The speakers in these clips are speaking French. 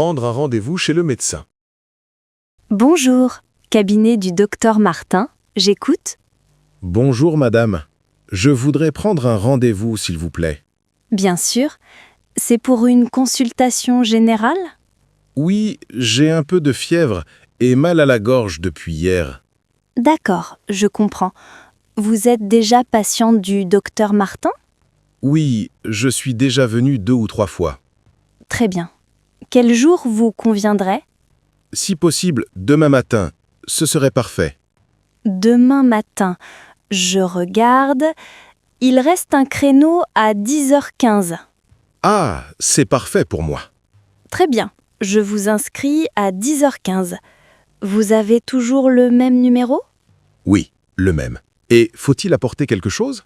prendre un rendez-vous chez le médecin. Bonjour, cabinet du docteur Martin, j'écoute. Bonjour madame. Je voudrais prendre un rendez-vous s'il vous plaît. Bien sûr, c'est pour une consultation générale? Oui, j'ai un peu de fièvre et mal à la gorge depuis hier. D'accord, je comprends. Vous êtes déjà patiente du docteur Martin? Oui, je suis déjà venu 2 ou 3 fois. Très bien. Quel jour vous conviendrait? Si possible, demain matin, ce serait parfait. Demain matin, je regarde. Il reste un créneau à 10h15. Ah, c'est parfait pour moi. Très bien, je vous inscris à 10h15. Vous avez toujours le même numéro? Oui, le même. Et faut-il apporter quelque chose?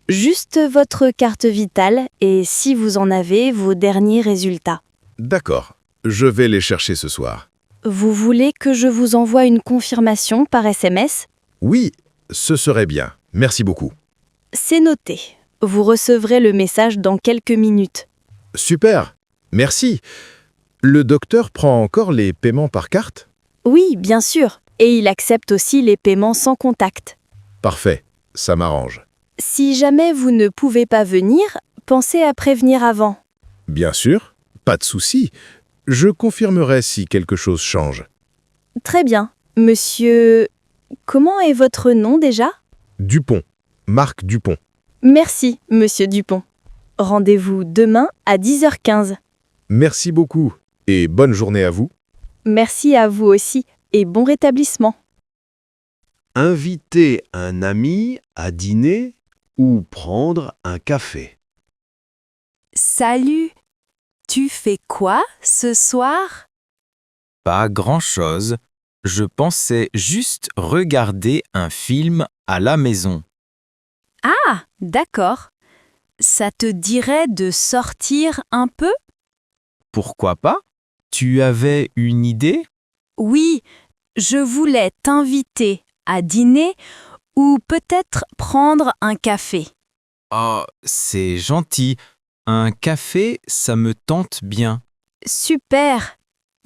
Juste votre carte vitale et, si vous en avez, vos derniers résultats. D'accord, je vais les chercher ce soir. Vous voulez que je vous envoie une confirmation par SMS? Oui, ce serait bien. Merci beaucoup. C'est noté. Vous recevrez le message dans quelques minutes. Super, merci. Le docteur prend encore les paiements par carte? Oui, bien sûr. Et il accepte aussi les paiements sans contact. Parfait, ça m'arrange. Si jamais vous ne pouvez pas venir, pensez à prévenir avant. Bien sûr, pas de souci. Je confirmerai si quelque chose change. Très bien. Monsieur... Comment est votre nom déjà? Dupont, Marc Dupont. Merci, monsieur Dupont. Rendez-vous demain à 10h15. Merci beaucoup et bonne journée à vous. Merci à vous aussi et bon rétablissement. Inviter un ami à dîner ou prendre un café. Salut, tu fais quoi ce soir? Pas grand-chose. Je pensais juste regarder un film à la maison. Ah, d'accord. Ça te dirait de sortir un peu? Pourquoi pas? Tu avais une idée? Oui, je voulais t'inviter à dîner ou peut-être prendre un café. Oh, c'est gentil. Un café, ça me tente bien. Super!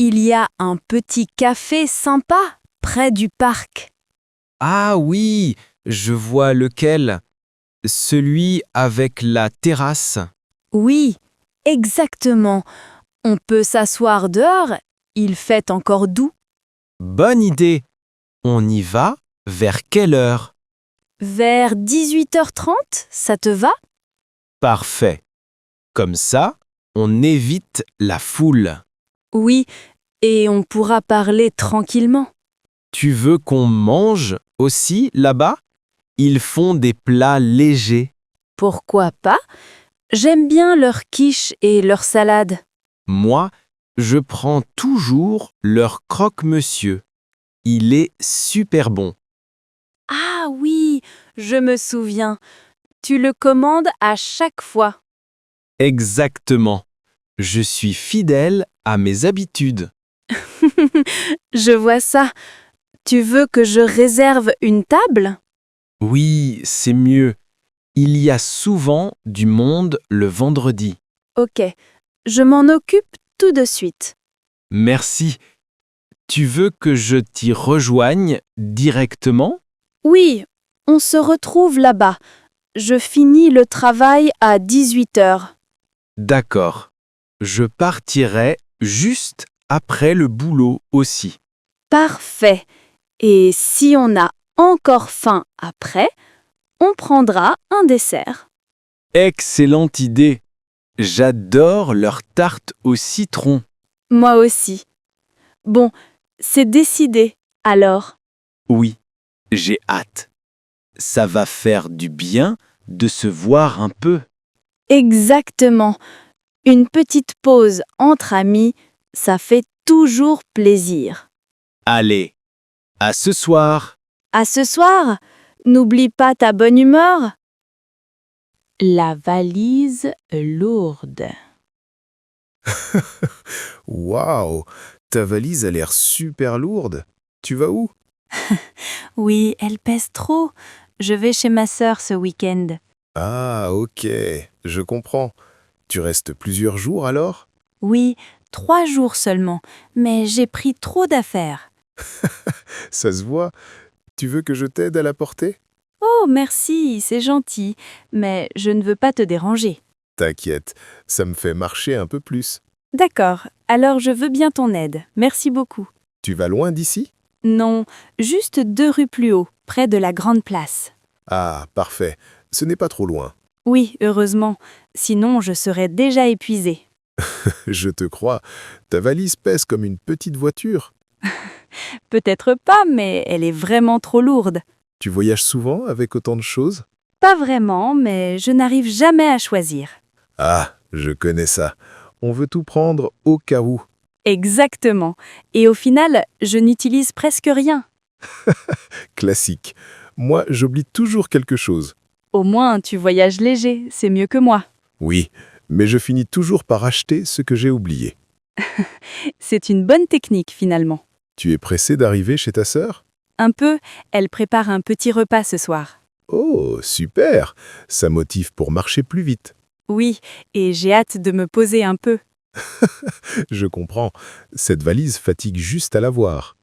Il y a un petit café sympa près du parc. Ah oui, je vois lequel. Celui avec la terrasse. Oui, exactement. On peut s'asseoir dehors, il fait encore doux. Bonne idée. On y va? Vers quelle heure? Vers 18h30, ça te va? Parfait. Comme ça, on évite la foule. Oui, et on pourra parler tranquillement. Tu veux qu'on mange aussi là-bas? Ils font des plats légers. Pourquoi pas? J'aime bien leur quiche et leur salade. Moi, je prends toujours leur croque-monsieur. Il est super bon. Ah oui, je me souviens. Tu le commandes à chaque fois. Exactement. Je suis fidèle à mes habitudes. Je vois ça. Tu veux que je réserve une table? Oui, c'est mieux. Il y a souvent du monde le vendredi. Ok, je m'en occupe tout de suite. Merci. Tu veux que je t'y rejoigne directement? Oui, on se retrouve là-bas. Je finis le travail à 18h. D'accord. Je partirai juste après le boulot aussi. Parfait. Et si on a encore faim après, on prendra un dessert. Excellente idée. J'adore leur tarte au citron. Moi aussi. Bon, c'est décidé, alors. Oui, j'ai hâte. Ça va faire du bien de se voir un peu. Exactement. Une petite pause entre amis, ça fait toujours plaisir. Allez, à ce soir. À ce soir, n'oublie pas ta bonne humeur. La valise lourde. Waouh, ta valise a l'air super lourde. Tu vas où? Oui, elle pèse trop. Je vais chez ma sœur ce week-end. Ah, ok, je comprends. Tu restes plusieurs jours alors? Oui, 3 jours seulement, mais j'ai pris trop d'affaires. Ça se voit. Tu veux que je t'aide à la porter? Oh, merci, c'est gentil, mais je ne veux pas te déranger. T'inquiète, ça me fait marcher un peu plus. D'accord, alors je veux bien ton aide. Merci beaucoup. Tu vas loin d'ici? Non, juste 2 rues plus haut, près de la grande place. Ah, parfait. Ce n'est pas trop loin. Oui, heureusement, sinon je serais déjà épuisée. Je te crois. Ta valise pèse comme une petite voiture. Peut-être pas, mais elle est vraiment trop lourde. Tu voyages souvent avec autant de choses? Pas vraiment, mais je n'arrive jamais à choisir. Ah, je connais ça. On veut tout prendre au cas où. Exactement. Et au final, je n'utilise presque rien. Classique. Moi, j'oublie toujours quelque chose. Au moins, tu voyages léger, c'est mieux que moi. Oui, mais je finis toujours par acheter ce que j'ai oublié. C'est une bonne technique finalement. Tu es pressé d'arriver chez ta sœur? Un peu, elle prépare un petit repas ce soir. Oh, super! Ça motive pour marcher plus vite. Oui, et j'ai hâte de me poser un peu. Je comprends. Cette valise fatigue juste à la voir.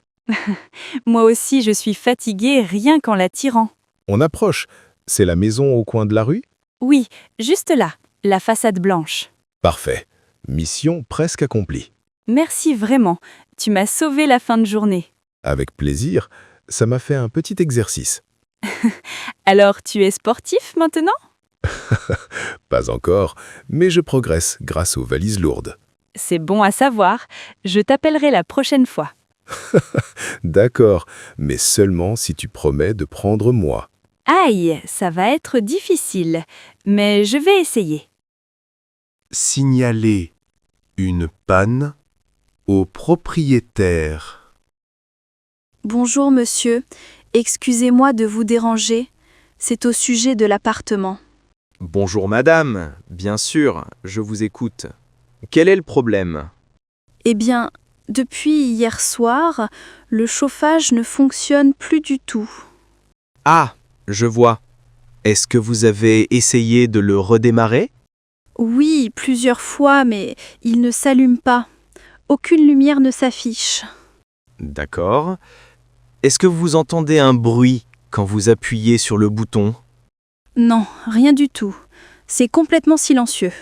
Moi aussi, je suis fatiguée rien qu'en la tirant. On approche. C'est la maison au coin de la rue? Oui, juste là, la façade blanche. Parfait. Mission presque accomplie. Merci vraiment, tu m'as sauvé la fin de journée. Avec plaisir, ça m'a fait un petit exercice. Alors, tu es sportif maintenant? Pas encore, mais je progresse grâce aux valises lourdes. C'est bon à savoir, je t'appellerai la prochaine fois. D'accord, mais seulement si tu promets de prendre moi. Aïe, ça va être difficile, mais je vais essayer. Signaler une panne au propriétaire. Bonjour monsieur, excusez-moi de vous déranger, c'est au sujet de l'appartement. Bonjour madame, bien sûr, je vous écoute. Quel est le problème? Eh bien, depuis hier soir, le chauffage ne fonctionne plus du tout. Ah, je vois. Est-ce que vous avez essayé de le redémarrer? Oui, plusieurs fois, mais il ne s'allume pas. Aucune lumière ne s'affiche. D'accord. Est-ce que vous entendez un bruit quand vous appuyez sur le bouton? Non, rien du tout. C'est complètement silencieux.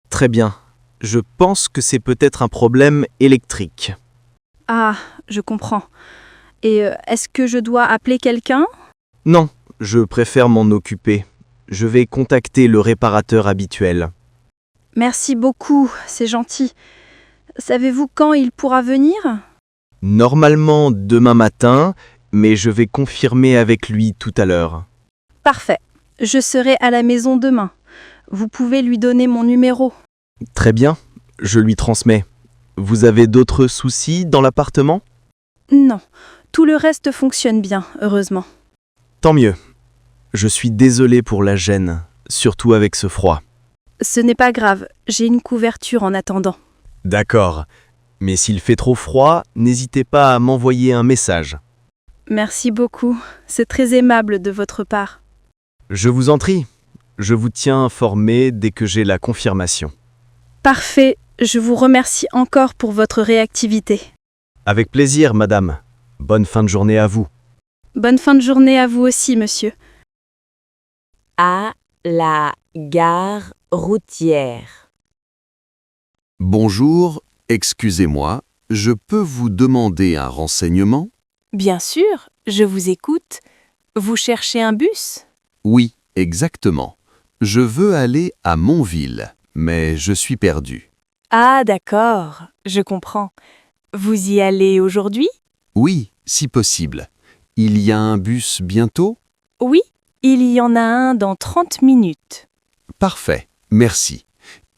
Très bien. Je pense que c'est peut-être un problème électrique. Ah, je comprends. Et est-ce que je dois appeler quelqu'un? Non, je préfère m'en occuper. Je vais contacter le réparateur habituel. Merci beaucoup, c'est gentil. Savez-vous quand il pourra venir? Normalement demain matin, mais je vais confirmer avec lui tout à l'heure. Parfait. Je serai à la maison demain. Vous pouvez lui donner mon numéro. Très bien, je lui transmets. Vous avez d'autres soucis dans l'appartement? Non, tout le reste fonctionne bien, heureusement. Tant mieux. Je suis désolé pour la gêne, surtout avec ce froid. Ce n'est pas grave, j'ai une couverture en attendant. D'accord. Mais s'il fait trop froid, n'hésitez pas à m'envoyer un message. Merci beaucoup, c'est très aimable de votre part. Je vous en prie. Je vous tiens informé dès que j'ai la confirmation. Parfait, je vous remercie encore pour votre réactivité. Avec plaisir, madame. Bonne fin de journée à vous. Bonne fin de journée à vous aussi, monsieur. À la gare routière. Bonjour, excusez-moi, je peux vous demander un renseignement? Bien sûr, je vous écoute. Vous cherchez un bus? Oui, exactement. Je veux aller à Montville, mais je suis perdu. Ah, d'accord, je comprends. Vous y allez aujourd'hui? Oui, si possible. Il y a un bus bientôt? Oui, il y en a un dans 30 minutes. Parfait, merci.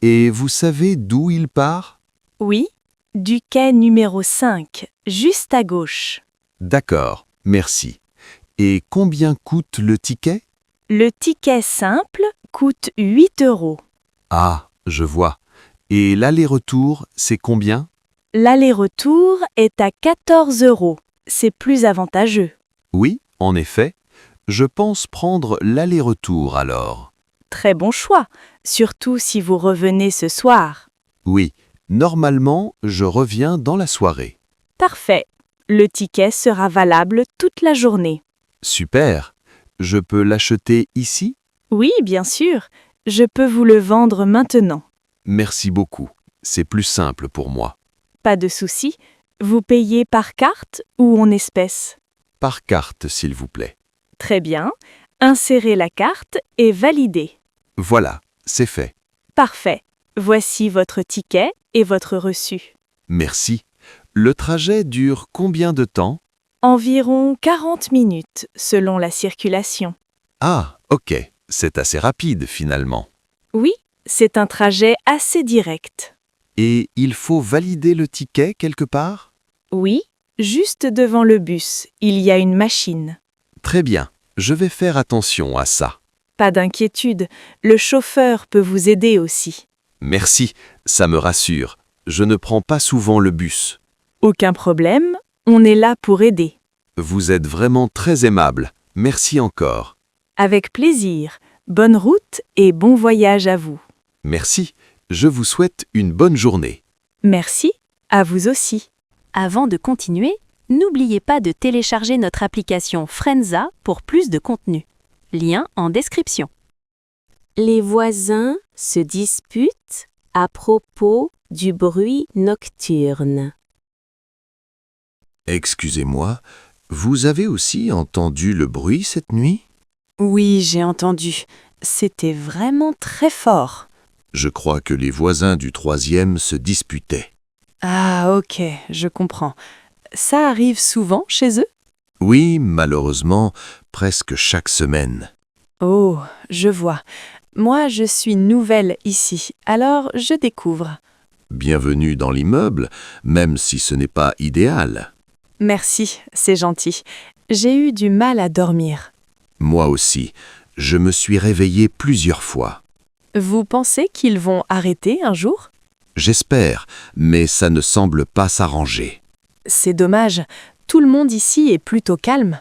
Et vous savez d'où il part? Oui, du quai numéro 5, juste à gauche. D'accord, merci. Et combien coûte le ticket? Le ticket simple coûte 8 €. Ah, je vois. Et l'aller-retour, c'est combien? L'aller-retour est à 14 €. C'est plus avantageux. Oui, en effet. Je pense prendre l'aller-retour alors. Très bon choix, surtout si vous revenez ce soir. Oui, Normalement, je reviens dans la soirée. Parfait. Le ticket sera valable toute la journée. Super. Je peux l'acheter ici? Oui, bien sûr. Je peux vous le vendre maintenant. Merci beaucoup. C'est plus simple pour moi. Pas de souci. Vous payez par carte ou en espèces? Par carte, s'il vous plaît. Très bien. Insérez la carte et validez. Voilà, c'est fait. Parfait. Voici votre ticket et votre reçu. Merci. Le trajet dure combien de temps? Environ 40 minutes selon la circulation. Ah, ok. C'est assez rapide finalement. Oui, c'est un trajet assez direct. Et il faut valider le ticket quelque part? Oui, juste devant le bus, il y a une machine. Très bien. Je vais faire attention à ça. Pas d'inquiétude, le chauffeur peut vous aider aussi. Merci, ça me rassure. Je ne prends pas souvent le bus. Aucun problème, on est là pour aider. Vous êtes vraiment très aimable. Merci encore. Avec plaisir. Bonne route et bon voyage à vous. Merci. Je vous souhaite une bonne journée. Merci, à vous aussi. Avant de continuer, n'oubliez pas de télécharger notre application Frenza pour plus de contenu. Lien en description. Les voisins se disputent à propos du bruit nocturne. Excusez-moi, vous avez aussi entendu le bruit cette nuit? Oui, j'ai entendu. C'était vraiment très fort. Je crois que les voisins du 3e se disputaient. Ah, ok, je comprends. Ça arrive souvent chez eux? Oui, malheureusement, presque chaque semaine. Oh, je vois. Moi, je suis nouvelle ici, alors je découvre. Bienvenue dans l'immeuble, même si ce n'est pas idéal. Merci, c'est gentil. J'ai eu du mal à dormir. Moi aussi, je me suis réveillé plusieurs fois. Vous pensez qu'ils vont arrêter un jour? J'espère, mais ça ne semble pas s'arranger. C'est dommage. Tout le monde ici est plutôt calme.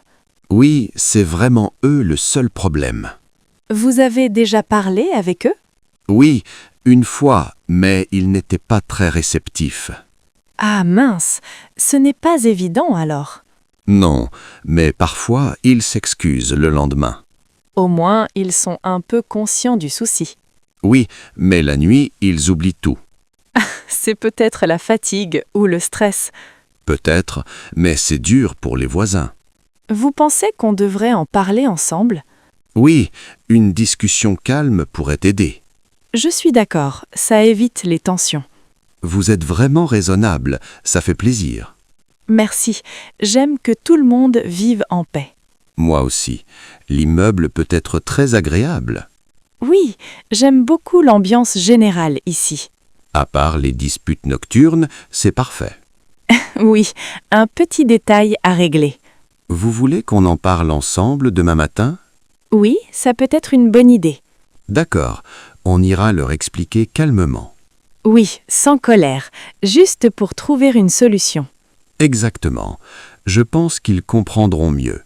Oui, c'est vraiment eux le seul problème. Vous avez déjà parlé avec eux? Oui, une fois, mais ils n'étaient pas très réceptifs. Ah mince, ce n'est pas évident alors. Non, mais parfois ils s'excusent le lendemain. Au moins, ils sont un peu conscients du souci. Oui, mais la nuit, ils oublient tout. C'est peut-être la fatigue ou le stress. Peut-être, mais c'est dur pour les voisins. Vous pensez qu'on devrait en parler ensemble? Oui, une discussion calme pourrait aider. Je suis d'accord, ça évite les tensions. Vous êtes vraiment raisonnable, ça fait plaisir. Merci, j'aime que tout le monde vive en paix. Moi aussi, l'immeuble peut être très agréable. Oui, j'aime beaucoup l'ambiance générale ici. À part les disputes nocturnes, c'est parfait. Oui, un petit détail à régler. Vous voulez qu'on en parle ensemble demain matin? Oui, ça peut être une bonne idée. D'accord, on ira leur expliquer calmement. Oui, sans colère, juste pour trouver une solution. Exactement. Je pense qu'ils comprendront mieux.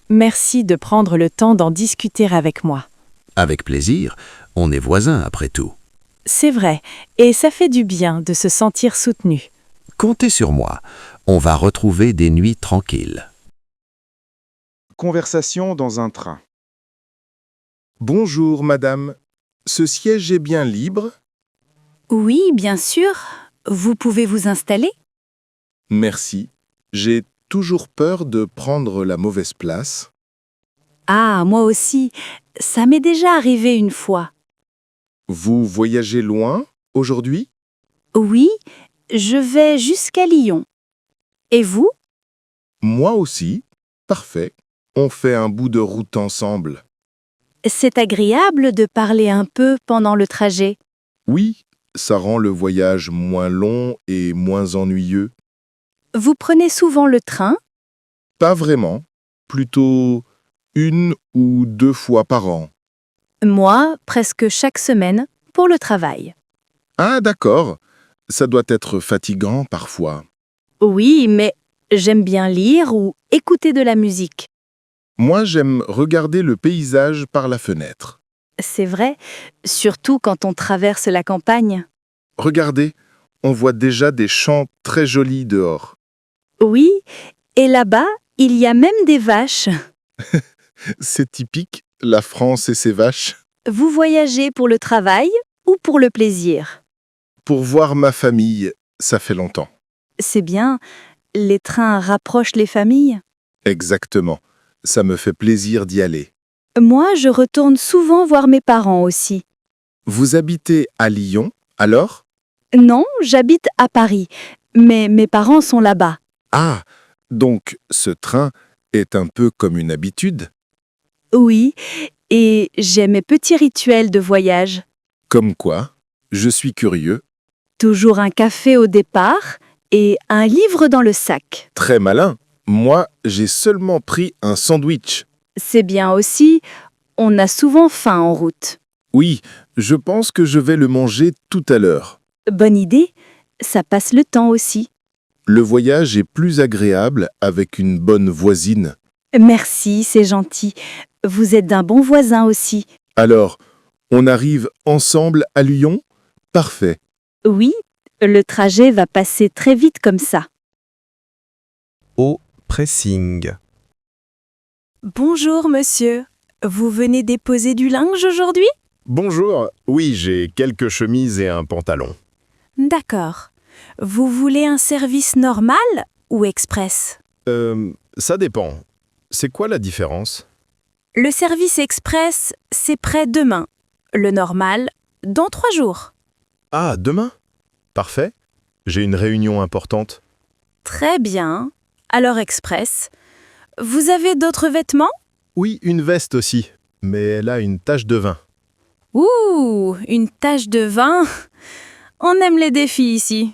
Merci de prendre le temps d'en discuter avec moi. Avec plaisir, on est voisins après tout. C'est vrai, et ça fait du bien de se sentir soutenu. Comptez sur moi, on va retrouver des nuits tranquilles. Conversation dans un train. Bonjour, madame. Ce siège est bien libre? Oui, bien sûr. Vous pouvez vous installer? Merci. J'ai toujours peur de prendre la mauvaise place. Ah, moi aussi. Ça m'est déjà arrivé une fois. Vous voyagez loin aujourd'hui? Oui, je vais jusqu'à Lyon. Et vous? Moi aussi. Parfait. On fait un bout de route ensemble. C'est agréable de parler un peu pendant le trajet. Oui, ça rend le voyage moins long et moins ennuyeux. Vous prenez souvent le train? Pas vraiment. Plutôt 1 ou 2 fois par an. Moi, presque chaque semaine, pour le travail. Ah, d'accord. Ça doit être fatigant parfois. Oui, mais j'aime bien lire ou écouter de la musique. Moi, j'aime regarder le paysage par la fenêtre. C'est vrai, surtout quand on traverse la campagne. Regardez, on voit déjà des champs très jolis dehors. Oui, et là-bas, il y a même des vaches. C'est typique, la France et ses vaches. Vous voyagez pour le travail ou pour le plaisir? Pour voir ma famille, ça fait longtemps. C'est bien, les trains rapprochent les familles. Exactement. Ça me fait plaisir d'y aller. Moi, je retourne souvent voir mes parents aussi. Vous habitez à Lyon, alors? Non, j'habite à Paris, mais mes parents sont là-bas. Ah, donc ce train est un peu comme une habitude? Oui, et j'ai mes petits rituels de voyage. Comme quoi? Je suis curieux. Toujours un café au départ et un livre dans le sac. Très malin. Moi, j'ai seulement pris un sandwich. C'est bien aussi, on a souvent faim en route. Oui, je pense que je vais le manger tout à l'heure. Bonne idée, ça passe le temps aussi. Le voyage est plus agréable avec une bonne voisine. Merci, c'est gentil. Vous êtes d'un bon voisin aussi. Alors, on arrive ensemble à Lyon? Parfait. Oui, le trajet va passer très vite comme ça. Au pressing. Bonjour, monsieur. Vous venez déposer du linge aujourd'hui? Bonjour, oui, j'ai quelques chemises et un pantalon. D'accord. Vous voulez un service normal ou express? Ça dépend. C'est quoi la différence? Le service express, c'est prêt demain. Le normal, dans 3 jours. Ah, demain? Parfait. J'ai une réunion importante. Très bien. Alors express. Vous avez d'autres vêtements? Oui, une veste aussi, mais elle a une tache de vin. Ouh, une tache de vin. On aime les défis ici.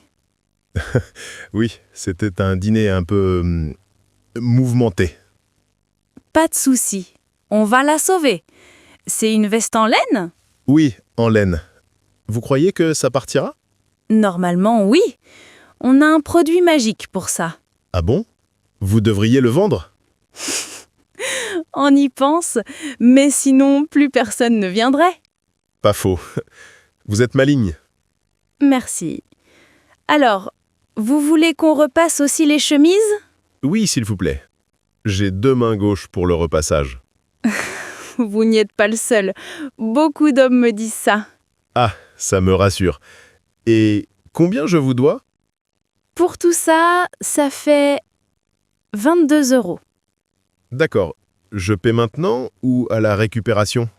Oui, c'était un dîner un peu mouvementé. Pas de souci. On va la sauver. C'est une veste en laine? Oui, en laine. Vous croyez que ça partira? Normalement, oui. On a un produit magique pour ça. Ah bon? Vous devriez le vendre? On y pense, mais sinon, plus personne ne viendrait. Pas faux. Vous êtes maligne. Merci. Alors, vous voulez qu'on repasse aussi les chemises? Oui, s'il vous plaît. J'ai 2 mains gauches pour le repassage. Vous n'y êtes pas le seul. Beaucoup d'hommes me disent ça. Ah, ça me rassure. Et combien je vous dois? Pour tout ça, ça fait 22 €. D'accord. Je paie maintenant ou à la récupération?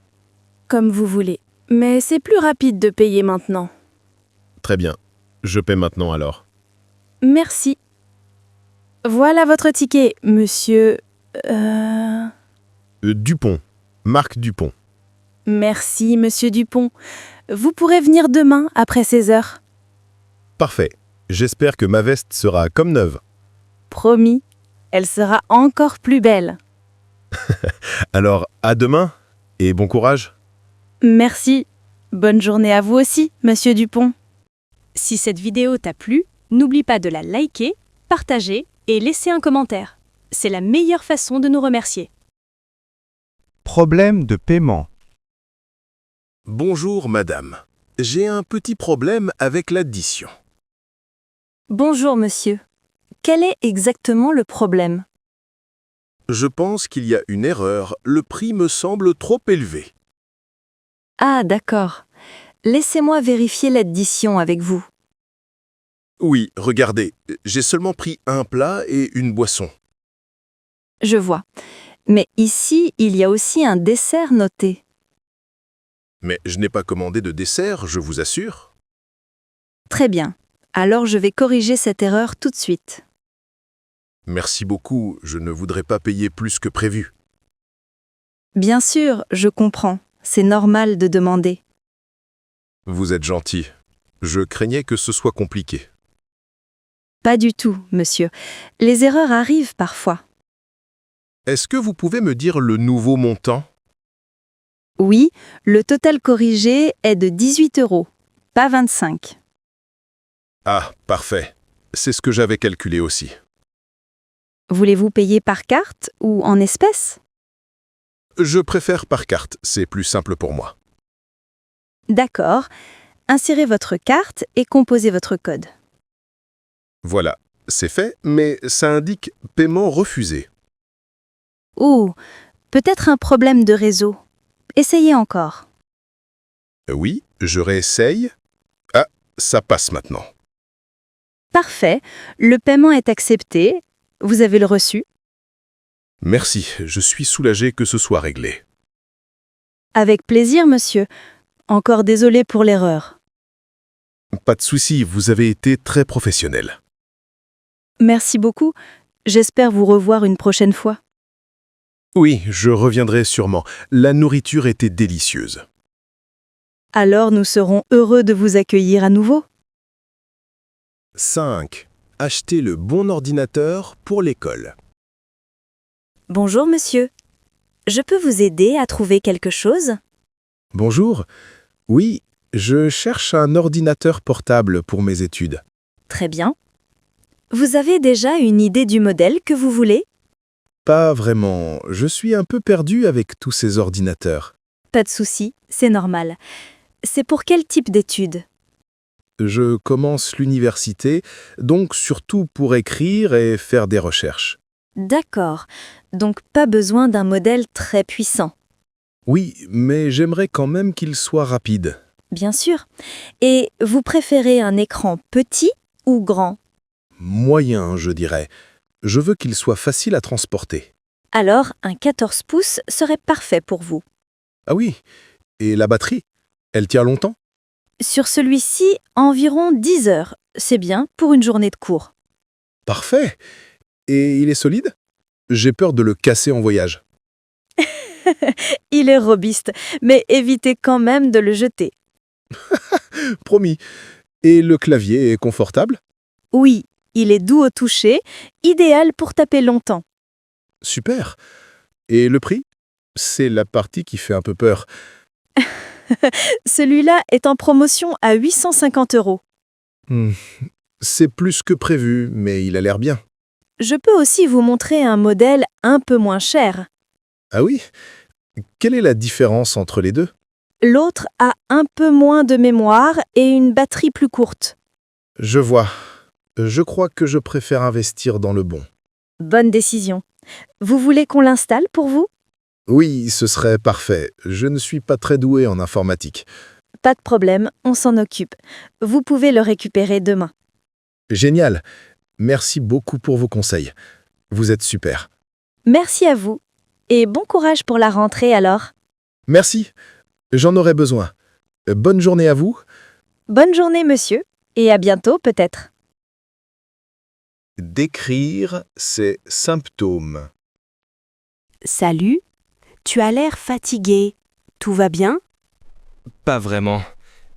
Comme vous voulez. Mais c'est plus rapide de payer maintenant. Très bien. Je paie maintenant alors. Merci. Voilà votre ticket, monsieur... Dupont. Marc Dupont. Merci, monsieur Dupont. Vous pourrez venir demain après 16 heures. Parfait. J'espère que ma veste sera comme neuve. Promis, elle sera encore plus belle. Alors, à demain et bon courage. Merci. Bonne journée à vous aussi, monsieur Dupont. Si cette vidéo t'a plu, n'oublie pas de la liker, partager et laisser un commentaire. C'est la meilleure façon de nous remercier. Problème de paiement. Bonjour, madame. J'ai un petit problème avec l'addition. Bonjour, monsieur. Quel est exactement le problème? Je pense qu'il y a une erreur. Le prix me semble trop élevé. Ah, d'accord. Laissez-moi vérifier l'addition avec vous. Oui, regardez, j'ai seulement pris un plat et une boisson. Je vois. Mais ici, il y a aussi un dessert noté. Mais je n'ai pas commandé de dessert, je vous assure. Très bien. Alors je vais corriger cette erreur tout de suite. Merci beaucoup, je ne voudrais pas payer plus que prévu. Bien sûr, je comprends. C'est normal de demander. Vous êtes gentil. Je craignais que ce soit compliqué. Pas du tout, monsieur. Les erreurs arrivent parfois. Est-ce que vous pouvez me dire le nouveau montant? Oui, le total corrigé est de 18 €, pas 25. Ah, parfait. C'est ce que j'avais calculé aussi. Voulez-vous payer par carte ou en espèces? Je préfère par carte, c'est plus simple pour moi. D'accord. Insérez votre carte et composez votre code. Voilà, c'est fait, mais ça indique paiement refusé. Ouh, peut-être un problème de réseau. Essayez encore. Oui, je réessaye. Ah, ça passe maintenant. Parfait, le paiement est accepté. Vous avez le reçu. Merci, je suis soulagé que ce soit réglé. Avec plaisir, monsieur. Encore désolé pour l'erreur. Pas de souci, vous avez été très professionnel. Merci beaucoup. J'espère vous revoir une prochaine fois. Oui, je reviendrai sûrement. La nourriture était délicieuse. Alors nous serons heureux de vous accueillir à nouveau. 5. Acheter le bon ordinateur pour l'école. Bonjour, monsieur. Je peux vous aider à trouver quelque chose? Bonjour. Oui, je cherche un ordinateur portable pour mes études. Très bien. Vous avez déjà une idée du modèle que vous voulez? Pas vraiment. Je suis un peu perdu avec tous ces ordinateurs. Pas de souci, c'est normal. C'est pour quel type d'études? Je commence l'université, donc surtout pour écrire et faire des recherches. D'accord. Donc pas besoin d'un modèle très puissant. Oui, mais j'aimerais quand même qu'il soit rapide. Bien sûr. Et vous préférez un écran petit ou grand? Moyen, je dirais. Je veux qu'il soit facile à transporter. Alors, un 14 pouces serait parfait pour vous. Ah oui, et la batterie? Elle tient longtemps? Sur celui-ci, environ 10 heures. C'est bien pour une journée de cours. Parfait. Et il est solide? J'ai peur de le casser en voyage. Il est robuste, mais évitez quand même de le jeter. Promis. Et le clavier est confortable? Oui, il est doux au toucher, idéal pour taper longtemps. Super. Et le prix? C'est la partie qui fait un peu peur. Celui-là est en promotion à 850 €. C'est plus que prévu, mais il a l'air bien. Je peux aussi vous montrer un modèle un peu moins cher. Ah oui? Quelle est la différence entre les deux? L'autre a un peu moins de mémoire et une batterie plus courte. Je vois. Je crois que je préfère investir dans le bon. Bonne décision. Vous voulez qu'on l'installe pour vous? Oui, ce serait parfait. Je ne suis pas très doué en informatique. Pas de problème, on s'en occupe. Vous pouvez le récupérer demain. Génial. Merci beaucoup pour vos conseils. Vous êtes super. Merci à vous. Et bon courage pour la rentrée alors. Merci. J'en aurai besoin. Bonne journée à vous. Bonne journée, monsieur. Et à bientôt, peut-être. Décrire ses symptômes. Salut, tu as l'air fatigué. Tout va bien? Pas vraiment.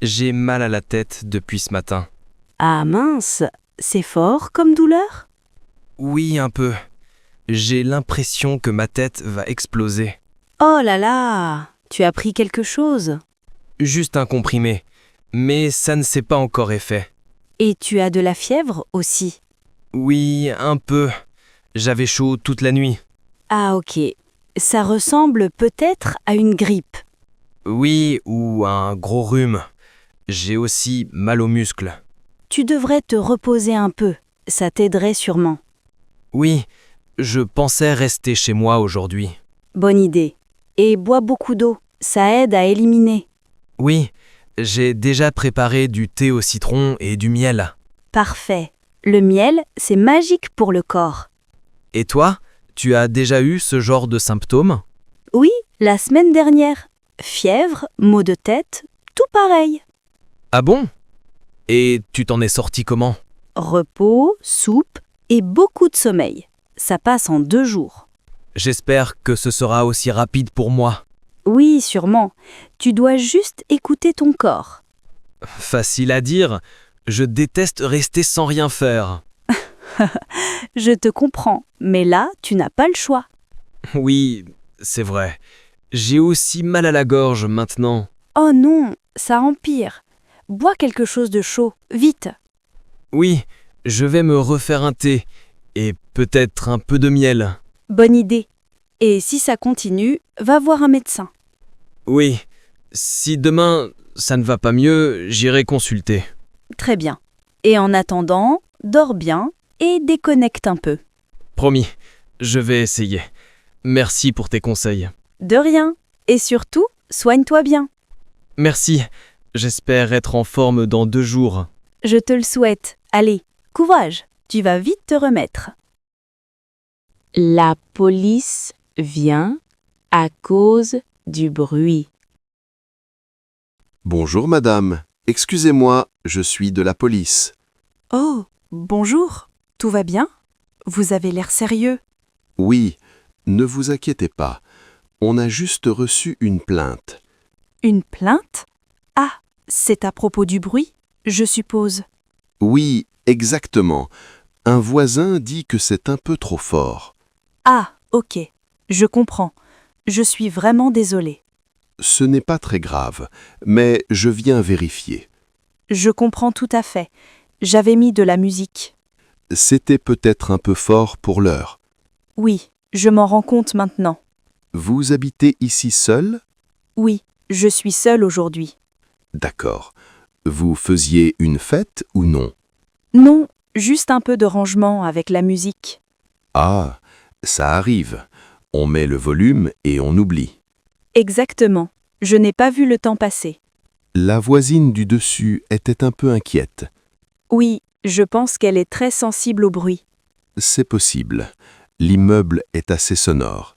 J'ai mal à la tête depuis ce matin. Ah mince, c'est fort comme douleur? Oui, un peu. J'ai l'impression que ma tête va exploser. Oh là là, tu as pris quelque chose? Juste un comprimé, mais ça ne s'est pas encore effet. Et tu as de la fièvre aussi? Oui, un peu. J'avais chaud toute la nuit. Ah ok, ça ressemble peut-être à une grippe. Oui, ou un gros rhume. J'ai aussi mal aux muscles. Tu devrais te reposer un peu, ça t'aiderait sûrement. Oui, je pensais rester chez moi aujourd'hui. Bonne idée. Et bois beaucoup d'eau, ça aide à éliminer. Oui, j'ai déjà préparé du thé au citron et du miel. Parfait. Le miel, c'est magique pour le corps. Et toi, tu as déjà eu ce genre de symptômes? Oui, la semaine dernière. Fièvre, maux de tête, tout pareil. Ah bon? Et tu t'en es sorti comment? Repos, soupe et beaucoup de sommeil. Ça passe en 2 jours. J'espère que ce sera aussi rapide pour moi. Oui, sûrement. Tu dois juste écouter ton corps. Facile à dire, je déteste rester sans rien faire. Je te comprends, mais là, tu n'as pas le choix. Oui, c'est vrai. J'ai aussi mal à la gorge maintenant. Oh non, ça empire. Bois quelque chose de chaud, vite. Oui, je vais me refaire un thé et peut-être un peu de miel. Bonne idée. Et si ça continue, va voir un médecin. Oui, si demain ça ne va pas mieux, j'irai consulter. Très bien. Et en attendant, dors bien et déconnecte un peu. Promis, je vais essayer. Merci pour tes conseils. De rien. Et surtout, soigne-toi bien. Merci, j'espère être en forme dans 2 jours. Je te le souhaite. Allez, courage, tu vas vite te remettre. La police vient à cause du bruit. Bonjour madame, excusez-moi, je suis de la police. Oh, bonjour, tout va bien? Vous avez l'air sérieux. Oui, ne vous inquiétez pas, on a juste reçu une plainte. Une plainte? Ah, c'est à propos du bruit, je suppose. Oui, exactement. Un voisin dit que c'est un peu trop fort. Ah, ok, je comprends. Je suis vraiment désolée. Ce n'est pas très grave, mais je viens vérifier. Je comprends tout à fait. J'avais mis de la musique. C'était peut-être un peu fort pour l'heure. Oui, je m'en rends compte maintenant. Vous habitez ici seul? Oui, je suis seule aujourd'hui. D'accord. Vous faisiez une fête ou non? Non, juste un peu de rangement avec la musique. Ah, ça arrive. On met le volume et on oublie. Exactement. Je n'ai pas vu le temps passer. La voisine du dessus était un peu inquiète. Oui, je pense qu'elle est très sensible au bruit. C'est possible. L'immeuble est assez sonore.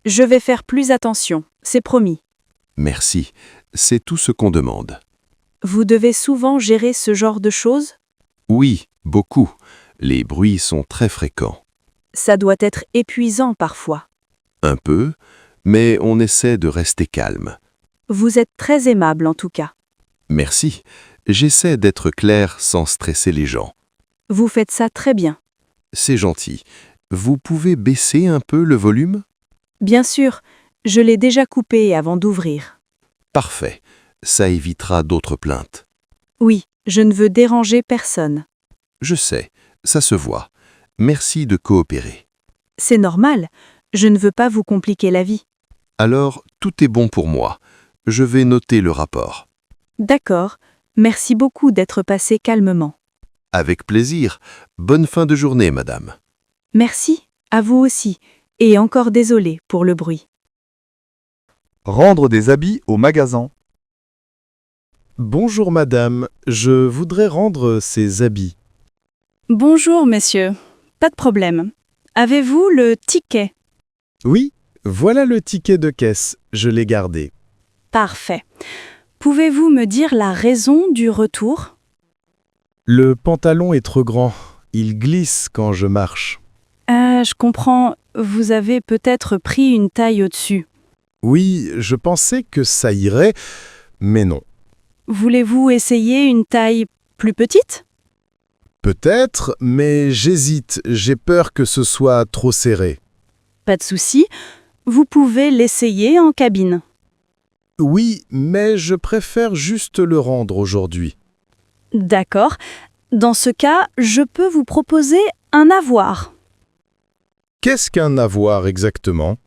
Je vais faire plus attention, c'est promis. Merci. C'est tout ce qu'on demande. Vous devez souvent gérer ce genre de choses? Oui, beaucoup. Les bruits sont très fréquents. Ça doit être épuisant parfois. Un peu, mais on essaie de rester calme. Vous êtes très aimable en tout cas. Merci. J'essaie d'être clair sans stresser les gens. Vous faites ça très bien. C'est gentil. Vous pouvez baisser un peu le volume? Bien sûr, je l'ai déjà coupé avant d'ouvrir. Parfait. Ça évitera d'autres plaintes. Oui, je ne veux déranger personne. Je sais, ça se voit. Merci de coopérer. C'est normal, je ne veux pas vous compliquer la vie. Alors, tout est bon pour moi. Je vais noter le rapport. D'accord, merci beaucoup d'être passé calmement. Avec plaisir. Bonne fin de journée, madame. Merci, à vous aussi, et encore désolé pour le bruit. Rendre des habits au magasin. Bonjour madame, je voudrais rendre ces habits. Bonjour, messieurs. Pas de problème. Avez-vous le ticket? Oui, voilà le ticket de caisse, je l'ai gardé. Parfait. Pouvez-vous me dire la raison du retour? Le pantalon est trop grand, il glisse quand je marche. Je comprends. Vous avez peut-être pris une taille au-dessus. Oui, je pensais que ça irait, mais non. Voulez-vous essayer une taille plus petite? Peut-être, mais j'hésite, j'ai peur que ce soit trop serré. Pas de souci. Vous pouvez l'essayer en cabine. Oui, mais je préfère juste le rendre aujourd'hui. D'accord. Dans ce cas, je peux vous proposer un avoir. Qu'est-ce qu'un avoir exactement?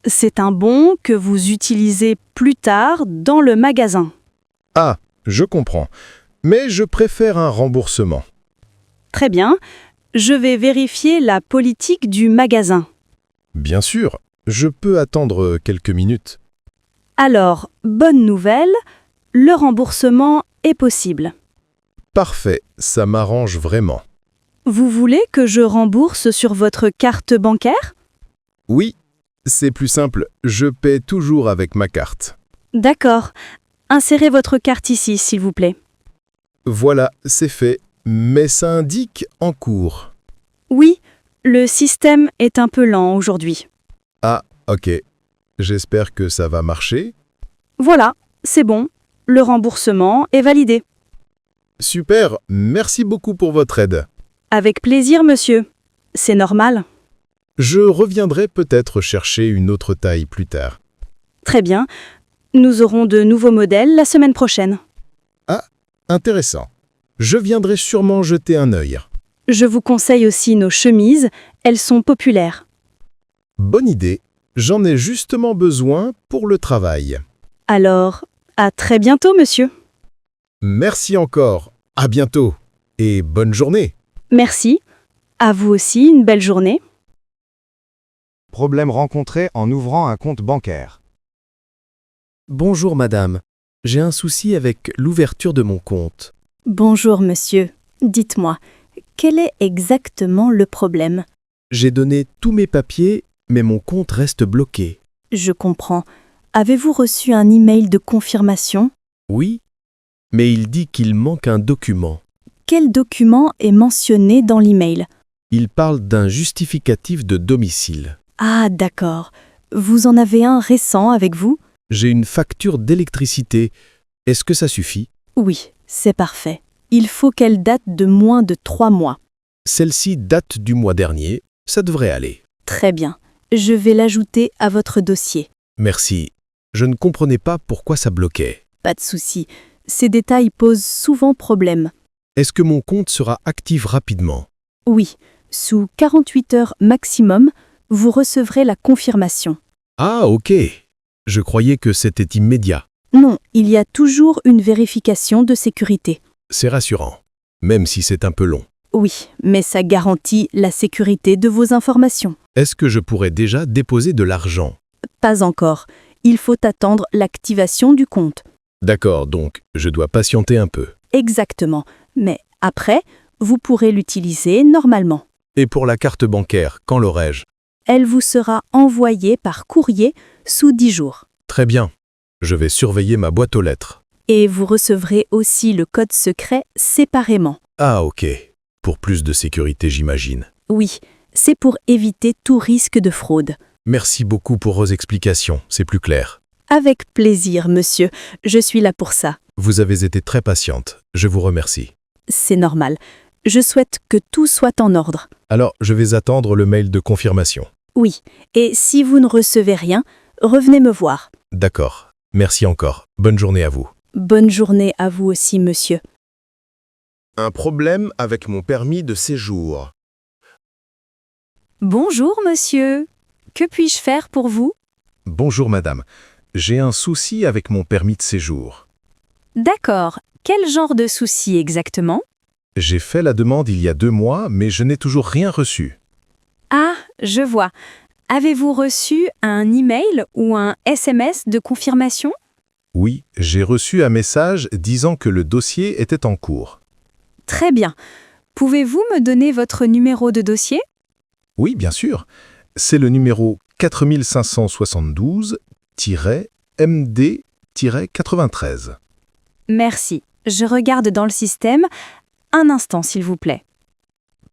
C'est un bon que vous utilisez plus tard dans le magasin. Ah, je comprends. Mais je préfère un remboursement. Très bien. Je vais vérifier la politique du magasin. Bien sûr, je peux attendre quelques minutes. Alors, bonne nouvelle, le remboursement est possible. Parfait, ça m'arrange vraiment. Vous voulez que je rembourse sur votre carte bancaire? Oui, c'est plus simple, je paie toujours avec ma carte. D'accord. Insérez votre carte ici, s'il vous plaît. Voilà, c'est fait, mais ça indique en cours. Oui, le système est un peu lent aujourd'hui. Ah, ok. J'espère que ça va marcher. Voilà, c'est bon. Le remboursement est validé. Super, merci beaucoup pour votre aide. Avec plaisir, monsieur. C'est normal. Je reviendrai peut-être chercher une autre taille plus tard. Très bien. Nous aurons de nouveaux modèles la semaine prochaine. Ah, intéressant. Je viendrai sûrement jeter un œil. Je vous conseille aussi nos chemises, elles sont populaires. Bonne idée. J'en ai justement besoin pour le travail. Alors, à très bientôt, monsieur. Merci encore. À bientôt. Et bonne journée. Merci. À vous aussi, une belle journée. Problème rencontré en ouvrant un compte bancaire. Bonjour madame, j'ai un souci avec l'ouverture de mon compte. Bonjour monsieur. Dites-moi, quel est exactement le problème? J'ai donné tous mes papiers, mais mon compte reste bloqué. Je comprends. Avez-vous reçu un email de confirmation? Oui, mais il dit qu'il manque un document. Quel document est mentionné dans l'email? Il parle d'un justificatif de domicile. Ah, d'accord. Vous en avez un récent avec vous? J'ai une facture d'électricité. Est-ce que ça suffit? Oui, c'est parfait. Il faut qu'elle date de moins de 3 mois. Celle-ci date du mois dernier. Ça devrait aller. Très bien. Je vais l'ajouter à votre dossier. Merci. Je ne comprenais pas pourquoi ça bloquait. Pas de souci. Ces détails posent souvent problème. Est-ce que mon compte sera actif rapidement? Oui, sous 48 heures maximum, vous recevrez la confirmation. Ah, ok. Je croyais que c'était immédiat. Non, il y a toujours une vérification de sécurité. C'est rassurant, même si c'est un peu long. Oui, mais ça garantit la sécurité de vos informations. Est-ce que je pourrais déjà déposer de l'argent? Pas encore. Il faut attendre l'activation du compte. D'accord, donc je dois patienter un peu. Exactement. Mais après, vous pourrez l'utiliser normalement. Et pour la carte bancaire, quand l'aurai-je? Elle vous sera envoyée par courrier sous 10 jours. Très bien. Je vais surveiller ma boîte aux lettres. Et vous recevrez aussi le code secret séparément. Ah, ok. Pour plus de sécurité, j'imagine. Oui, c'est pour éviter tout risque de fraude. Merci beaucoup pour vos explications, c'est plus clair. Avec plaisir, monsieur. Je suis là pour ça. Vous avez été très patiente. Je vous remercie. C'est normal. Je souhaite que tout soit en ordre. Alors, je vais attendre le mail de confirmation. Oui, et si vous ne recevez rien, revenez me voir. D'accord. Merci encore. Bonne journée à vous. Bonne journée à vous aussi, monsieur. Un problème avec mon permis de séjour. Bonjour, monsieur. Que puis-je faire pour vous? Bonjour madame. J'ai un souci avec mon permis de séjour. D'accord. Quel genre de souci exactement? J'ai fait la demande il y a 2 mois, mais je n'ai toujours rien reçu. Ah, je vois. Avez-vous reçu un email ou un SMS de confirmation? Oui, j'ai reçu un message disant que le dossier était en cours. Très bien. Pouvez-vous me donner votre numéro de dossier? Oui, bien sûr. C'est le numéro 4572-MD-93. Merci. Je regarde dans le système. Un instant, s'il vous plaît.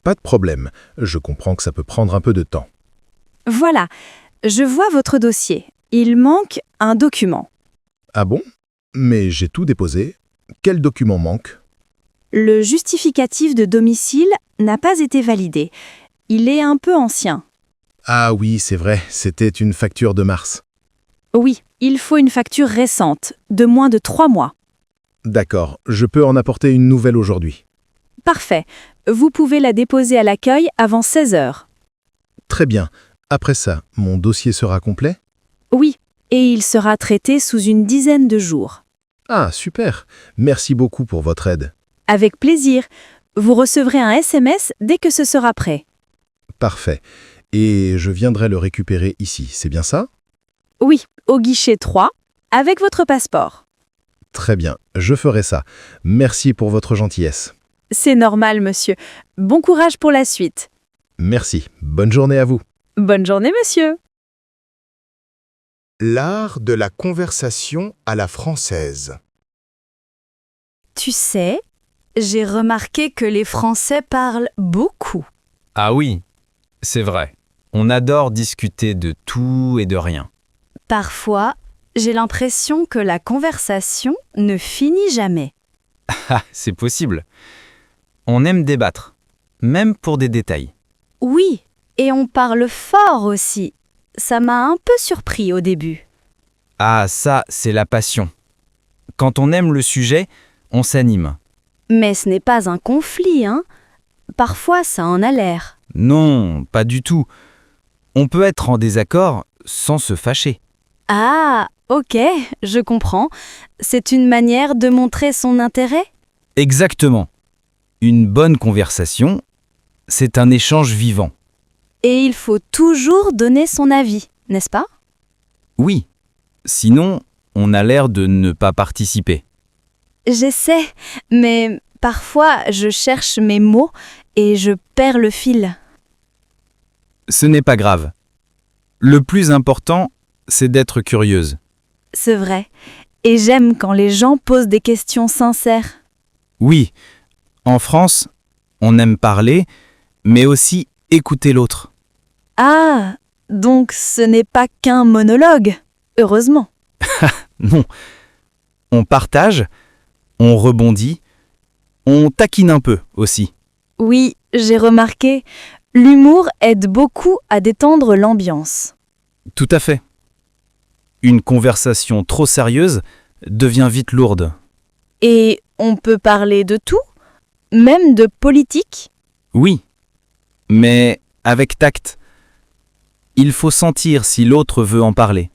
Pas de problème. Je comprends que ça peut prendre un peu de temps. Voilà. Je vois votre dossier. Il manque un document. Ah bon? Mais j'ai tout déposé. Quel document manque? Le justificatif de domicile n'a pas été validé. Il est un peu ancien. Ah oui, c'est vrai, c'était une facture de mars. Oui, il faut une facture récente, de moins de 3 mois. D'accord, je peux en apporter une nouvelle aujourd'hui. Parfait. Vous pouvez la déposer à l'accueil avant 16 heures. Très bien. Après ça, mon dossier sera complet? Oui, et il sera traité sous une dizaine de jours. Ah, super. Merci beaucoup pour votre aide. Avec plaisir. Vous recevrez un SMS dès que ce sera prêt. Parfait. Et je viendrai le récupérer ici, c'est bien ça? Oui, au guichet 3, avec votre passeport. Très bien, je ferai ça. Merci pour votre gentillesse. C'est normal, monsieur. Bon courage pour la suite. Merci. Bonne journée à vous. Bonne journée, monsieur. L'art de la conversation à la française. Tu sais, j'ai remarqué que les Français parlent beaucoup. Ah oui, c'est vrai. On adore discuter de tout et de rien. Parfois, j'ai l'impression que la conversation ne finit jamais. Ah, c'est possible. On aime débattre, même pour des détails. Oui, et on parle fort aussi. Ça m'a un peu surpris au début. Ah, ça, c'est la passion. Quand on aime le sujet, on s'anime. Mais ce n'est pas un conflit, hein? Parfois, ça en a l'air. Non, pas du tout. On peut être en désaccord sans se fâcher. Ah, ok, je comprends. C'est une manière de montrer son intérêt? Exactement. Une bonne conversation, c'est un échange vivant. Et il faut toujours donner son avis, n'est-ce pas? Oui, sinon on a l'air de ne pas participer. J'essaie, mais parfois je cherche mes mots et je perds le fil. Ce n'est pas grave. Le plus important, c'est d'être curieuse. C'est vrai. Et j'aime quand les gens posent des questions sincères. Oui, en France, on aime parler, mais aussi écouter l'autre. Ah, donc ce n'est pas qu'un monologue, heureusement. Non, on partage, on rebondit, on taquine un peu aussi. Oui, j'ai remarqué, l'humour aide beaucoup à détendre l'ambiance. Tout à fait. Une conversation trop sérieuse devient vite lourde. Et on peut parler de tout, même de politique. Oui, mais avec tact. Il faut sentir si l'autre veut en parler.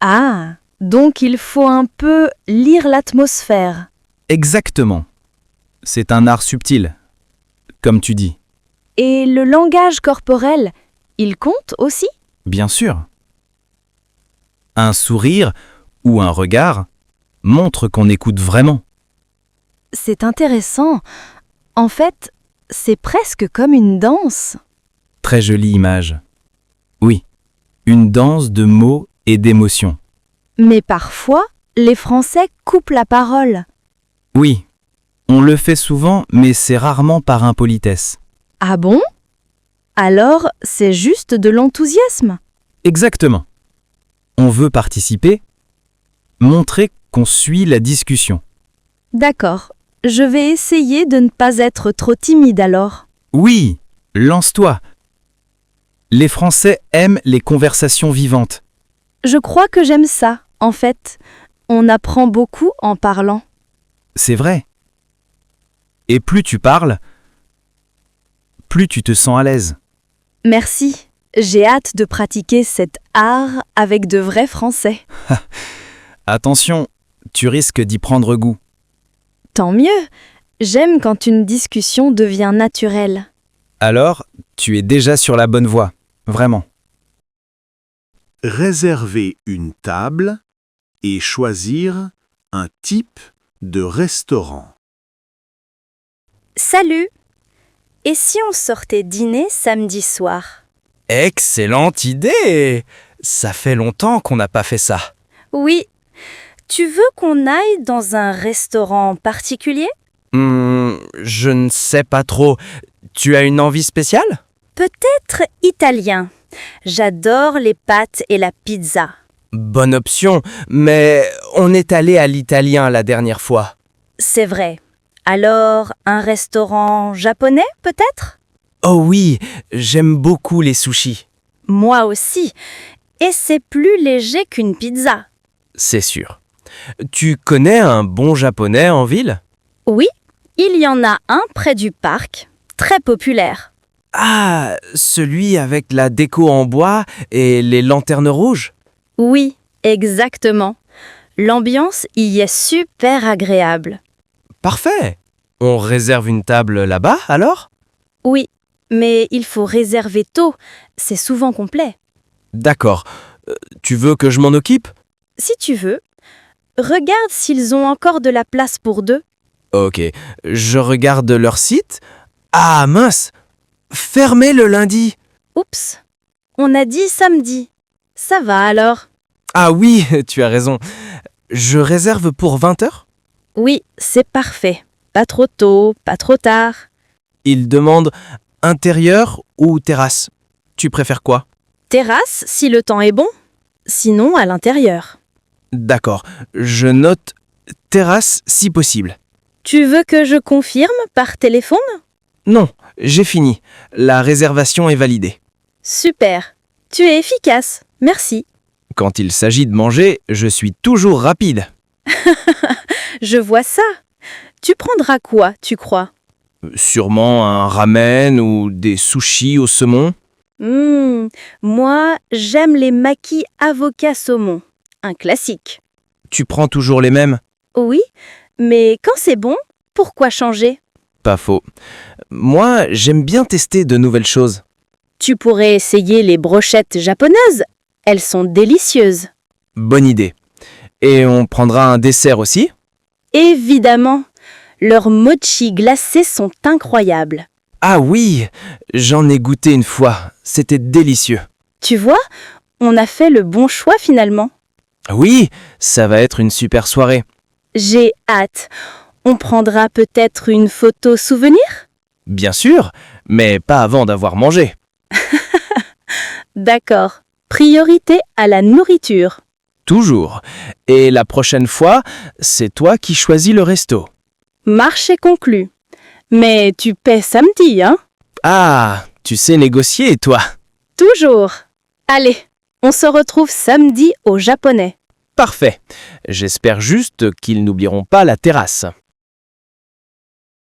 Ah, donc il faut un peu lire l'atmosphère. Exactement. C'est un art subtil, comme tu dis. Et le langage corporel, il compte aussi? Bien sûr. Un sourire ou un regard montre qu'on écoute vraiment. C'est intéressant. En fait, c'est presque comme une danse. Très jolie image. Oui, une danse de mots et d'émotions. Mais parfois, les Français coupent la parole. Oui, on le fait souvent, mais c'est rarement par impolitesse. Ah bon? Alors, c'est juste de l'enthousiasme. Exactement. On veut participer, montrer qu'on suit la discussion. D'accord. Je vais essayer de ne pas être trop timide alors. Oui, lance-toi. Les Français aiment les conversations vivantes. Je crois que j'aime ça, en fait. On apprend beaucoup en parlant. C'est vrai. Et plus tu parles, plus tu te sens à l'aise. Merci. J'ai hâte de pratiquer cet art avec de vrais Français. Attention, tu risques d'y prendre goût. Tant mieux. J'aime quand une discussion devient naturelle. Alors, tu es déjà sur la bonne voie. Vraiment. Réserver une table et choisir un type de restaurant. Salut! Et si on sortait dîner samedi soir? Excellente idée! Ça fait longtemps qu'on n'a pas fait ça. Oui. Tu veux qu'on aille dans un restaurant particulier? Je ne sais pas trop. Tu as une envie spéciale? Peut-être italien. J'adore les pâtes et la pizza. Bonne option, mais on est allé à l'italien la dernière fois. C'est vrai. Alors, un restaurant japonais, peut-être? Oh oui, j'aime beaucoup les sushis. Moi aussi. Et c'est plus léger qu'une pizza. C'est sûr. Tu connais un bon japonais en ville? Oui, il y en a un près du parc, très populaire. Ah, celui avec la déco en bois et les lanternes rouges? Oui, exactement. L'ambiance y est super agréable. Parfait. On réserve une table là-bas, alors? Oui, mais il faut réserver tôt. C'est souvent complet. D'accord. Tu veux que je m'en occupe? Si tu veux. Regarde s'ils ont encore de la place pour deux. Ok, je regarde leur site. Ah mince! Fermé le lundi. Oups, on a dit samedi. Ça va alors? Ah oui, tu as raison. Je réserve pour 20h? Oui, c'est parfait. Pas trop tôt, pas trop tard. Il demande intérieur ou terrasse. Tu préfères quoi? Terrasse si le temps est bon. Sinon à l'intérieur. D'accord, je note terrasse si possible. Tu veux que je confirme par téléphone? Non, j'ai fini. La réservation est validée. Super. Tu es efficace. Merci. Quand il s'agit de manger, je suis toujours rapide. Je vois ça. Tu prendras quoi, tu crois? Sûrement un ramen ou des sushis au saumon. Moi, j'aime les makis avocat saumon. Un classique. Tu prends toujours les mêmes? Oui, mais quand c'est bon, pourquoi changer? Pas faux. Moi, j'aime bien tester de nouvelles choses. Tu pourrais essayer les brochettes japonaises. Elles sont délicieuses. Bonne idée. Et on prendra un dessert aussi? Évidemment. Leurs mochi glacés sont incroyables. Ah oui, j'en ai goûté une fois. C'était délicieux. Tu vois, on a fait le bon choix finalement. Oui, ça va être une super soirée. J'ai hâte. On prendra peut-être une photo souvenir? Bien sûr, mais pas avant d'avoir mangé. D'accord. Priorité à la nourriture. Toujours. Et la prochaine fois, c'est toi qui choisis le resto. Marché conclu. Mais tu paies samedi, hein? Ah, tu sais négocier, toi. Toujours. Allez, on se retrouve samedi au Japonais. Parfait. J'espère juste qu'ils n'oublieront pas la terrasse.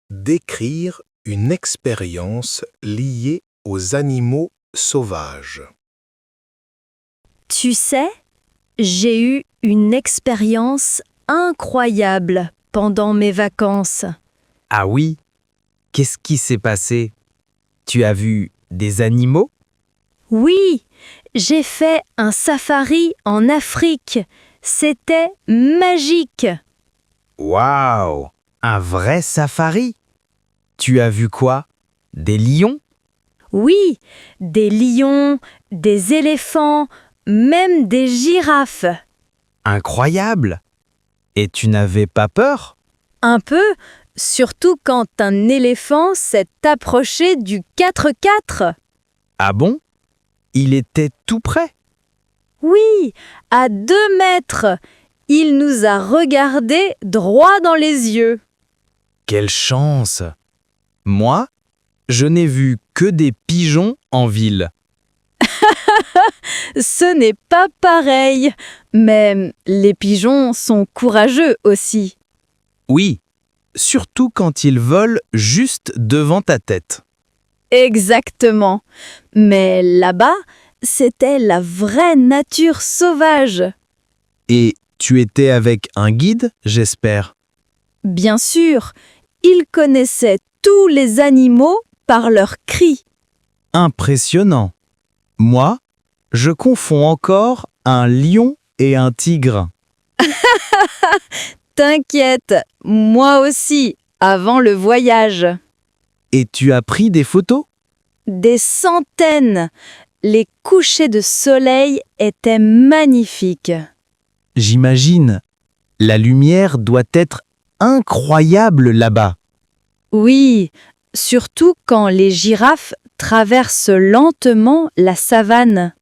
Décrire une expérience liée aux animaux sauvages. Tu sais, j'ai eu une expérience incroyable pendant mes vacances. Ah oui? Qu'est-ce qui s'est passé? Tu as vu des animaux? Oui, j'ai fait un safari en Afrique. C'était magique. Waouh! Un vrai safari? Tu as vu quoi? Des lions? Oui, des lions, des éléphants, même des girafes. Incroyable! Et tu n'avais pas peur? Un peu, surtout quand un éléphant s'est approché du 4x4. Ah bon? Il était tout près? Oui, à 2 mètres. Il nous a regardés droit dans les yeux. Quelle chance! Moi, je n'ai vu que des pigeons en ville. Ce n'est pas pareil, mais les pigeons sont courageux aussi. Oui, surtout quand ils volent juste devant ta tête. Exactement. Mais là-bas, c'était la vraie nature sauvage. Et tu étais avec un guide, j'espère? Bien sûr, il connaissait tous les animaux par leurs cris. Impressionnant. Moi, je confonds encore un lion et un tigre. T'inquiète, moi aussi, avant le voyage. Et tu as pris des photos? Des centaines. Les couchers de soleil étaient magnifiques. J'imagine. La lumière doit être incroyable là-bas. Oui, surtout quand les girafes traversent lentement la savane.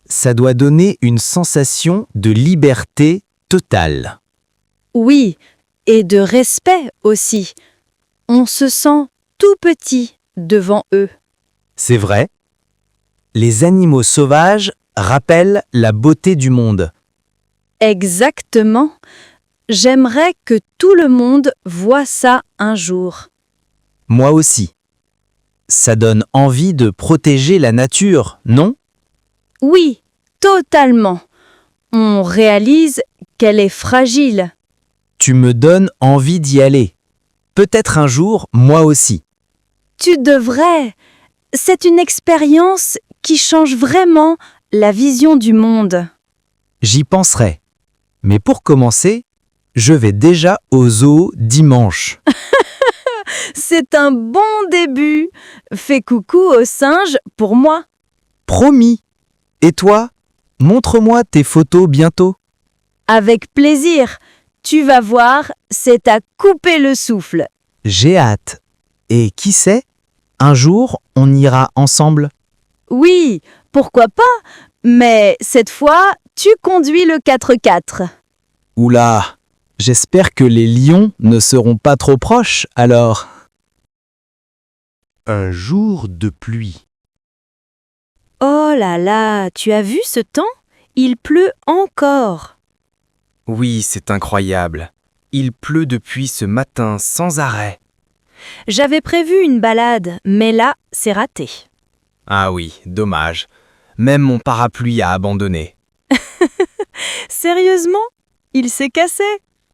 Ça doit donner une sensation de liberté totale. Oui, et de respect aussi. On se sent tout petit devant eux. C'est vrai. Les animaux sauvages rappellent la beauté du monde. Exactement. J'aimerais que tout le monde voie ça un jour. Moi aussi. Ça donne envie de protéger la nature, non? Oui, totalement. On réalise qu'elle est fragile. Tu me donnes envie d'y aller. Peut-être un jour, moi aussi. Tu devrais. C'est une expérience qui change vraiment la vision du monde. J'y penserai. Mais pour commencer, je vais déjà au zoo dimanche. C'est un bon début. Fais coucou aux singes pour moi. Promis. Et toi, montre-moi tes photos bientôt. Avec plaisir. Tu vas voir, c'est à couper le souffle. J'ai hâte. Et qui sait, un jour, on ira ensemble. Oui, pourquoi pas, mais cette fois, tu conduis le 4x4. Oula, j'espère que les lions ne seront pas trop proches alors. Un jour de pluie. Oh là là, tu as vu ce temps? Il pleut encore. Oui, c'est incroyable. Il pleut depuis ce matin sans arrêt. J'avais prévu une balade, mais là, c'est raté. Ah oui, dommage. Même mon parapluie a abandonné. Sérieusement? Il s'est cassé?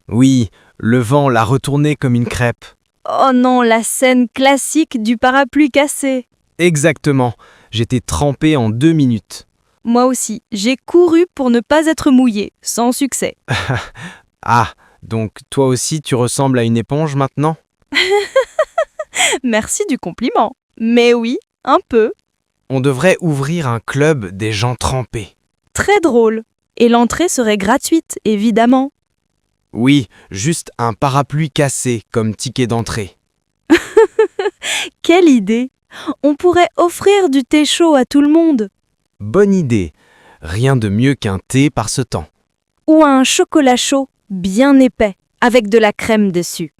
Oui, le vent l'a retourné comme une crêpe. Oh non, la scène classique du parapluie cassé. Exactement. J'étais trempé en 2 minutes. Moi aussi, j'ai couru pour ne pas être mouillé, sans succès. Ah, donc toi aussi tu ressembles à une éponge maintenant? Merci du compliment. Mais oui, un peu. On devrait ouvrir un club des gens trempés. Très drôle. Et l'entrée serait gratuite, évidemment. Oui, juste un parapluie cassé comme ticket d'entrée. Quelle idée! On pourrait offrir du thé chaud à tout le monde. Bonne idée. Rien de mieux qu'un thé par ce temps. Ou un chocolat chaud, bien épais, avec de la crème dessus.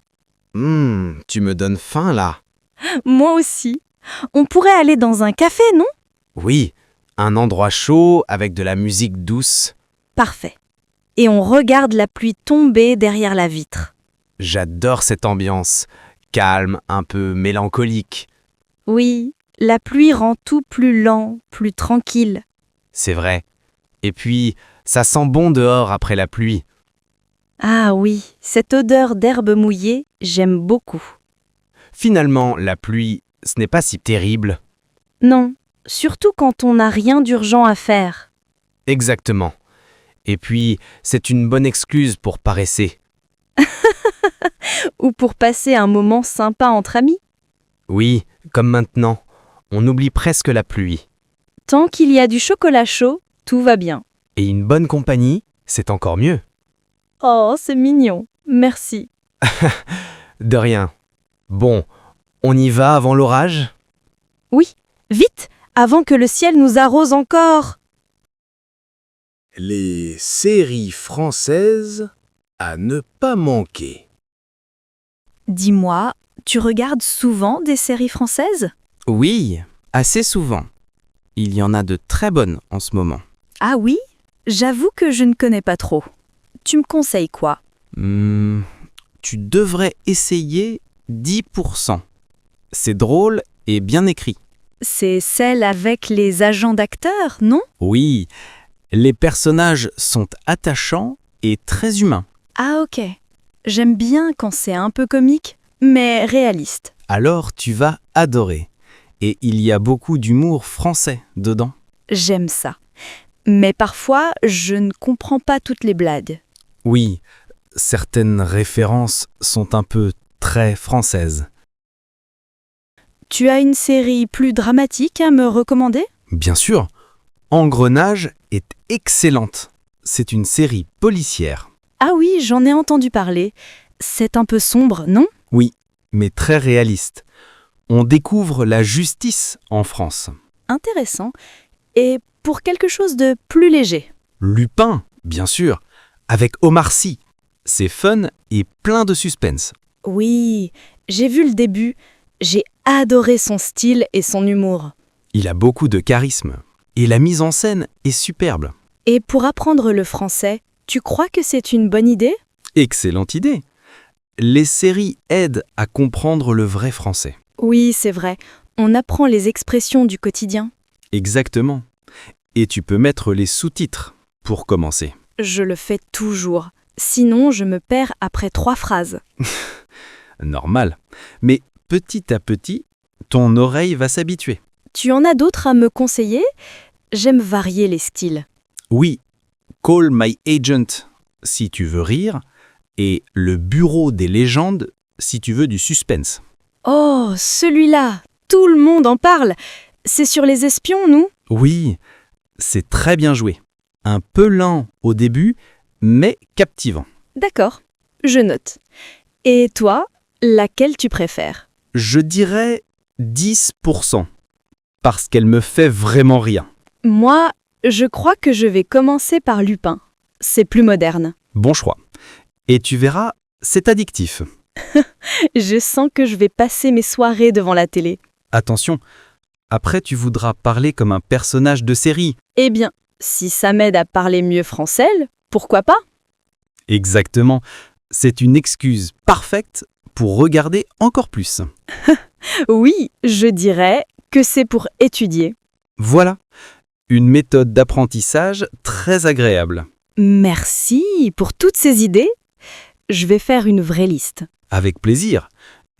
Tu me donnes faim là. Moi aussi. On pourrait aller dans un café, non? Oui, un endroit chaud avec de la musique douce. Parfait. Et on regarde la pluie tomber derrière la vitre. J'adore cette ambiance. Calme, un peu mélancolique. Oui, la pluie rend tout plus lent, plus tranquille. C'est vrai. Et puis, ça sent bon dehors après la pluie. Ah oui, cette odeur d'herbe mouillée, j'aime beaucoup. Finalement, la pluie, ce n'est pas si terrible. Non, surtout quand on n'a rien d'urgent à faire. Exactement. Et puis, c'est une bonne excuse pour paresser. Ou pour passer un moment sympa entre amis. Oui, comme maintenant. On oublie presque la pluie. Tant qu'il y a du chocolat chaud, tout va bien. Et une bonne compagnie, c'est encore mieux. Oh, c'est mignon. Merci. De rien. Bon, on y va avant l'orage? Oui, vite, avant que le ciel nous arrose encore. Les séries françaises à ne pas manquer. Dis-moi, tu regardes souvent des séries françaises? Oui, assez souvent. Il y en a de très bonnes en ce moment. Ah oui? J'avoue que je ne connais pas trop. Tu me conseilles quoi? Tu devrais essayer 10%. C'est drôle et bien écrit. C'est celle avec les agents d'acteurs, non? Oui, les personnages sont attachants et très humains. Ah ok. J'aime bien quand c'est un peu comique, mais réaliste. Alors tu vas adorer. Et il y a beaucoup d'humour français dedans. J'aime ça. Mais parfois, je ne comprends pas toutes les blagues. Oui, certaines références sont un peu très françaises. Tu as une série plus dramatique à me recommander? Bien sûr, Engrenage est excellente. C'est une série policière. Ah oui, j'en ai entendu parler. C'est un peu sombre, non? Oui, mais très réaliste. On découvre la justice en France. Intéressant. Et pour quelque chose de plus léger? Lupin, bien sûr, avec Omar Sy. C'est fun et plein de suspense. Oui, j'ai vu le début. J'ai adoré son style et son humour. Il a beaucoup de charisme. Et la mise en scène est superbe. Et pour apprendre le français, tu crois que c'est une bonne idée? Excellente idée. Les séries aident à comprendre le vrai français. Oui, c'est vrai. On apprend les expressions du quotidien. Exactement. Et tu peux mettre les sous-titres pour commencer. Je le fais toujours. Sinon, je me perds après 3 phrases. Normal. Mais petit à petit, ton oreille va s'habituer. Tu en as d'autres à me conseiller? J'aime varier les styles. Oui, Call My Agent si tu veux rire, et Le Bureau des légendes si tu veux du suspense. Oh, celui-là! Tout le monde en parle! C'est sur les espions, non? Oui, c'est très bien joué. Un peu lent au début, mais captivant. D'accord, je note. Et toi, laquelle tu préfères? Je dirais 10%, parce qu'elle me fait vraiment rire. Moi, je crois que je vais commencer par Lupin. C'est plus moderne. Bon choix. Et tu verras, c'est addictif. Je sens que je vais passer mes soirées devant la télé. Attention, après tu voudras parler comme un personnage de série. Eh bien, si ça m'aide à parler mieux français, pourquoi pas? Exactement. C'est une excuse parfaite pour regarder encore plus. Oui, je dirais que c'est pour étudier. Voilà, une méthode d'apprentissage très agréable. Merci pour toutes ces idées. Je vais faire une vraie liste. Avec plaisir.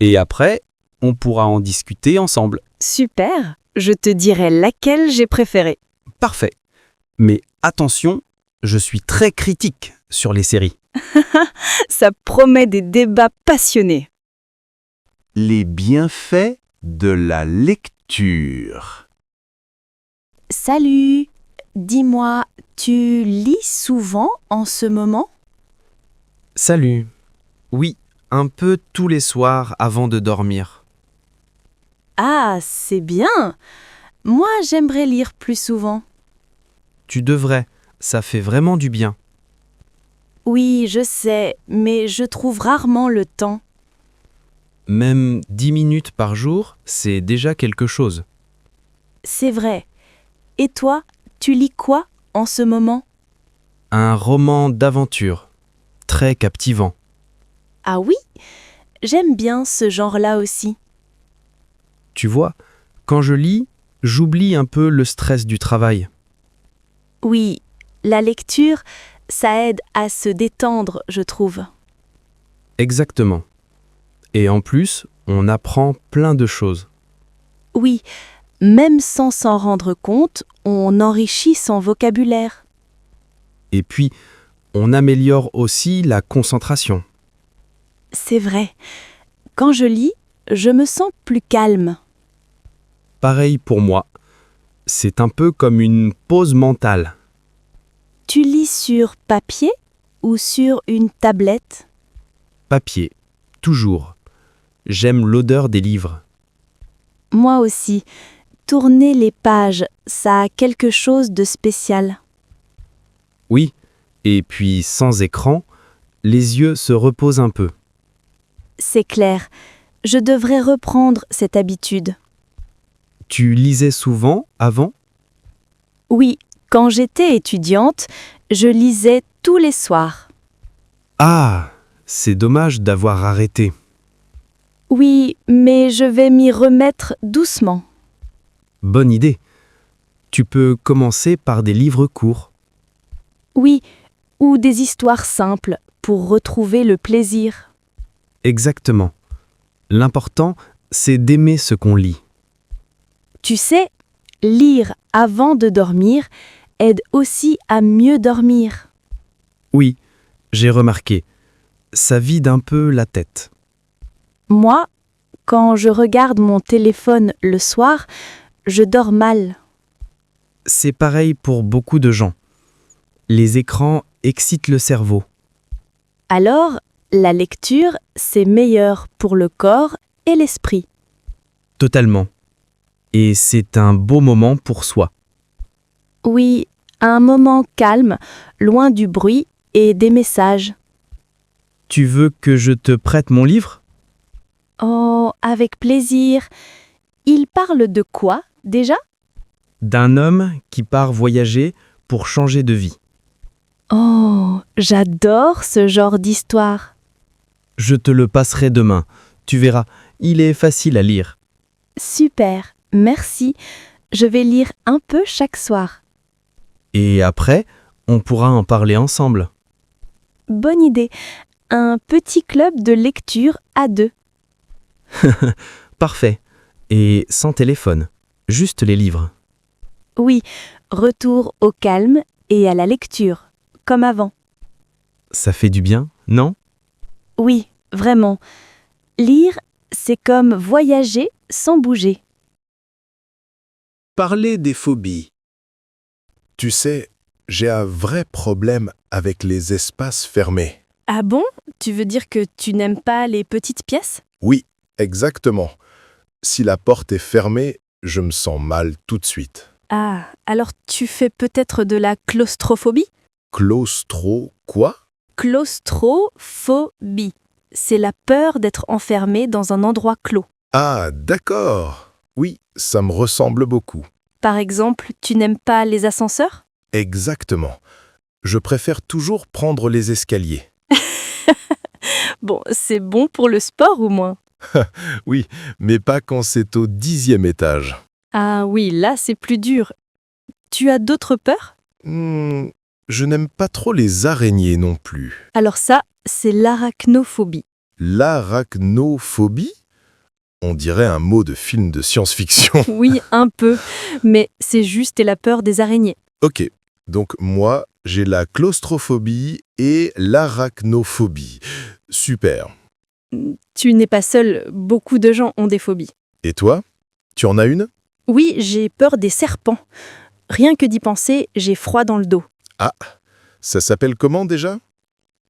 Et après, on pourra en discuter ensemble. Super, je te dirai laquelle j'ai préférée. Parfait. Mais attention, je suis très critique sur les séries. Ça promet des débats passionnés. Les bienfaits de la lecture. Salut, dis-moi, tu lis souvent en ce moment? Salut. Oui, un peu tous les soirs avant de dormir. Ah, c'est bien. Moi, j'aimerais lire plus souvent. Tu devrais, ça fait vraiment du bien. Oui, je sais, mais je trouve rarement le temps. Même 10 minutes par jour, c'est déjà quelque chose. C'est vrai. Et toi, tu lis quoi en ce moment? Un roman d'aventure, très captivant. Ah oui? J'aime bien ce genre-là aussi. Tu vois, quand je lis, j'oublie un peu le stress du travail. Oui, la lecture, ça aide à se détendre, je trouve. Exactement. Et en plus, on apprend plein de choses. Oui, même sans s'en rendre compte, on enrichit son vocabulaire. Et puis, on améliore aussi la concentration. C'est vrai. Quand je lis, je me sens plus calme. Pareil pour moi. C'est un peu comme une pause mentale. Tu lis sur papier ou sur une tablette? Papier, toujours. J'aime l'odeur des livres. Moi aussi. Tourner les pages, ça a quelque chose de spécial. Oui, et puis sans écran, les yeux se reposent un peu. C'est clair. Je devrais reprendre cette habitude. Tu lisais souvent avant? Oui, quand j'étais étudiante, je lisais tous les soirs. Ah, c'est dommage d'avoir arrêté. Oui, mais je vais m'y remettre doucement. Bonne idée. Tu peux commencer par des livres courts. Oui, ou des histoires simples pour retrouver le plaisir. Exactement. L'important, c'est d'aimer ce qu'on lit. Tu sais, lire avant de dormir aide aussi à mieux dormir. Oui, j'ai remarqué. Ça vide un peu la tête. Moi, quand je regarde mon téléphone le soir, je dors mal. C'est pareil pour beaucoup de gens. Les écrans excitent le cerveau. Alors, la lecture, c'est meilleur pour le corps et l'esprit. Totalement. Et c'est un beau moment pour soi. Oui, un moment calme, loin du bruit et des messages. Tu veux que je te prête mon livre? Oh, avec plaisir. Il parle de quoi, déjà? D'un homme qui part voyager pour changer de vie. Oh, j'adore ce genre d'histoire. Je te le passerai demain. Tu verras, il est facile à lire. Super, merci. Je vais lire un peu chaque soir. Et après, on pourra en parler ensemble. Bonne idée. Un petit club de lecture à deux. Parfait. Et sans téléphone. Juste les livres. Oui, retour au calme et à la lecture, comme avant. Ça fait du bien, non? Oui, vraiment. Lire, c'est comme voyager sans bouger. Parler des phobies. Tu sais, j'ai un vrai problème avec les espaces fermés. Ah bon? Tu veux dire que tu n'aimes pas les petites pièces? Oui, exactement. Si la porte est fermée, je me sens mal tout de suite. Ah, alors tu fais peut-être de la claustrophobie? Quoi? Claustrophobie. C'est la peur d'être enfermé dans un endroit clos. Ah, d'accord. Oui, ça me ressemble beaucoup. Par exemple, tu n'aimes pas les ascenseurs? Exactement. Je préfère toujours prendre les escaliers. Bon, c'est bon pour le sport au moins. Oui, mais pas quand c'est au 10e étage. Ah oui, là c'est plus dur. Tu as d'autres peurs? Je n'aime pas trop les araignées non plus. Alors ça, c'est l'arachnophobie. L'arachnophobie? On dirait un mot de film de science-fiction. Oui, un peu, mais c'est juste la peur des araignées. Ok, donc moi, j'ai la claustrophobie et l'arachnophobie. Super. Tu n'es pas seul, beaucoup de gens ont des phobies. Et toi, tu en as une? Oui, j'ai peur des serpents. Rien que d'y penser, j'ai froid dans le dos. Ah, ça s'appelle comment déjà?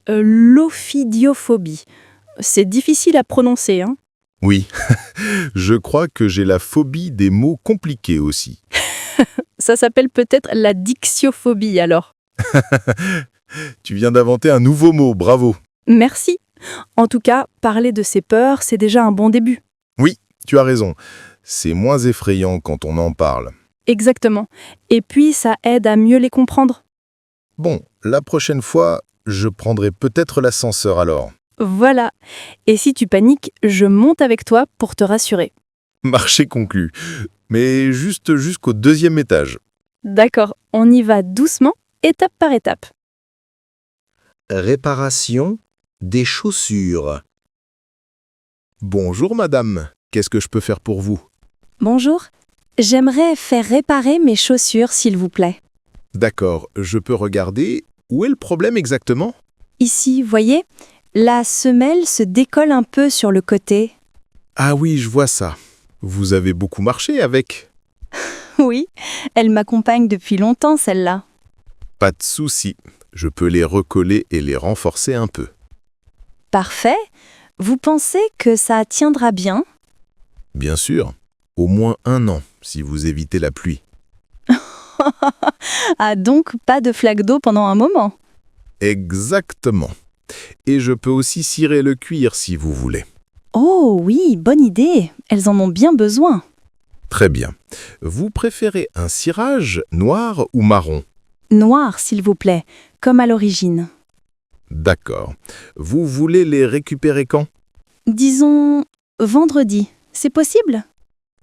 L'ophidiophobie. C'est difficile à prononcer, hein? Oui, je crois que j'ai la phobie des mots compliqués aussi. Ça s'appelle peut-être la dixiophobie alors. Tu viens d'inventer un nouveau mot, bravo. Merci. En tout cas, parler de ses peurs, c'est déjà un bon début. Oui, tu as raison. C'est moins effrayant quand on en parle. Exactement. Et puis, ça aide à mieux les comprendre. Bon, la prochaine fois, je prendrai peut-être l'ascenseur alors. Voilà. Et si tu paniques, je monte avec toi pour te rassurer. Marché conclu. Mais juste jusqu'au 2e étage. D'accord, on y va doucement, étape par étape. Réparation des chaussures. Bonjour madame, qu'est-ce que je peux faire pour vous? Bonjour. J'aimerais faire réparer mes chaussures, s'il vous plaît. D'accord, je peux regarder. Où est le problème exactement? Ici, voyez, la semelle se décolle un peu sur le côté. Ah oui, je vois ça. Vous avez beaucoup marché avec? Oui, elle m'accompagne depuis longtemps, celle-là. Pas de souci. Je peux les recoller et les renforcer un peu. Parfait. Vous pensez que ça tiendra bien? Bien sûr. Au moins 1 an, si vous évitez la pluie. Ah, donc pas de flaque d'eau pendant un moment. Exactement. Et je peux aussi cirer le cuir si vous voulez. Oh oui, bonne idée. Elles en ont bien besoin. Très bien. Vous préférez un cirage noir ou marron? Noir, s'il vous plaît, comme à l'origine. D'accord. Vous voulez les récupérer quand? Disons vendredi. C'est possible?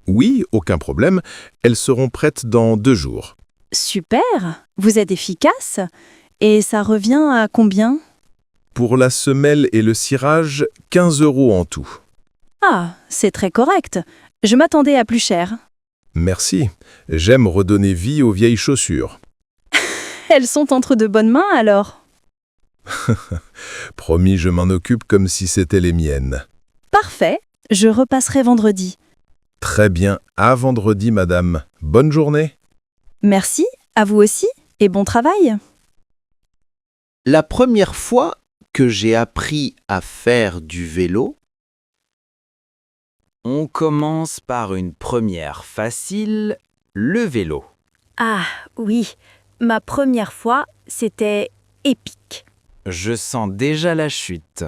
Oui, aucun problème. Elles seront prêtes dans 2 jours. Super. Vous êtes efficace. Et ça revient à combien? Pour la semelle et le cirage, 15 € en tout. Ah, c'est très correct. Je m'attendais à plus cher. Merci. J'aime redonner vie aux vieilles chaussures. Elles sont entre de bonnes mains alors. Promis, je m'en occupe comme si c'était les miennes. Parfait. Je repasserai vendredi. Très bien. À vendredi, madame. Bonne journée. Merci, à vous aussi, et bon travail. La première fois que j'ai appris à faire du vélo, On commence par une première facile, le vélo. Ah oui, ma première fois, c'était épique. Je sens déjà la chute.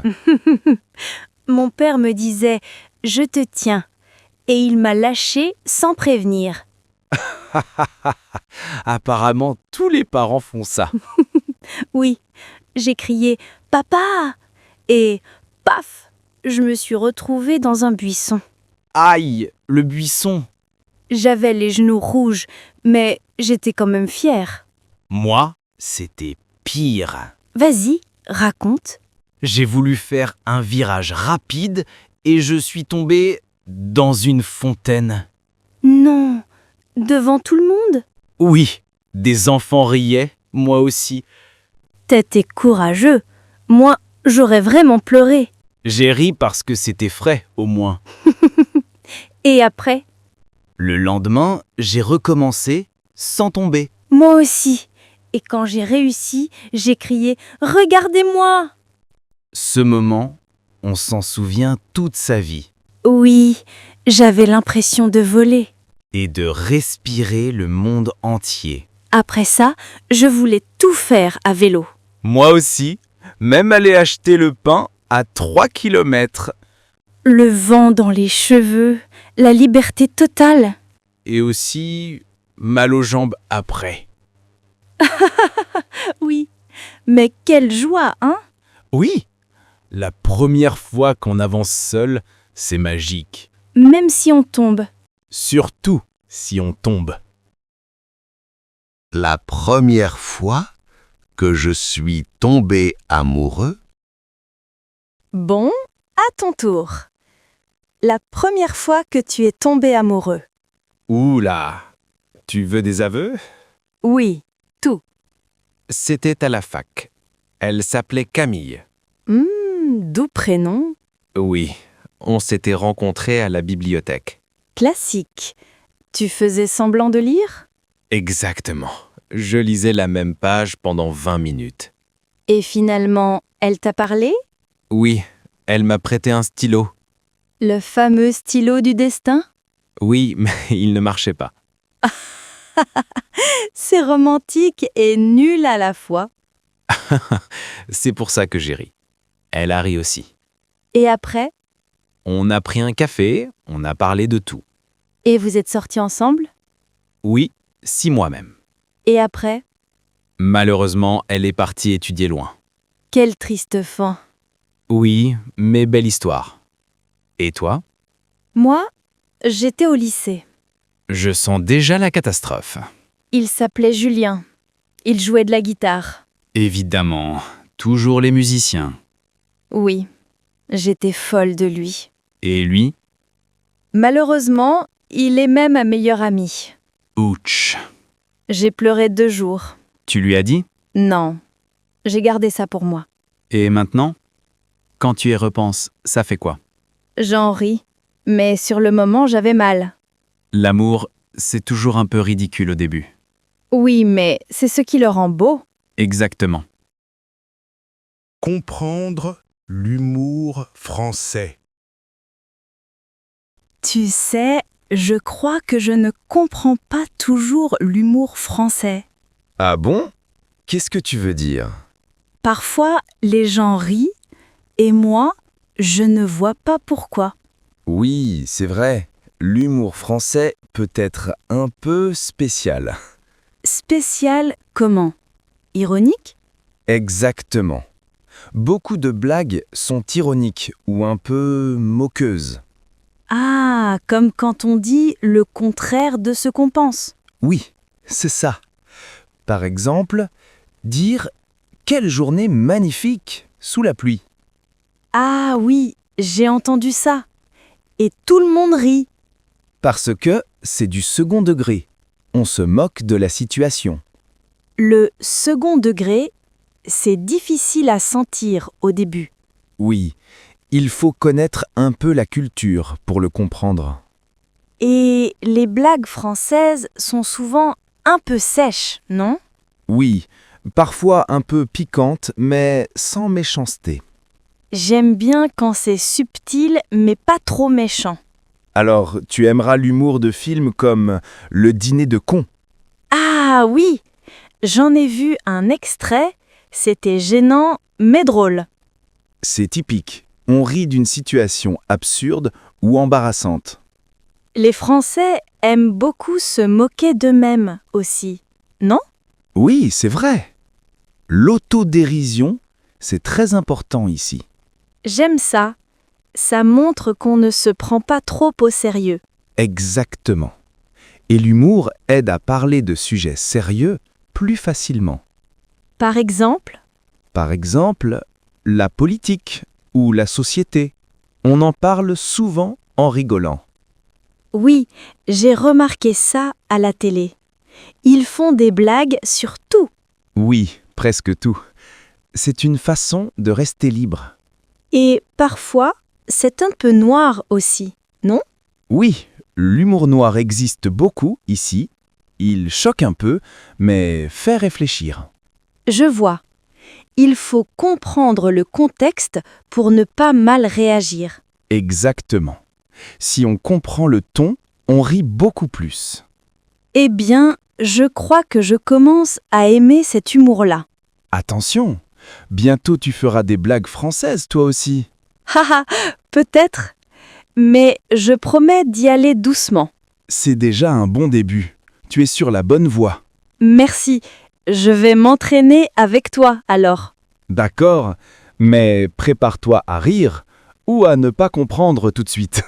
Mon père me disait « Je te tiens » et il m'a lâché sans prévenir. Apparemment, tous les parents font ça. Oui, j'ai crié « Papa !» et paf, je me suis retrouvée dans un buisson. Aïe, le buisson. J'avais les genoux rouges, mais j'étais quand même fière. Moi, c'était pire. Vas-y, raconte. J'ai voulu faire un virage rapide et je suis tombé dans une fontaine. Non, devant tout le monde? Oui, des enfants riaient, moi aussi. T'étais courageux. Moi, j'aurais vraiment pleuré. J'ai ri parce que c'était frais, au moins. Et après? Le lendemain, j'ai recommencé sans tomber. Moi aussi. Et quand j'ai réussi, j'ai crié « Regardez-moi !» Ce moment, on s'en souvient toute sa vie. Oui, j'avais l'impression de voler. Et de respirer le monde entier. Après ça, je voulais tout faire à vélo. Moi aussi, même aller acheter le pain à 3 kilomètres. Le vent dans les cheveux, la liberté totale. Et aussi mal aux jambes après. Oui, mais quelle joie, hein? Oui, la première fois qu'on avance seul, c'est magique. Même si on tombe. Surtout si on tombe. La première fois que je suis tombé amoureux. Bon, à ton tour. la première fois que tu es tombé amoureux? Ouh là! Tu veux des aveux? Oui, tout. C'était à la fac. Elle s'appelait Camille. Doux prénom. Oui, on s'était rencontrés à la bibliothèque. Classique. Tu faisais semblant de lire? Exactement. Je lisais la même page pendant 20 minutes. Et finalement, elle t'a parlé? Oui, elle m'a prêté un stylo. Le fameux stylo du destin? Oui, mais il ne marchait pas. C'est romantique et nul à la fois. C'est pour ça que j'ai ri. Elle a ri aussi. Et après? On a pris un café, on a parlé de tout. Et vous êtes sortis ensemble? Oui, 6 mois même. Et après? Malheureusement, elle est partie étudier loin. Quelle triste fin. Oui, mais belle histoire. Et toi? Moi, j'étais au lycée. Je sens déjà la catastrophe. Il s'appelait Julien. Il jouait de la guitare. Évidemment, toujours les musiciens. Oui, j'étais folle de lui. Et lui? Malheureusement, il est même un meilleur ami. Ouch. J'ai pleuré 2 jours. Tu lui as dit? Non, j'ai gardé ça pour moi. Et maintenant? Quand tu y repenses, ça fait quoi? J'en ris, mais sur le moment, j'avais mal. L'amour, c'est toujours un peu ridicule au début. Oui, mais c'est ce qui le rend beau. Exactement. Comprendre l'humour français. Tu sais, je crois que je ne comprends pas toujours l'humour français. Ah bon? Qu'est-ce que tu veux dire? Parfois, les gens rient, et moi, je ne vois pas pourquoi. Oui, c'est vrai. L'humour français peut être un peu spécial. Spécial comment? Ironique? Exactement. Beaucoup de blagues sont ironiques ou un peu moqueuses. Ah, comme quand on dit le contraire de ce qu'on pense. Oui, c'est ça. Par exemple, dire « Quelle journée magnifique sous la pluie !» Ah oui, j'ai entendu ça. Et tout le monde rit. Parce que c'est du second degré. On se moque de la situation. Le second degré, c'est difficile à sentir au début. Oui, il faut connaître un peu la culture pour le comprendre. Et les blagues françaises sont souvent un peu sèches, non? Oui, parfois un peu piquantes, mais sans méchanceté. J'aime bien quand c'est subtil, mais pas trop méchant. Alors, tu aimeras l'humour de films comme Le dîner de cons. Ah oui, j'en ai vu un extrait, c'était gênant, mais drôle. C'est typique. On rit d'une situation absurde ou embarrassante. Les Français aiment beaucoup se moquer d'eux-mêmes aussi, non? Oui, c'est vrai. L'autodérision, c'est très important ici. J'aime ça. Ça montre qu'on ne se prend pas trop au sérieux. Exactement. Et l'humour aide à parler de sujets sérieux plus facilement. Par exemple? Par exemple, la politique ou la société. On en parle souvent en rigolant. Oui, j'ai remarqué ça à la télé. Ils font des blagues sur tout. Oui, presque tout. C'est une façon de rester libre. Et parfois, c'est un peu noir aussi, non? Oui, l'humour noir existe beaucoup ici. Il choque un peu, mais fait réfléchir. Je vois. Il faut comprendre le contexte pour ne pas mal réagir. Exactement. Si on comprend le ton, on rit beaucoup plus. Eh bien, je crois que je commence à aimer cet humour-là. Attention, bientôt tu feras des blagues françaises toi aussi. Haha, peut-être. Mais je promets d'y aller doucement. C'est déjà un bon début. Tu es sur la bonne voie. Merci. Je vais m'entraîner avec toi alors. D'accord, mais prépare-toi à rire ou à ne pas comprendre tout de suite.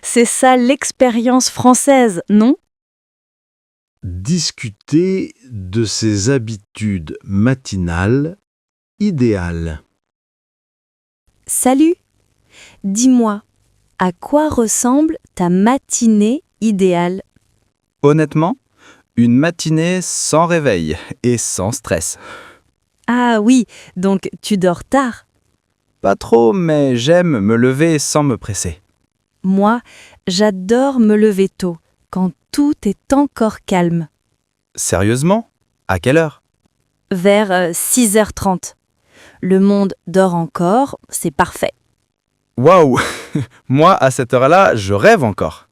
C'est ça l'expérience française, non? Discuter de ses habitudes matinales idéales. Salut. Dis-moi, À quoi ressemble ta matinée idéale? Honnêtement, une matinée sans réveil et sans stress. Ah oui, donc tu dors tard. Pas trop, mais j'aime me lever sans me presser. Moi, j'adore me lever tôt, quand tout est encore calme. Sérieusement? À quelle heure? Vers 6h30. Le monde dort encore, c'est parfait. Waouh! Moi, à cette heure-là, je rêve encore.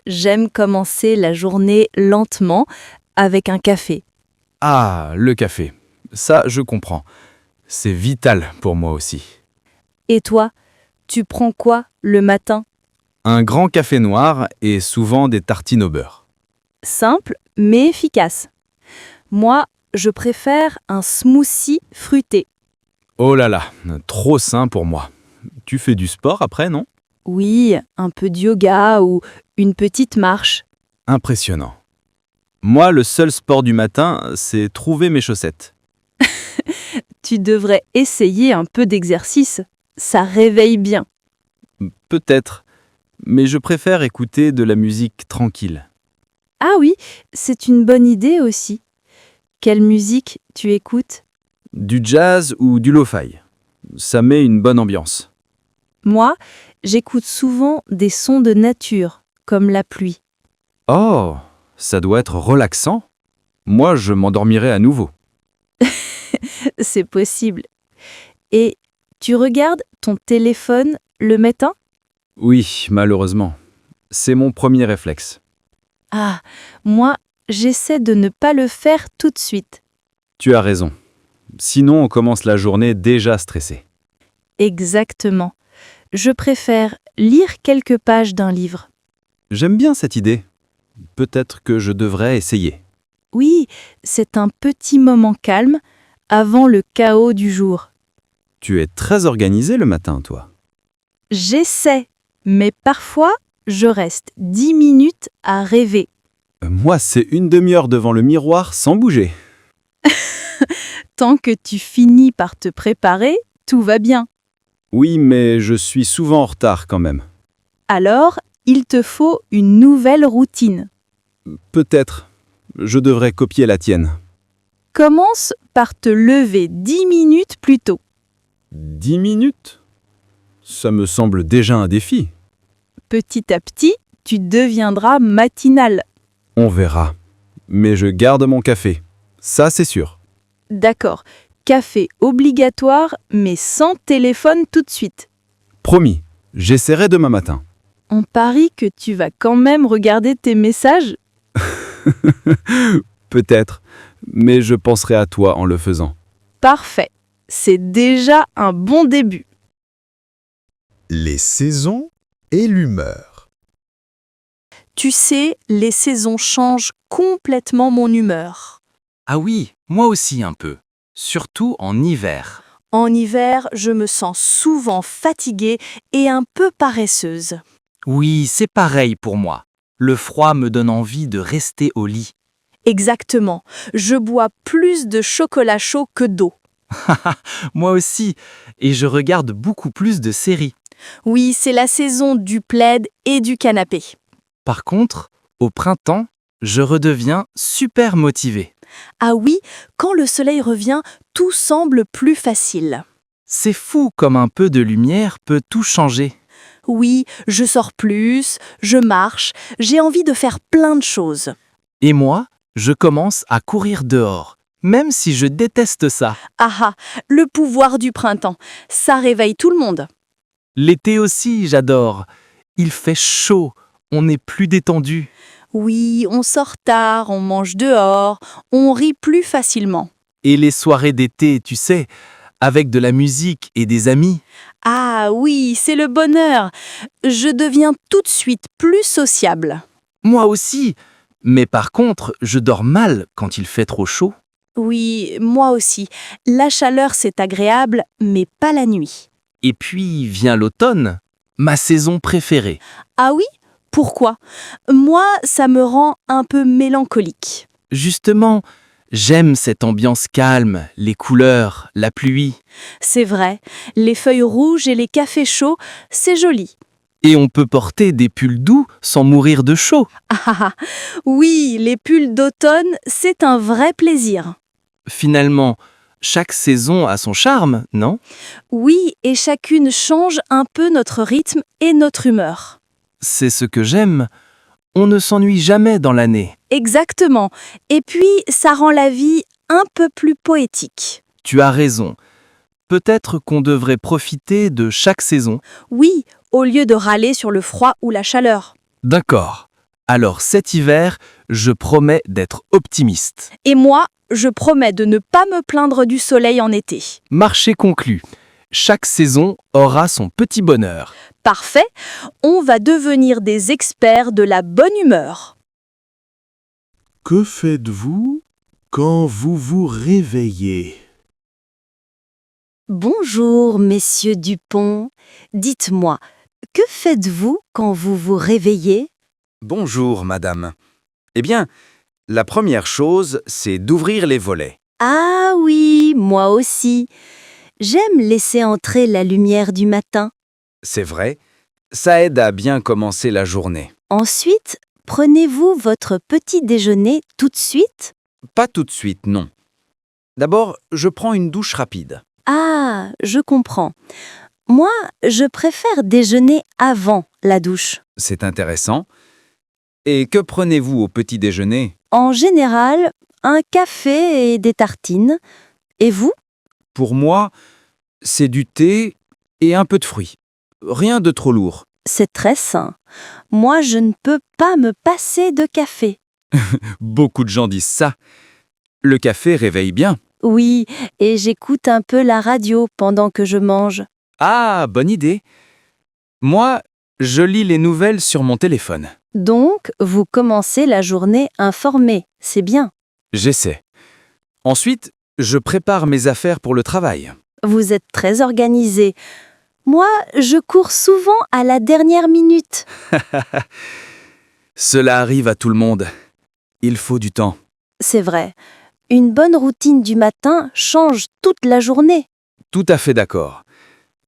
J'aime commencer la journée lentement avec un café. Ah, le café. Ça, je comprends. C'est vital pour moi aussi. Et toi, tu prends quoi le matin? Un grand café noir et souvent des tartines au beurre. Simple, mais efficace. Moi, je préfère un smoothie fruité. Oh là là, trop sain pour moi. Tu fais du sport après, non? Oui, un peu de yoga ou une petite marche. Impressionnant. Moi, le seul sport du matin, c'est trouver mes chaussettes. Tu devrais essayer un peu d'exercice. Ça réveille bien. Peut-être, mais je préfère écouter de la musique tranquille. Ah oui, c'est une bonne idée aussi. Quelle musique tu écoutes? Du jazz ou du lo-fi. Ça met une bonne ambiance. Moi, j'écoute souvent des sons de nature, comme la pluie. Oh, ça doit être relaxant. Moi, je m'endormirai à nouveau. C'est possible. Et tu regardes ton téléphone le matin? Oui, malheureusement. C'est mon premier réflexe. Ah, moi, j'essaie de ne pas le faire tout de suite. Tu as raison. Sinon, on commence la journée déjà stressé. Exactement. Je préfère lire quelques pages d'un livre. J'aime bien cette idée. Peut-être que je devrais essayer. Oui, c'est un petit moment calme avant le chaos du jour. Tu es très organisé le matin, toi. J'essaie, mais parfois, je reste 10 minutes à rêver. Moi, c'est une demi-heure devant le miroir sans bouger. Tant que tu finis par te préparer, tout va bien. Oui, mais je suis souvent en retard quand même. Alors, il te faut une nouvelle routine. Peut-être. Je devrais copier la tienne. Commence par te lever 10 minutes plus tôt. 10 minutes? Ça me semble déjà un défi. Petit à petit, tu deviendras matinal. On verra. Mais je garde mon café. Ça, c'est sûr. D'accord. Café obligatoire, mais sans téléphone tout de suite. Promis. J'essaierai demain matin. On parie que tu vas quand même regarder tes messages? Peut-être. Mais je penserai à toi en le faisant. Parfait. C'est déjà un bon début. Les saisons et l'humeur. Tu sais, les saisons changent complètement mon humeur. Ah oui, moi aussi un peu. Surtout en hiver. En hiver, je me sens souvent fatiguée et un peu paresseuse. Oui, c'est pareil pour moi. Le froid me donne envie de rester au lit. Exactement. Je bois plus de chocolat chaud que d'eau. Moi aussi. Et je regarde beaucoup plus de séries. Oui, c'est la saison du plaid et du canapé. Par contre, au printemps, je redeviens super motivé. Ah oui, quand le soleil revient, tout semble plus facile. C'est fou comme un peu de lumière peut tout changer. Oui, je sors plus, je marche, j'ai envie de faire plein de choses. Et moi, je commence à courir dehors, même si je déteste ça. Ah ah, le pouvoir du printemps, ça réveille tout le monde. L'été aussi, j'adore. Il fait chaud, on est plus détendu. Oui, on sort tard, on mange dehors, on rit plus facilement. Et les soirées d'été, tu sais, avec de la musique et des amis. Ah oui, c'est le bonheur. Je deviens tout de suite plus sociable. Moi aussi. Mais par contre, je dors mal quand il fait trop chaud. Oui, moi aussi. La chaleur, c'est agréable, mais pas la nuit. Et puis vient l'automne, ma saison préférée. Ah oui? Pourquoi? Moi, ça me rend un peu mélancolique. Justement, J'aime cette ambiance calme, les couleurs, la pluie. C'est vrai, les feuilles rouges et les cafés chauds, c'est joli. Et on peut porter des pulls doux sans mourir de chaud. Ah, oui, les pulls d'automne, c'est un vrai plaisir. Finalement, chaque saison a son charme, non? Oui, et chacune change un peu notre rythme et notre humeur. C'est ce que j'aime. On ne s'ennuie jamais dans l'année. Exactement. Et puis, ça rend la vie un peu plus poétique. Tu as raison. Peut-être qu'on devrait profiter de chaque saison. Oui, au lieu de râler sur le froid ou la chaleur. D'accord. Alors cet hiver, je promets d'être optimiste. Et moi, je promets de ne pas me plaindre du soleil en été. Marché conclu. Chaque saison aura son petit bonheur. Parfait, on va devenir des experts de la bonne humeur. Que faites-vous quand vous vous réveillez? Bonjour, messieurs Dupont. Dites-moi, que faites-vous quand vous vous réveillez? Bonjour, madame. Eh bien, la première chose, c'est d'ouvrir les volets. Ah oui, moi aussi. J'aime laisser entrer la lumière du matin. C'est vrai, ça aide à bien commencer la journée. Ensuite, prenez-vous votre petit déjeuner tout de suite? Pas tout de suite, non. D'abord, je prends une douche rapide. Ah, je comprends. Moi, je préfère déjeuner avant la douche. C'est intéressant. Et que prenez-vous au petit déjeuner? En général, un café et des tartines. Et vous? Pour moi, c'est du thé et un peu de fruits. Rien de trop lourd. C'est très sain. Moi, je ne peux pas me passer de café. Beaucoup de gens disent ça. Le café réveille bien. Oui, et j'écoute un peu la radio pendant que je mange. Ah, bonne idée. Moi, je lis les nouvelles sur mon téléphone. Donc, vous commencez la journée informé, c'est bien. J'essaie. Ensuite, je prépare mes affaires pour le travail. Vous êtes très organisé. Moi, je cours souvent à la dernière minute. Cela arrive à tout le monde. Il faut du temps. C'est vrai. Une bonne routine du matin change toute la journée. Tout à fait d'accord.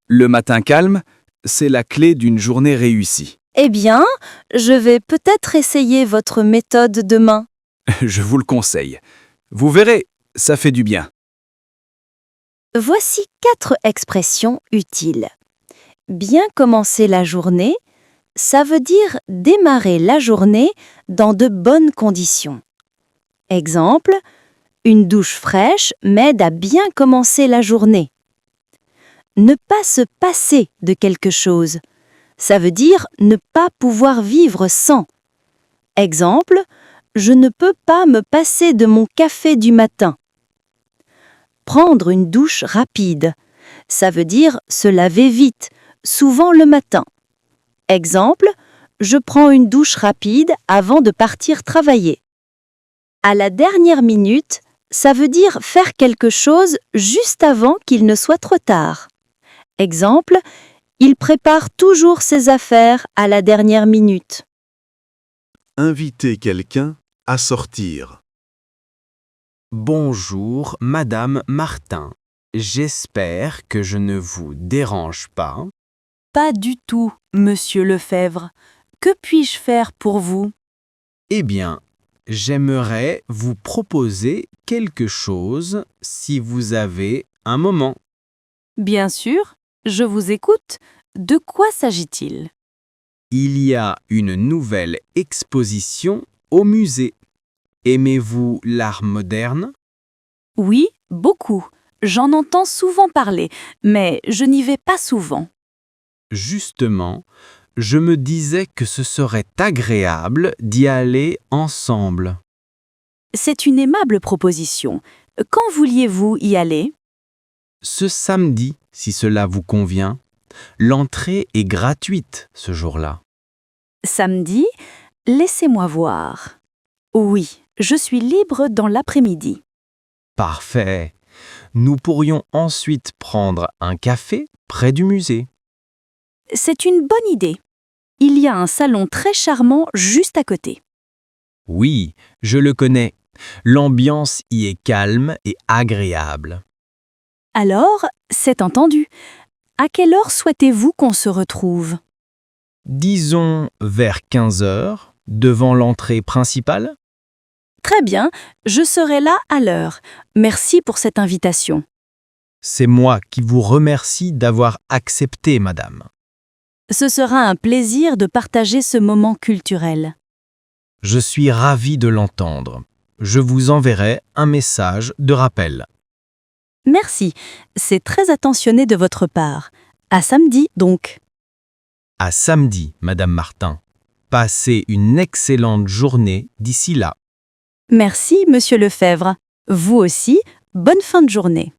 Le matin calme, c'est la clé d'une journée réussie. Eh bien, je vais peut-être essayer votre méthode demain. Je vous le conseille. Vous verrez, ça fait du bien. Voici 4 expressions utiles. Bien commencer la journée, ça veut dire démarrer la journée dans de bonnes conditions. Exemple, une douche fraîche m'aide à bien commencer la journée. Ne pas se passer de quelque chose, ça veut dire ne pas pouvoir vivre sans. Exemple, je ne peux pas me passer de mon café du matin. Prendre une douche rapide, ça veut dire se laver vite, souvent le matin. Exemple, je prends une douche rapide avant de partir travailler. À la dernière minute, ça veut dire faire quelque chose juste avant qu'il ne soit trop tard. Exemple, il prépare toujours ses affaires à la dernière minute. Inviter quelqu'un à sortir. Bonjour, Madame Martin. J'espère que je ne vous dérange pas. Pas du tout, Monsieur Lefebvre. Que puis-je faire pour vous? Eh bien, j'aimerais vous proposer quelque chose si vous avez un moment. Bien sûr, je vous écoute. De quoi s'agit-il? Il y a une nouvelle exposition au musée. Aimez-vous l'art moderne? Oui, beaucoup. J'en entends souvent parler, mais je n'y vais pas souvent. Justement, je me disais que ce serait agréable d'y aller ensemble. C'est une aimable proposition. Quand vouliez-vous y aller? Ce samedi, si cela vous convient. L'entrée est gratuite ce jour-là. Samedi, laissez-moi voir. Oui, je suis libre dans l'après-midi. Parfait. Nous pourrions ensuite prendre un café près du musée. C'est une bonne idée. Il y a un salon très charmant juste à côté. Oui, je le connais. L'ambiance y est calme et agréable. Alors, c'est entendu. À quelle heure souhaitez-vous qu'on se retrouve? Disons vers 15 heures, devant l'entrée principale. Très bien, je serai là à l'heure. Merci pour cette invitation. C'est moi qui vous remercie d'avoir accepté, madame. Ce sera un plaisir de partager ce moment culturel. Je suis ravi de l'entendre. Je vous enverrai un message de rappel. Merci, c'est très attentionné de votre part. À samedi, donc. À samedi, madame Martin. Passez une excellente journée d'ici là. Merci, monsieur Lefebvre. Vous aussi, bonne fin de journée.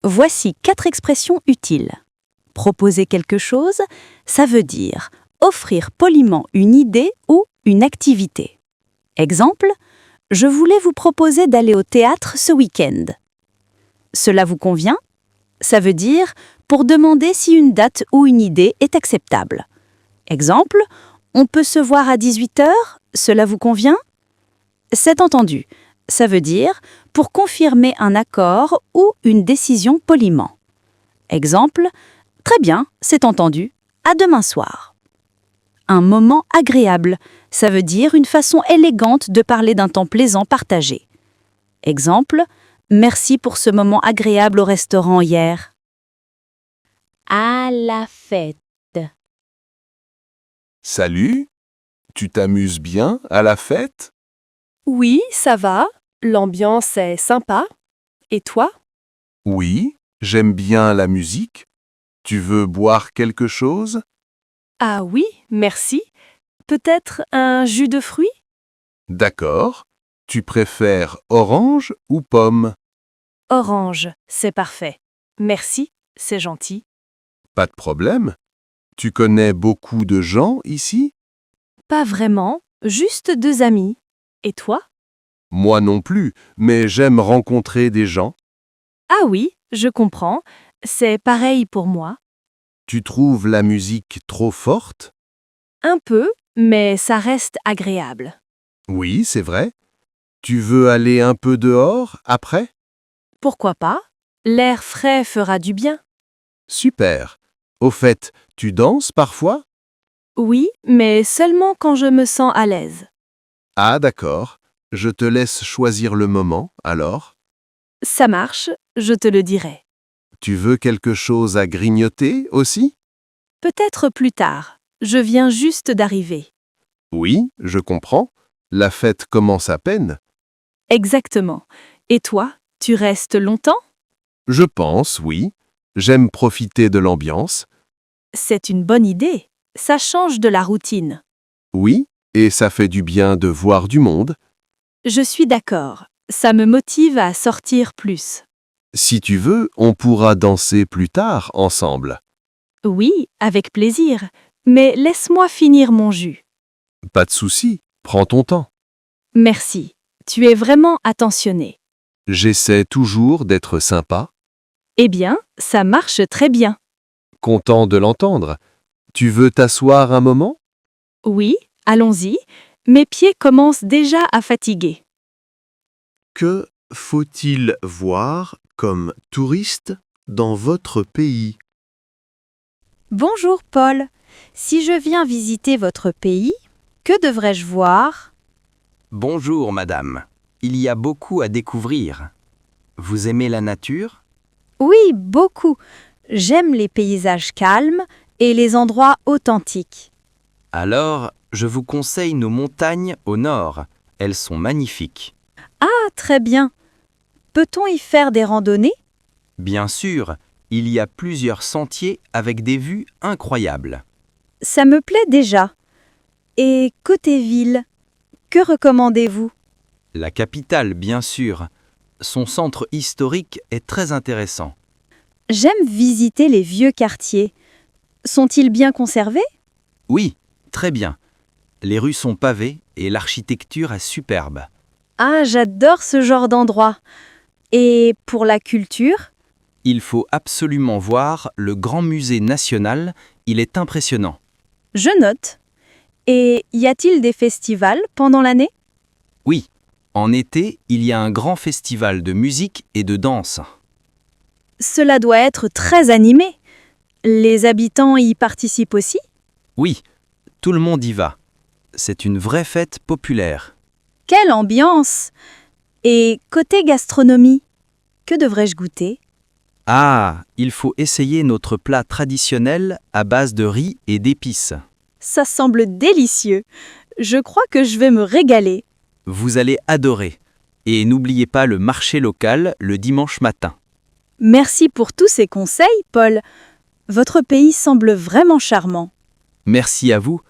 Voici 4 expressions utiles. Proposer quelque chose, ça veut dire offrir poliment une idée ou une activité. Exemple, je voulais vous proposer d'aller au théâtre ce week-end. Cela vous convient? Ça veut dire pour demander si une date ou une idée est acceptable. Exemple, on peut se voir à 18h, cela vous convient? C'est entendu. Ça veut dire pour confirmer un accord ou une décision poliment. Exemple, très bien, c'est entendu. À demain soir. Un moment agréable, ça veut dire une façon élégante de parler d'un temps plaisant partagé. Exemple, merci pour ce moment agréable au restaurant hier. À la fête. Salut, tu t'amuses bien à la fête? Oui, ça va. L'ambiance est sympa. Et toi? Oui, j'aime bien la musique. Tu veux boire quelque chose? Ah oui, merci. Peut-être un jus de fruits? D'accord. Tu préfères orange ou pomme? Orange, c'est parfait. Merci, c'est gentil. Pas de problème. Tu connais beaucoup de gens ici? Pas vraiment, juste 2 amis. Et toi? Moi non plus, mais j'aime rencontrer des gens. Ah oui, je comprends. C'est pareil pour moi. Tu trouves la musique trop forte? Un peu, mais ça reste agréable. Oui, c'est vrai. Tu veux aller un peu dehors après? Pourquoi pas? L'air frais fera du bien. Super. Au fait, tu danses parfois? Oui, mais seulement quand je me sens à l'aise. Ah d'accord. Je te laisse choisir le moment, alors. Ça marche, je te le dirai. Tu veux quelque chose à grignoter aussi? Peut-être plus tard. Je viens juste d'arriver. Oui, je comprends. La fête commence à peine. Exactement. Et toi, tu restes longtemps? Je pense, oui. J'aime profiter de l'ambiance. C'est une bonne idée. Ça change de la routine. Oui, et ça fait du bien de voir du monde. Je suis d'accord. Ça me motive à sortir plus. Si tu veux, on pourra danser plus tard ensemble. Oui, avec plaisir. Mais laisse-moi finir mon jus. Pas de souci, prends ton temps. Merci. Tu es vraiment attentionné. J'essaie toujours d'être sympa. Eh bien, ça marche très bien. Content de l'entendre. Tu veux t'asseoir un moment? Oui, allons-y. Mes pieds commencent déjà à fatiguer. Que faut-il voir comme touriste dans votre pays? Bonjour Paul. Si je viens visiter votre pays, que devrais-je voir? Bonjour, madame. Il y a beaucoup à découvrir. Vous aimez la nature? Oui, beaucoup. J'aime les paysages calmes et les endroits authentiques. Alors, je vous conseille nos montagnes au nord. Elles sont magnifiques. Ah, très bien. Peut-on y faire des randonnées? Bien sûr, il y a plusieurs sentiers avec des vues incroyables. Ça me plaît déjà. Et côté ville, que recommandez-vous? La capitale, bien sûr. Son centre historique est très intéressant. J'aime visiter les vieux quartiers. Sont-ils bien conservés? Oui, très bien. Les rues sont pavées et l'architecture est superbe. Ah, j'adore ce genre d'endroit. Et pour la culture? Il faut absolument voir le Grand Musée national, il est impressionnant. Je note. Et y a-t-il des festivals pendant l'année? Oui, En été, il y a un grand festival de musique et de danse. Cela doit être très animé. Les habitants y participent aussi? Oui, tout le monde y va. C'est une vraie fête populaire. Quelle ambiance! Et côté gastronomie, que devrais-je goûter? Ah, il faut essayer notre plat traditionnel à base de riz et d'épices. Ça semble délicieux. Je crois que je vais me régaler. Vous allez adorer. Et n'oubliez pas le marché local le dimanche matin. Merci pour tous ces conseils, Paul. Votre pays semble vraiment charmant. Merci à vous.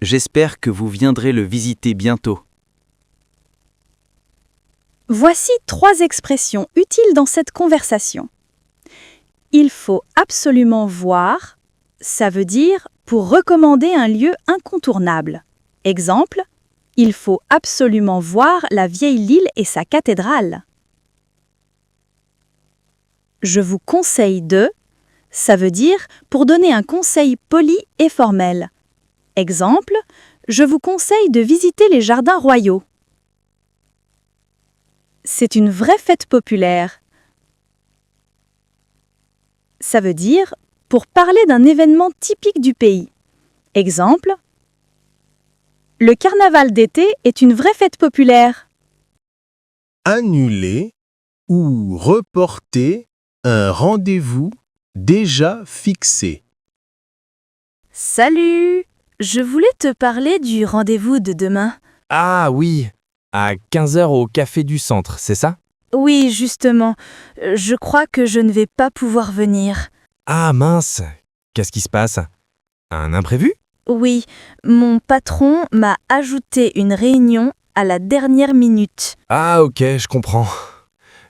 J'espère que vous viendrez le visiter bientôt. Voici 3 expressions utiles dans cette conversation. Il faut absolument voir, ça veut dire pour recommander un lieu incontournable. Exemple, il faut absolument voir la vieille Lille et sa cathédrale. Je vous conseille de, ça veut dire pour donner un conseil poli et formel. Exemple, je vous conseille de visiter les jardins royaux. C'est une vraie fête populaire. Ça veut dire pour parler d'un événement typique du pays. Exemple, le carnaval d'été est une vraie fête populaire. Annuler ou reporter un rendez-vous déjà fixé. Salut! Je voulais te parler du rendez-vous de demain. Ah oui, à 15h au Café du Centre, c'est ça? Oui, justement. Je crois que je ne vais pas pouvoir venir. Ah mince, qu'est-ce qui se passe? Un imprévu? Oui, mon patron m'a ajouté une réunion à la dernière minute. Ah ok, je comprends.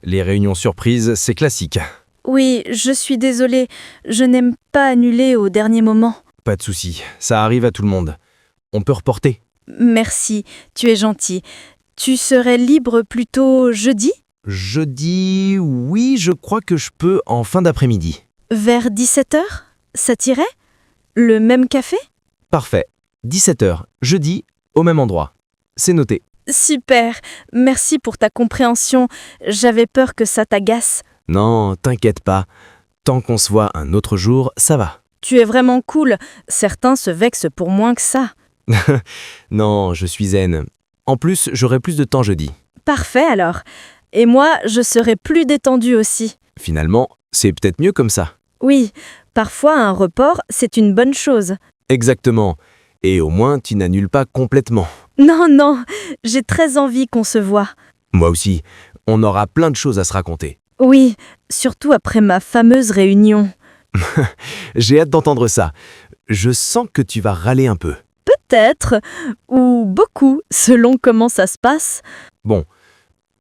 Les réunions surprises, c'est classique. Oui, je suis désolée. Je n'aime pas annuler au dernier moment. Pas de souci, ça arrive à tout le monde. On peut reporter. Merci, tu es gentil. Tu serais libre plutôt jeudi? Jeudi, oui, je crois que je peux en fin d'après-midi. Vers 17h? Ça t'irait? Le même café? Parfait. 17h, jeudi, au même endroit. C'est noté. Super, merci pour ta compréhension. J'avais peur que ça t'agace. Non, t'inquiète pas. Tant qu'on se voit un autre jour, ça va. Tu es vraiment cool. Certains se vexent pour moins que ça. Non, je suis zen. En plus, j'aurai plus de temps jeudi. Parfait alors. Et moi, je serai plus détendue aussi. Finalement, c'est peut-être mieux comme ça. Oui, parfois un report, c'est une bonne chose. Exactement. Et au moins, tu n'annules pas complètement. Non, j'ai très envie qu'on se voie. Moi aussi. On aura plein de choses à se raconter. Oui, surtout après ma fameuse réunion. J'ai hâte d'entendre ça. Je sens que tu vas râler un peu. Peut-être, ou beaucoup, selon comment ça se passe. Bon,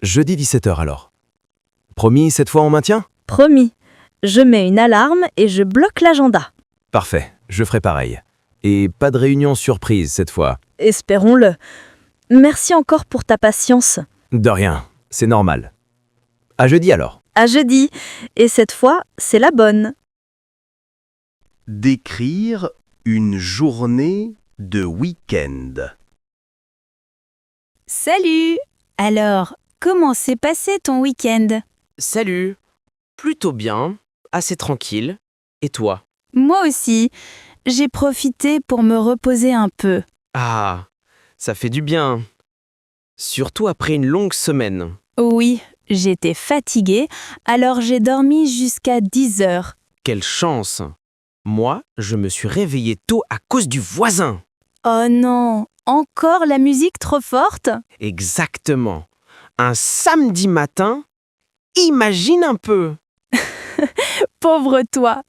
jeudi 17h alors. Promis, cette fois on maintient? Promis. Je mets une alarme et je bloque l'agenda. Parfait, je ferai pareil. Et pas de réunion surprise cette fois. Espérons-le. Merci encore pour ta patience. De rien, c'est normal. À jeudi alors. À jeudi. Et cette fois, c'est la bonne. Décrire une journée de week-end. Salut! Alors, comment s'est passé ton week-end? Salut! Plutôt bien, assez tranquille. Et toi? Moi aussi. J'ai profité pour me reposer un peu. Ah, ça fait du bien. Surtout après une longue semaine. Oui, j'étais fatiguée, alors j'ai dormi jusqu'à 10h. Quelle chance! Moi, je me suis réveillé tôt à cause du voisin. Oh non, encore la musique trop forte? Exactement. Un samedi matin? Imagine un peu! Pauvre toi!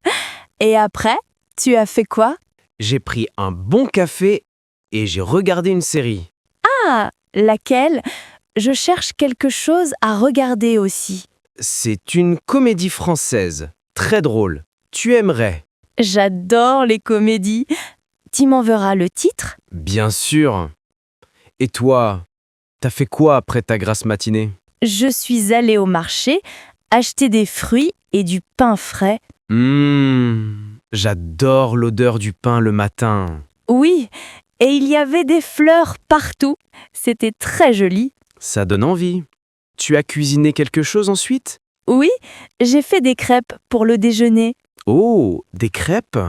Et après, tu as fait quoi? J'ai pris un bon café et j'ai regardé une série. Ah, laquelle? Je cherche quelque chose à regarder aussi. C'est une comédie française, très drôle. Tu aimerais. J'adore les comédies. Tu m'enverras le titre? Bien sûr. Et toi, t'as fait quoi après ta grasse matinée? Je suis allée au marché acheter des fruits et du pain frais. J'adore l'odeur du pain le matin. Oui, et il y avait des fleurs partout. C'était très joli. Ça donne envie. Tu as cuisiné quelque chose ensuite? Oui, j'ai fait des crêpes pour le déjeuner. Oh, des crêpes?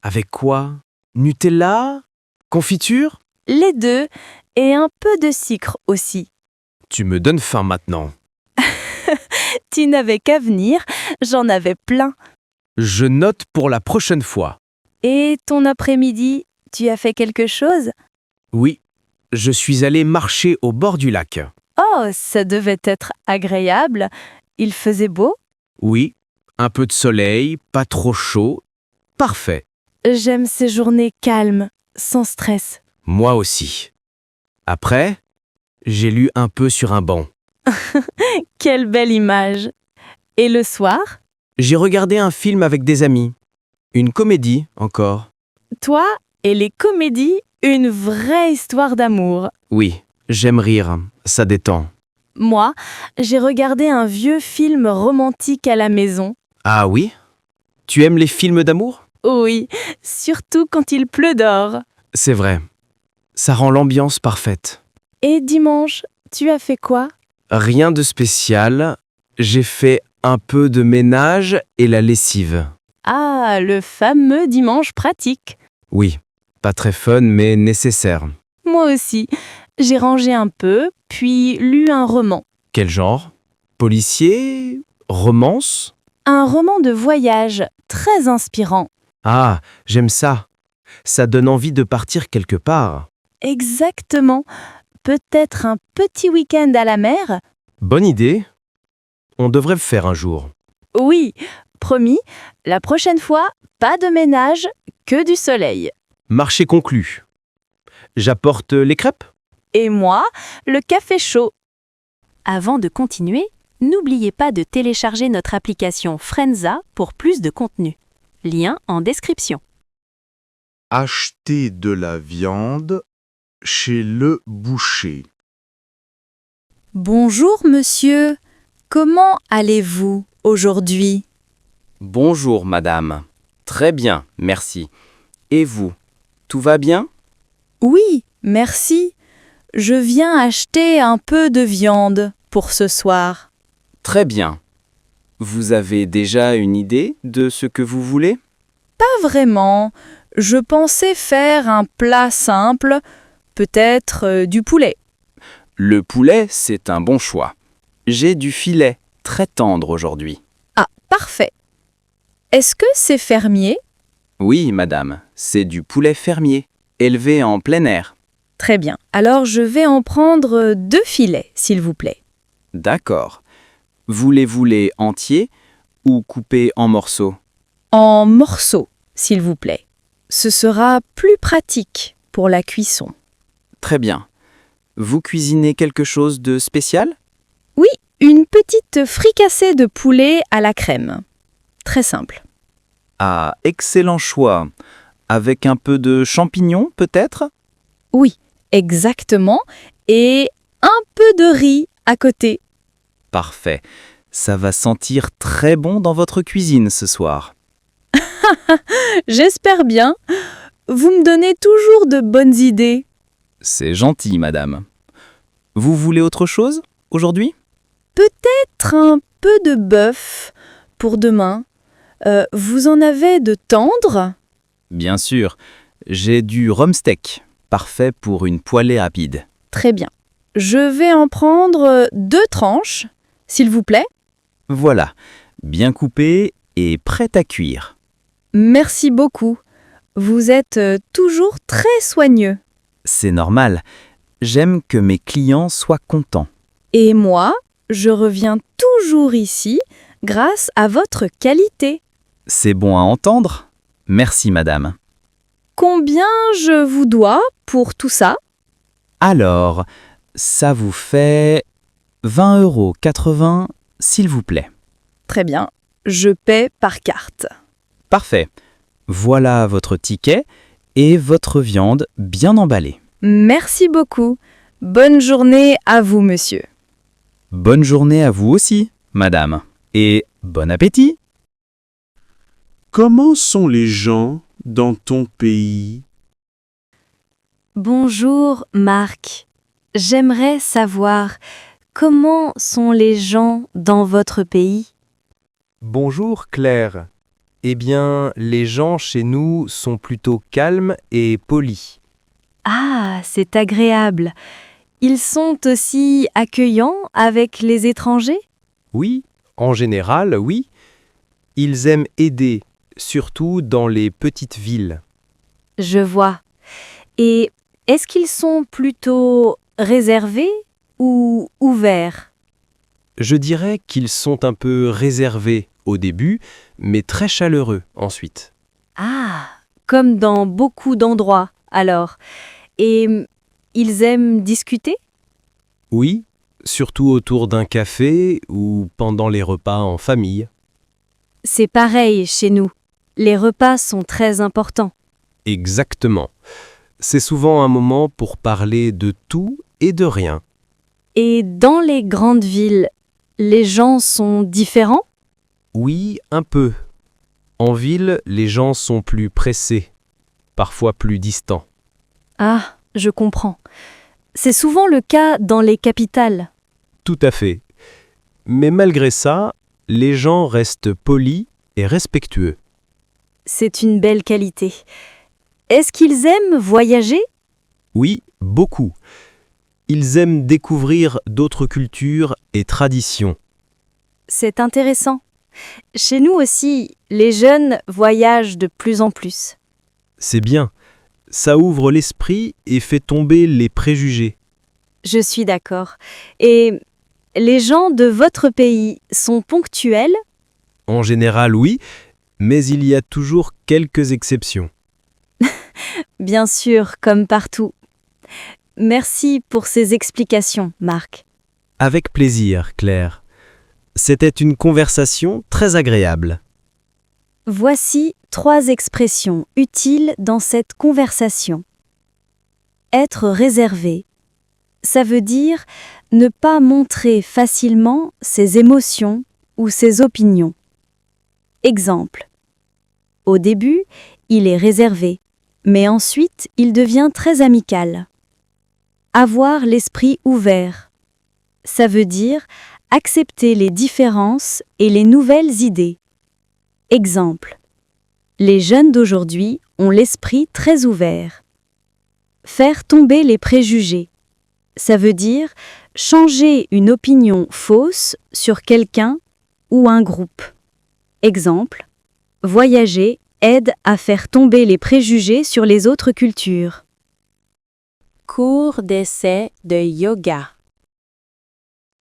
Avec quoi? Nutella? Confiture? Les deux, et un peu de sucre aussi. Tu me donnes faim maintenant. Tu n'avais qu'à venir, j'en avais plein. Je note pour la prochaine fois. Et ton après-midi, tu as fait quelque chose? Oui, je suis allé marcher au bord du lac. Oh, ça devait être agréable. Il faisait beau? Oui, un peu de soleil, pas trop chaud. Parfait. J'aime ces journées calmes, sans stress. Moi aussi. Après, j'ai lu un peu sur un banc. Quelle belle image. Et le soir? J'ai regardé un film avec des amis. Une comédie, encore. Toi et les comédies, une vraie histoire d'amour. Oui, j'aime rire, ça détend. Moi, j'ai regardé un vieux film romantique à la maison. Ah oui? Tu aimes les films d'amour? Oui, surtout quand il pleut dehors. C'est vrai. Ça rend l'ambiance parfaite. Et dimanche, tu as fait quoi? Rien de spécial. J'ai fait un peu de ménage et la lessive. Ah, le fameux dimanche pratique. Oui, pas très fun, mais nécessaire. Moi aussi. J'ai rangé un peu, puis lu un roman. Quel genre? Policier? Romance? Un roman de voyage, très inspirant. Ah, j'aime ça. Ça donne envie de partir quelque part. Exactement. Peut-être un petit week-end à la mer? Bonne idée. On devrait le faire un jour. Oui, promis, la prochaine fois, pas de ménage, que du soleil. Marché conclu. J'apporte les crêpes? Et moi, le café chaud. Avant de continuer, n'oubliez pas de télécharger notre application Frenza pour plus de contenu. Lien en description. Acheter de la viande chez le boucher. Bonjour monsieur, comment allez-vous aujourd'hui? Bonjour madame. Très bien, merci. Et vous, tout va bien? Oui, merci. Je viens acheter un peu de viande pour ce soir. Très bien. Vous avez déjà une idée de ce que vous voulez? Pas vraiment. Je pensais faire un plat simple, peut-être du poulet. Le poulet, c'est un bon choix. J'ai du filet, très tendre aujourd'hui. Ah, parfait. Est-ce que c'est fermier? Oui, madame, c'est du poulet fermier, élevé en plein air. Très bien. Alors je vais en prendre 2 filets, s'il vous plaît. D'accord. Voulez-vous-les entiers ou coupés en morceaux? En morceaux, s'il vous plaît. Ce sera plus pratique pour la cuisson. Très bien. Vous cuisinez quelque chose de spécial? Oui, une petite fricassée de poulet à la crème. Très simple. Ah, excellent choix. Avec un peu de champignons, peut-être? Oui, exactement. Et un peu de riz à côté. Parfait. Ça va sentir très bon dans votre cuisine ce soir. J'espère bien. Vous me donnez toujours de bonnes idées. C'est gentil, madame. Vous voulez autre chose aujourd'hui? Peut-être un peu de bœuf pour demain. Vous en avez de tendre? Bien sûr. J'ai du rumsteak, parfait pour une poêlée rapide. Très bien. Je vais en prendre 2 tranches, s'il vous plaît. Voilà, bien coupé et prêt à cuire. Merci beaucoup. Vous êtes toujours très soigneux. C'est normal. J'aime que mes clients soient contents. Et moi, je reviens toujours ici grâce à votre qualité. C'est bon à entendre. Merci, madame. Combien je vous dois pour tout ça? Alors, ça vous fait 20,80 €, s'il vous plaît. Très bien. Je paie par carte. Parfait. Voilà votre ticket et votre viande bien emballée. Merci beaucoup. Bonne journée à vous, monsieur. Bonne journée à vous aussi, madame. Et bon appétit! Comment sont les gens dans ton pays? Bonjour, Marc. J'aimerais savoir comment sont les gens dans votre pays? Bonjour Claire. Eh bien, les gens chez nous sont plutôt calmes et polis. Ah, c'est agréable. Ils sont aussi accueillants avec les étrangers? Oui, en général, oui. Ils aiment aider, surtout dans les petites villes. Je vois. Et est-ce qu'ils sont plutôt réservés ou ouverts? Je dirais qu'ils sont un peu réservés au début, mais très chaleureux ensuite. Ah, comme dans beaucoup d'endroits, alors. Et ils aiment discuter? Oui, surtout autour d'un café ou pendant les repas en famille. C'est pareil chez nous. Les repas sont très importants. Exactement. C'est souvent un moment pour parler de tout et de rien. Et dans les grandes villes, les gens sont différents? Oui, un peu. En ville, les gens sont plus pressés, parfois plus distants. Ah, je comprends. C'est souvent le cas dans les capitales. Tout à fait. Mais malgré ça, les gens restent polis et respectueux. C'est une belle qualité. Est-ce qu'ils aiment voyager? Oui, beaucoup. Ils aiment découvrir d'autres cultures et traditions. C'est intéressant. Chez nous aussi, les jeunes voyagent de plus en plus. C'est bien. Ça ouvre l'esprit et fait tomber les préjugés. Je suis d'accord. Et les gens de votre pays sont ponctuels? En général, oui, mais il y a toujours quelques exceptions. Bien sûr, comme partout. Merci pour ces explications, Marc. Avec plaisir, Claire. C'était une conversation très agréable. Voici 3 expressions utiles dans cette conversation. Être réservé. Ça veut dire ne pas montrer facilement ses émotions ou ses opinions. Exemple. Au début, il est réservé, mais ensuite il devient très amical. Avoir l'esprit ouvert. Ça veut dire accepter les différences et les nouvelles idées. Exemple. Les jeunes d'aujourd'hui ont l'esprit très ouvert. Faire tomber les préjugés. Ça veut dire changer une opinion fausse sur quelqu'un ou un groupe. Exemple. Voyager aide à faire tomber les préjugés sur les autres cultures. Cours d'essai de yoga.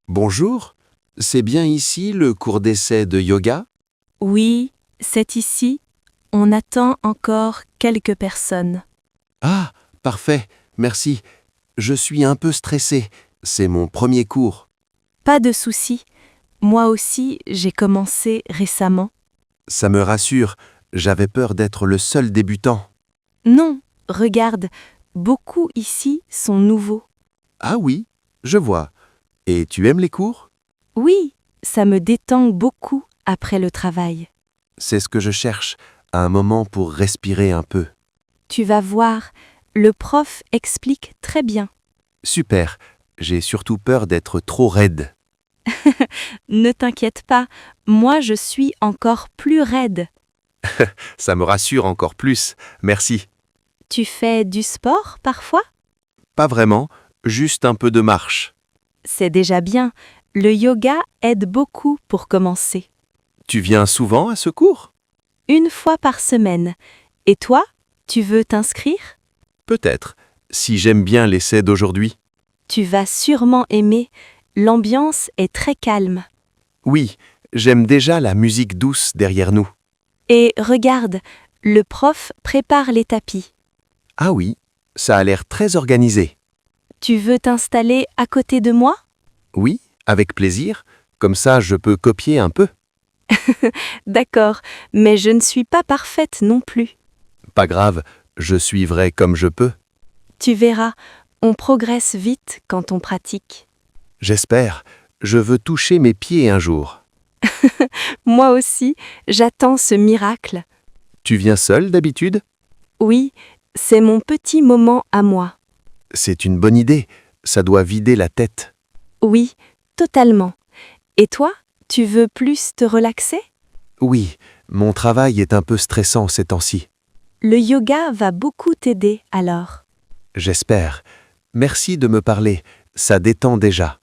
Bonjour, c'est bien ici le cours d'essai de yoga? Oui, c'est ici. On attend encore quelques personnes. Ah, parfait, merci. Je suis un peu stressé. C'est mon premier cours. Pas de souci. Moi aussi, j'ai commencé récemment. Ça me rassure. J'avais peur d'être le seul débutant. Non, regarde, beaucoup ici sont nouveaux. Ah oui, je vois. Et tu aimes les cours? Oui, ça me détend beaucoup après le travail. C'est ce que je cherche, un moment pour respirer un peu. Tu vas voir, le prof explique très bien. Super, j'ai surtout peur d'être trop raide. Ne t'inquiète pas, moi je suis encore plus raide. Ça me rassure encore plus, merci. Tu fais du sport parfois? Pas vraiment, juste un peu de marche. C'est déjà bien, le yoga aide beaucoup pour commencer. Tu viens souvent à ce cours? 1 fois par semaine. Et toi, tu veux t'inscrire? Peut-être, si j'aime bien l'essai d'aujourd'hui. Tu vas sûrement aimer, l'ambiance est très calme. Oui, j'aime déjà la musique douce derrière nous. Et regarde, le prof prépare les tapis. Ah oui, ça a l'air très organisé. Tu veux t'installer à côté de moi? Oui, avec plaisir, comme ça je peux copier un peu. D'accord, mais je ne suis pas parfaite non plus. Pas grave, je suivrai comme je peux. Tu verras, on progresse vite quand on pratique. J'espère, je veux toucher mes pieds un jour. Moi aussi, j'attends ce miracle. Tu viens seul d'habitude? Oui, c'est mon petit moment à moi. C'est une bonne idée. Ça doit vider la tête. Oui, totalement. Et toi, tu veux plus te relaxer? Oui, mon travail est un peu stressant ces temps-ci. Le yoga va beaucoup t'aider alors. J'espère. Merci de me parler. Ça détend déjà.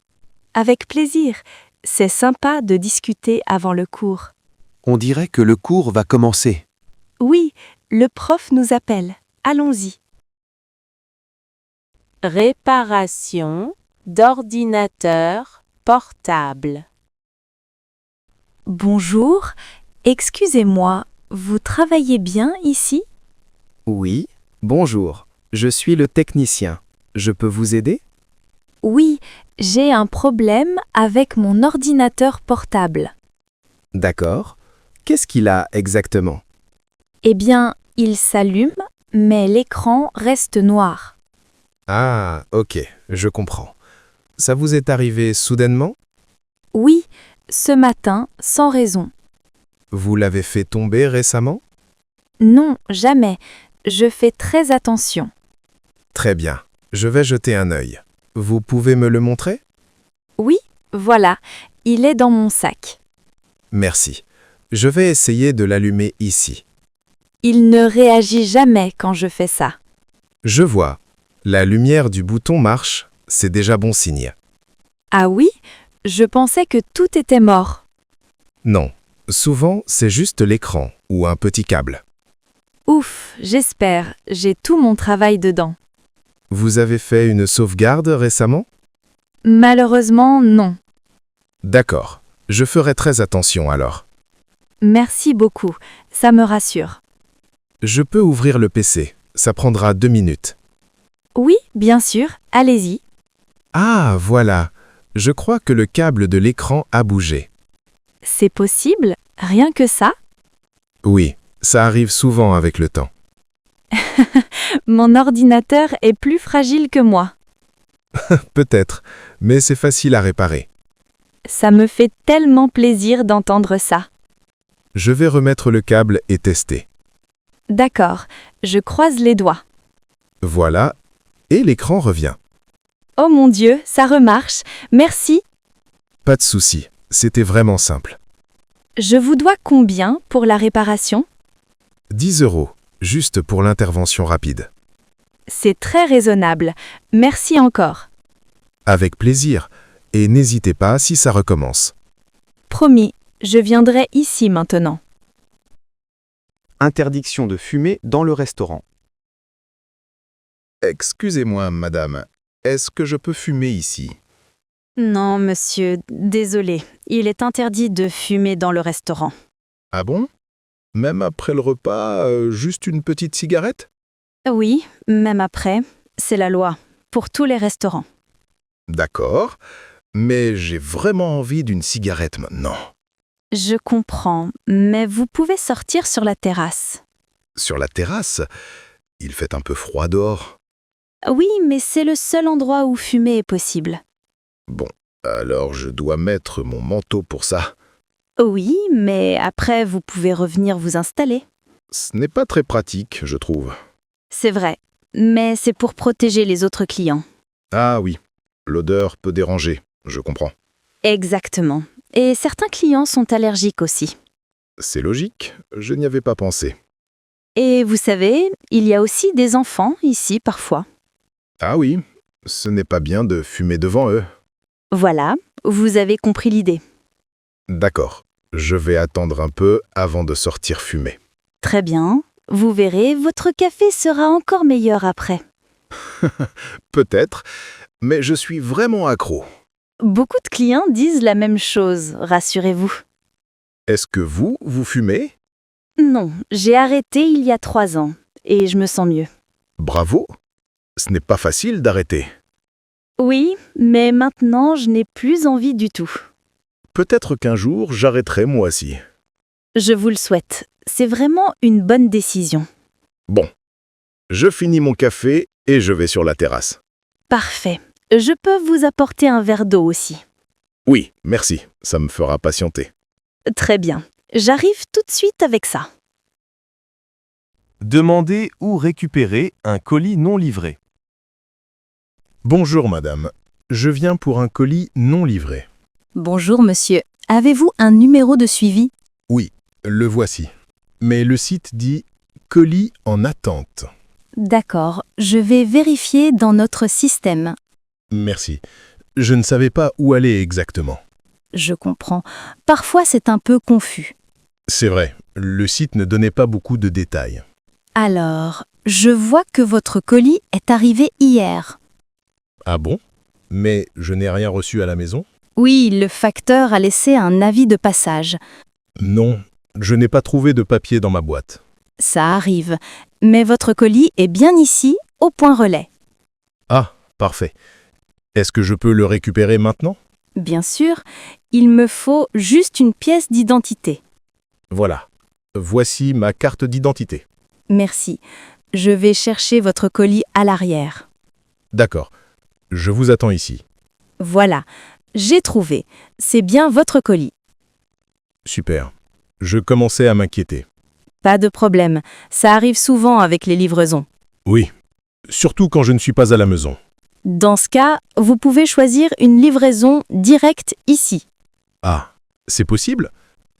Avec plaisir. C'est sympa de discuter avant le cours. On dirait que le cours va commencer. Oui, le prof nous appelle. Allons-y. Réparation d'ordinateur portable. Bonjour, excusez-moi, vous travaillez bien ici? Oui, bonjour. Je suis le technicien. Je peux vous aider? Oui, j'ai un problème avec mon ordinateur portable. D'accord. Qu'est-ce qu'il a exactement? Eh bien, il s'allume, mais l'écran reste noir. Ah, ok, je comprends. Ça vous est arrivé soudainement? Oui, ce matin, sans raison. Vous l'avez fait tomber récemment? Non, jamais. Je fais très attention. Très bien. Je vais jeter un œil. Vous pouvez me le montrer? Oui, voilà, il est dans mon sac. Merci. Je vais essayer de l'allumer ici. Il ne réagit jamais quand je fais ça. Je vois. La lumière du bouton marche, c'est déjà bon signe. Ah oui? Je pensais que tout était mort. Non, souvent c'est juste l'écran ou un petit câble. Ouf, j'espère, j'ai tout mon travail dedans. Vous avez fait une sauvegarde récemment? Malheureusement, non. D'accord, je ferai très attention alors. Merci beaucoup, ça me rassure. Je peux ouvrir le PC, ça prendra 2 minutes. Oui, bien sûr, allez-y. Ah, voilà, je crois que le câble de l'écran a bougé. C'est possible? Rien que ça? Oui, ça arrive souvent avec le temps. Mon ordinateur est plus fragile que moi. Peut-être, mais c'est facile à réparer. Ça me fait tellement plaisir d'entendre ça. Je vais remettre le câble et tester. D'accord, je croise les doigts. Voilà, et l'écran revient. Oh mon Dieu, ça remarche. Merci. Pas de souci, c'était vraiment simple. Je vous dois combien pour la réparation? 10 €, juste pour l'intervention rapide. C'est très raisonnable. Merci encore. Avec plaisir, et n'hésitez pas si ça recommence. Promis, je viendrai ici maintenant. Interdiction de fumer dans le restaurant. Excusez-moi, madame, est-ce que je peux fumer ici? Non, monsieur, désolé. Il est interdit de fumer dans le restaurant. Ah bon? Même après le repas, juste une petite cigarette? Oui, même après. C'est la loi. Pour tous les restaurants. D'accord, mais j'ai vraiment envie d'une cigarette maintenant. Je comprends, mais vous pouvez sortir sur la terrasse. Sur la terrasse? Il fait un peu froid dehors. Oui, mais c'est le seul endroit où fumer est possible. Bon, alors je dois mettre mon manteau pour ça. Oui, mais après vous pouvez revenir vous installer. Ce n'est pas très pratique, je trouve. C'est vrai, mais c'est pour protéger les autres clients. Ah oui, l'odeur peut déranger, je comprends. Exactement. Et certains clients sont allergiques aussi. C'est logique, je n'y avais pas pensé. Et vous savez, il y a aussi des enfants ici parfois. Ah oui, ce n'est pas bien de fumer devant eux. Voilà, vous avez compris l'idée. D'accord, je vais attendre un peu avant de sortir fumer. Très bien, vous verrez, votre café sera encore meilleur après. Peut-être, mais je suis vraiment accro. Beaucoup de clients disent la même chose, rassurez-vous. Est-ce que vous fumez? Non, j'ai arrêté il y a 3 ans, et je me sens mieux. Bravo! Ce n'est pas facile d'arrêter. Oui, mais maintenant je n'ai plus envie du tout. Peut-être qu'un jour, j'arrêterai moi aussi. Je vous le souhaite, c'est vraiment une bonne décision. Bon, je finis mon café et je vais sur la terrasse. Parfait. Je peux vous apporter un verre d'eau aussi. Oui, merci, ça me fera patienter. Très bien. J'arrive tout de suite avec ça. Demander ou récupérer un colis non livré. Bonjour madame, je viens pour un colis non livré. Bonjour monsieur, avez-vous un numéro de suivi? Oui, le voici. Mais le site dit « colis en attente D'accord, je vais vérifier dans notre système. ». Merci. Je ne savais pas où aller exactement. Je comprends. Parfois c'est un peu confus. C'est vrai, le site ne donnait pas beaucoup de détails. Alors, je vois que votre colis est arrivé hier. Ah bon? Mais je n'ai rien reçu à la maison? Oui, le facteur a laissé un avis de passage. Non, je n'ai pas trouvé de papier dans ma boîte. Ça arrive, mais votre colis est bien ici, au point relais. Ah, parfait. Est-ce que je peux le récupérer maintenant? Bien sûr, il me faut juste une pièce d'identité. Voilà. Voici ma carte d'identité. Merci. Je vais chercher votre colis à l'arrière. D'accord. Je vous attends ici. Voilà, j'ai trouvé. C'est bien votre colis. Super. Je commençais à m'inquiéter. Pas de problème, ça arrive souvent avec les livraisons. Oui, surtout quand je ne suis pas à la maison. Dans ce cas, vous pouvez choisir une livraison directe ici. Ah, c'est possible?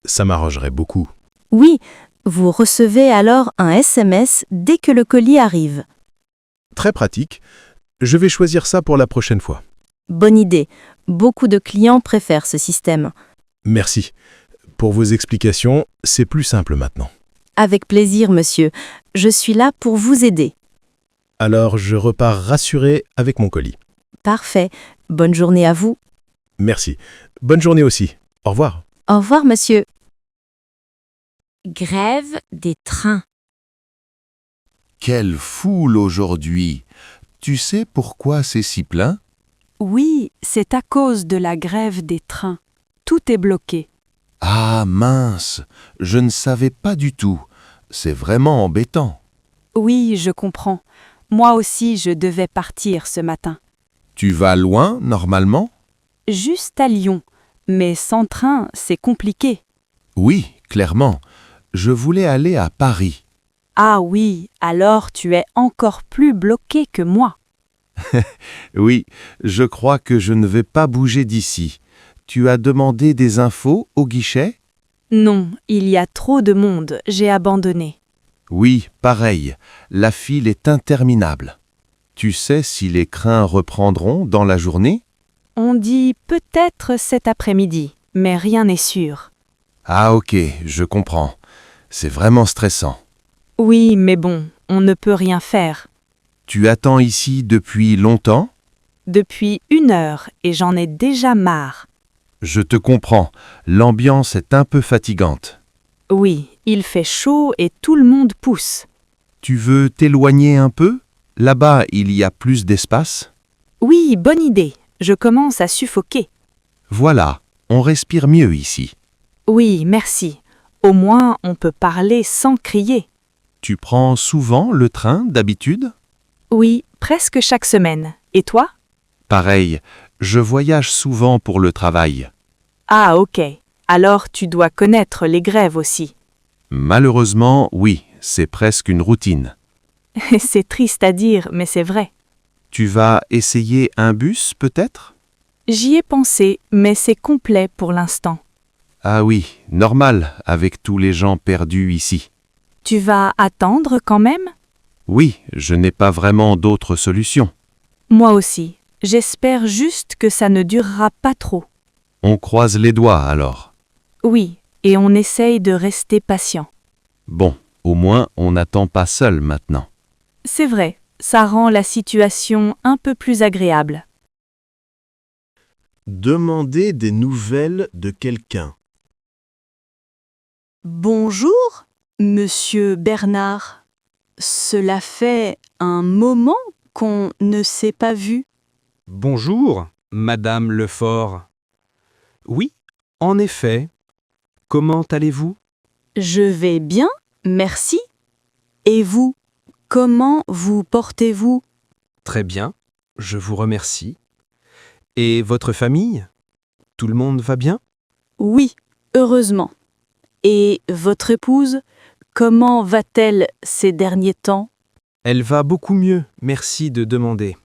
Ça m'arrangerait beaucoup. Oui, vous recevez alors un SMS dès que le colis arrive. Très pratique. Je vais choisir ça pour la prochaine fois. Bonne idée. Beaucoup de clients préfèrent ce système. Merci. Pour vos explications, c'est plus simple maintenant. Avec plaisir, monsieur. Je suis là pour vous aider. Alors, je repars rassuré avec mon colis. Parfait. Bonne journée à vous. Merci. Bonne journée aussi. Au revoir. Au revoir, monsieur. Grève des trains. Quelle foule aujourd'hui! Tu sais pourquoi c'est si plein? Oui, c'est à cause de la grève des trains. Tout est bloqué. Ah mince, je ne savais pas du tout. C'est vraiment embêtant. Oui, je comprends. Moi aussi, je devais partir ce matin. Tu vas loin, normalement? Juste à Lyon. Mais sans train, c'est compliqué. Oui, clairement. Je voulais aller à Paris. Ah oui, alors tu es encore plus bloqué que moi. Oui, je crois que je ne vais pas bouger d'ici. Tu as demandé des infos au guichet? Non, il y a trop de monde, j'ai abandonné. Oui, pareil. La file est interminable. Tu sais si les trains reprendront dans la journée? On dit peut-être cet après-midi, mais rien n'est sûr. Ah ok, je comprends. C'est vraiment stressant. Oui, mais bon, on ne peut rien faire. Tu attends ici depuis longtemps? Depuis 1 heure et j'en ai déjà marre. Je te comprends. L'ambiance est un peu fatigante. Oui, il fait chaud et tout le monde pousse. Tu veux t'éloigner un peu? Là-bas, il y a plus d'espace? Oui, bonne idée. Je commence à suffoquer. Voilà, on respire mieux ici. Oui, merci. Au moins, on peut parler sans crier. Tu prends souvent le train d'habitude? Oui, presque chaque semaine. Et toi? Pareil, je voyage souvent pour le travail. Ah, ok. Alors tu dois connaître les grèves aussi. Malheureusement, oui, c'est presque une routine. C'est triste à dire, mais c'est vrai. Tu vas essayer un bus, peut-être? J'y ai pensé, mais c'est complet pour l'instant. Ah oui, normal, avec tous les gens perdus ici. Tu vas attendre quand même? Oui, je n'ai pas vraiment d'autre solution. Moi aussi. J'espère juste que ça ne durera pas trop. On croise les doigts alors. Oui, et on essaye de rester patient. Bon, au moins on n'attend pas seul maintenant. C'est vrai, ça rend la situation un peu plus agréable. Demander des nouvelles de quelqu'un. Bonjour, monsieur Bernard. Cela fait un moment qu'on ne s'est pas vu. Bonjour, Madame Lefort. Oui, en effet. Comment allez-vous? Je vais bien, merci. Et vous, comment vous portez-vous? Très bien, je vous remercie. Et votre famille? Tout le monde va bien? Oui, heureusement. Et votre épouse, comment va-t-elle ces derniers temps? Elle va beaucoup mieux, merci de demander.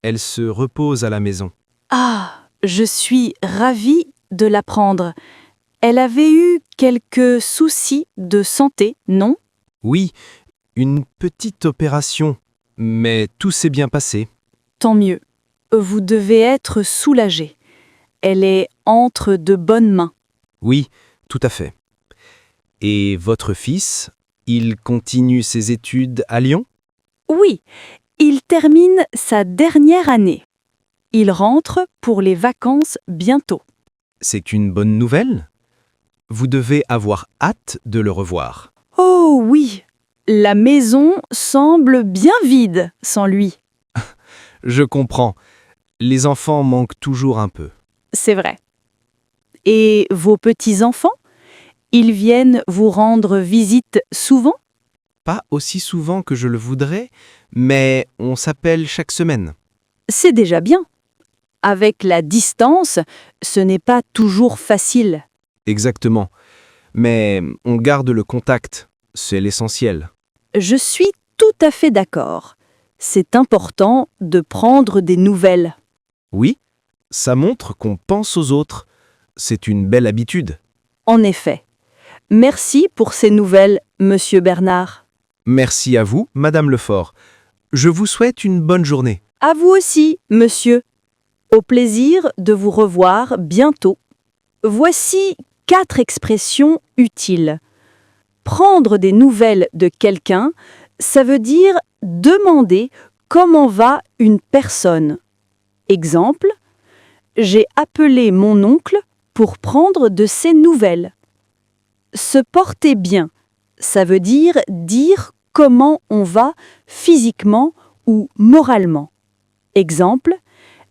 Elle se repose à la maison. Ah, je suis ravie de l'apprendre. Elle avait eu quelques soucis de santé, non? Oui, une petite opération, mais tout s'est bien passé. Tant mieux. Vous devez être soulagé. Elle est entre de bonnes mains. Oui, tout à fait. Et votre fils, il continue ses études à Lyon? Oui, il termine sa dernière année. Il rentre pour les vacances bientôt. C'est une bonne nouvelle? Vous devez avoir hâte de le revoir. Oh oui, la maison semble bien vide sans lui. Je comprends. Les enfants manquent toujours un peu. C'est vrai. Et vos petits-enfants? Ils viennent vous rendre visite souvent? Pas aussi souvent que je le voudrais, mais on s'appelle chaque semaine. C'est déjà bien. Avec la distance, ce n'est pas toujours facile. Exactement. Mais on garde le contact, c'est l'essentiel. Je suis tout à fait d'accord. C'est important de prendre des nouvelles. Oui, ça montre qu'on pense aux autres. C'est une belle habitude. En effet. Merci pour ces nouvelles, Monsieur Bernard. Merci à vous, Madame Lefort. Je vous souhaite une bonne journée. À vous aussi, monsieur. Au plaisir de vous revoir bientôt. Voici 4 expressions utiles. Prendre des nouvelles de quelqu'un, ça veut dire demander comment va une personne. Exemple, j'ai appelé mon oncle pour prendre de ses nouvelles. Se porter bien, ça veut dire comment on va physiquement ou moralement. Exemple,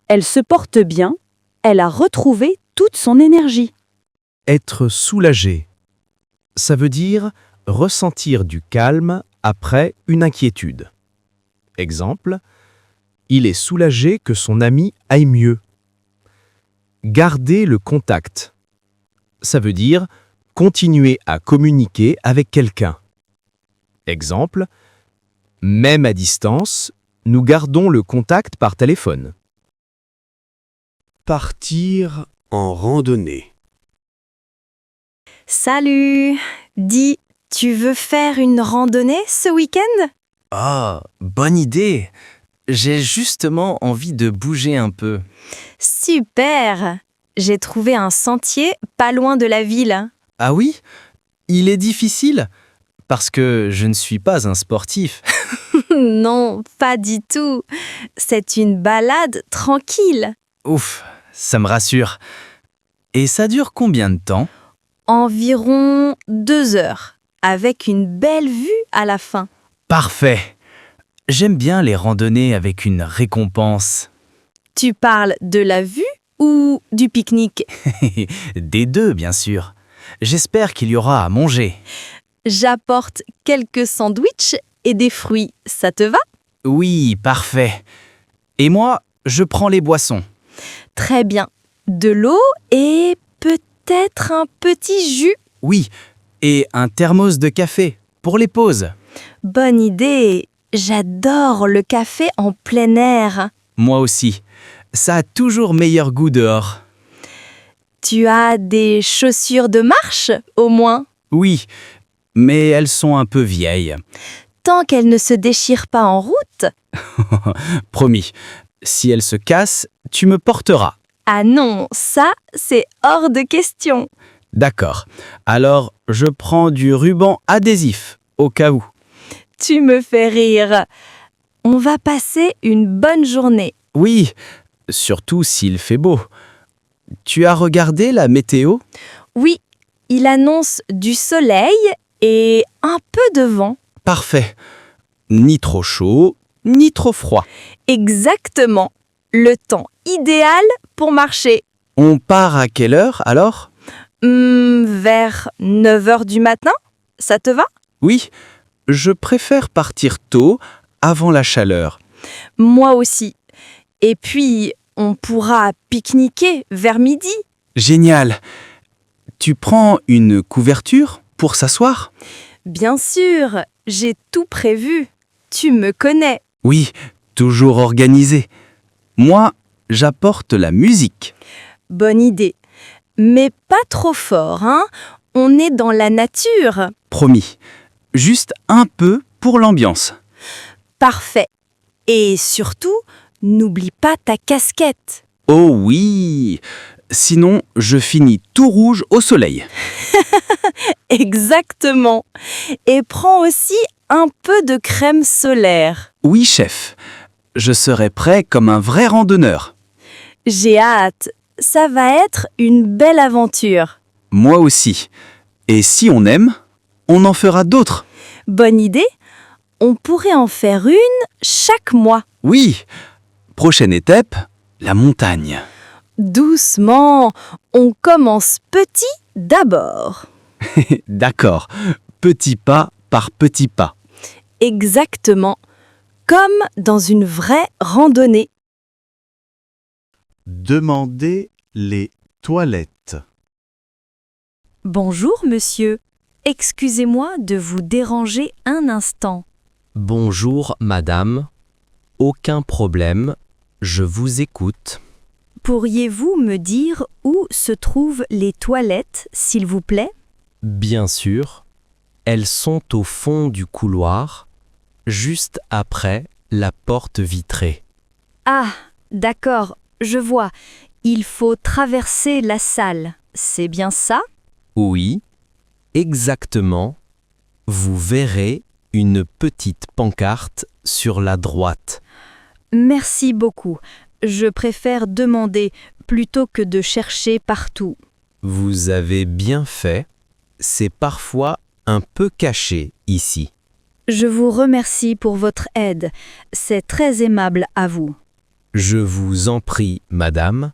elle se porte bien, elle a retrouvé toute son énergie. Être soulagé. Ça veut dire ressentir du calme après une inquiétude. Exemple, il est soulagé que son ami aille mieux. Garder le contact. Ça veut dire continuer à communiquer avec quelqu'un. Exemple, même à distance, nous gardons le contact par téléphone. Partir en randonnée. Salut! Dis, tu veux faire une randonnée ce week-end? Oh, bonne idée. J'ai justement envie de bouger un peu. Super! J'ai trouvé un sentier pas loin de la ville. Ah oui? Il est difficile? Parce que je ne suis pas un sportif. Non, pas du tout. C'est une balade tranquille. Ouf, ça me rassure. Et ça dure combien de temps? Environ 2 heures, avec une belle vue à la fin. Parfait. J'aime bien les randonnées avec une récompense. Tu parles de la vue ou du pique-nique? Des deux, bien sûr. J'espère qu'il y aura à manger. J'apporte quelques sandwichs et des fruits, ça te va? Oui, parfait. Et moi, je prends les boissons. Très bien. De l'eau et peut-être un petit jus? Oui, et un thermos de café pour les pauses. Bonne idée. J'adore le café en plein air. Moi aussi. Ça a toujours meilleur goût dehors. Tu as des chaussures de marche, au moins? Oui, mais elles sont un peu vieilles. Tant qu'elles ne se déchirent pas en route. Promis, si elles se cassent, tu me porteras. Ah non, ça, c'est hors de question. D'accord. Alors, je prends du ruban adhésif, au cas où. Tu me fais rire. On va passer une bonne journée. Oui, surtout s'il fait beau. Tu as regardé la météo? Oui, il annonce du soleil et un peu de vent. Parfait. Ni trop chaud, ni trop froid. Exactement. Le temps idéal pour marcher. On part à quelle heure alors? Vers 9h du matin, ça te va? Oui, je préfère partir tôt, avant la chaleur. Moi aussi. Et puis, on pourra pique-niquer vers midi. Génial. Tu prends une couverture pour s'asseoir? Bien sûr, j'ai tout prévu. Tu me connais. Oui, toujours organisé. Moi, j'apporte la musique. Bonne idée. Mais pas trop fort, hein? On est dans la nature. Promis. Juste un peu pour l'ambiance. Parfait. Et surtout, n'oublie pas ta casquette. Oh oui! Sinon, je finis tout rouge au soleil. Exactement. Et prends aussi un peu de crème solaire. Oui, chef. Je serai prêt comme un vrai randonneur. J'ai hâte. Ça va être une belle aventure. Moi aussi. Et si on aime, on en fera d'autres. Bonne idée. On pourrait en faire une chaque mois. Oui. Prochaine étape, la montagne. Doucement. On commence petit d'abord. D'accord. Petit pas par petit pas. Exactement. Comme dans une vraie randonnée. Demandez les toilettes. Bonjour, monsieur. Excusez-moi de vous déranger un instant. Bonjour, madame. Aucun problème, je vous écoute. Pourriez-vous me dire où se trouvent les toilettes, s'il vous plaît? Bien sûr, elles sont au fond du couloir, juste après la porte vitrée. Ah, d'accord, je vois. Il faut traverser la salle. C'est bien ça? Oui, exactement. Vous verrez une petite pancarte sur la droite. Merci beaucoup. Je préfère demander plutôt que de chercher partout. Vous avez bien fait. C'est parfois un peu caché ici. Je vous remercie pour votre aide. C'est très aimable à vous. Je vous en prie, madame.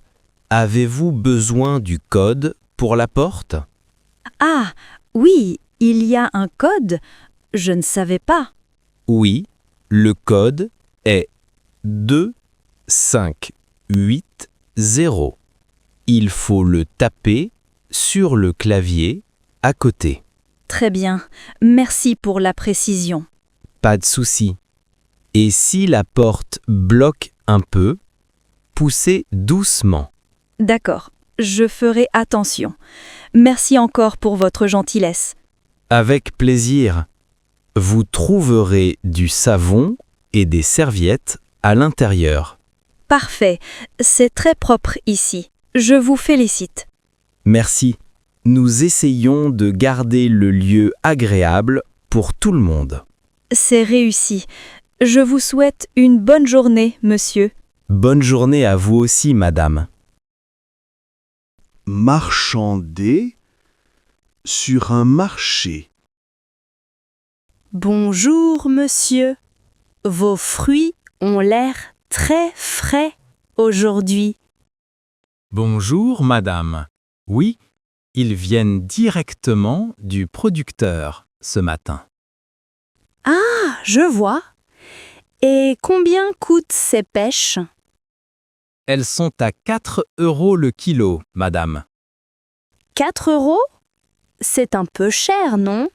Avez-vous besoin du code pour la porte? Ah, oui, il y a un code. Je ne savais pas. Oui, le code est 2580. Il faut le taper sur le clavier à côté. Très bien. Merci pour la précision. Pas de souci. Et si la porte bloque un peu, poussez doucement. D'accord, je ferai attention. Merci encore pour votre gentillesse. Avec plaisir. Vous trouverez du savon et des serviettes à l'intérieur. Parfait, c'est très propre ici. Je vous félicite. Merci. Nous essayons de garder le lieu agréable pour tout le monde. C'est réussi. Je vous souhaite une bonne journée, monsieur. Bonne journée à vous aussi, madame. Marchander sur un marché. Bonjour, monsieur. Vos fruits ont l'air très frais aujourd'hui. Bonjour, madame. Oui, ils viennent directement du producteur ce matin. Ah, je vois. Et combien coûtent ces pêches? Elles sont à 4 € le kilo, madame. 4 €? C'est un peu cher, non?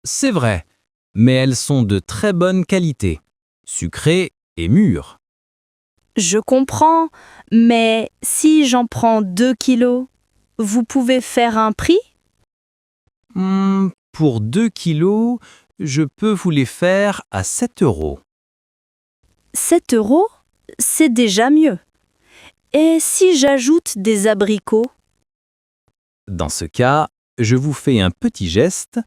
C'est vrai, mais elles sont de très bonne qualité, sucrées et mûres. Je comprends, mais si j'en prends 2 kilos, vous pouvez faire un prix? Pour 2 kilos, je peux vous les faire à 7 €. 7 €? C'est déjà mieux. Et si j'ajoute des abricots? Dans ce cas, je vous fais un petit geste,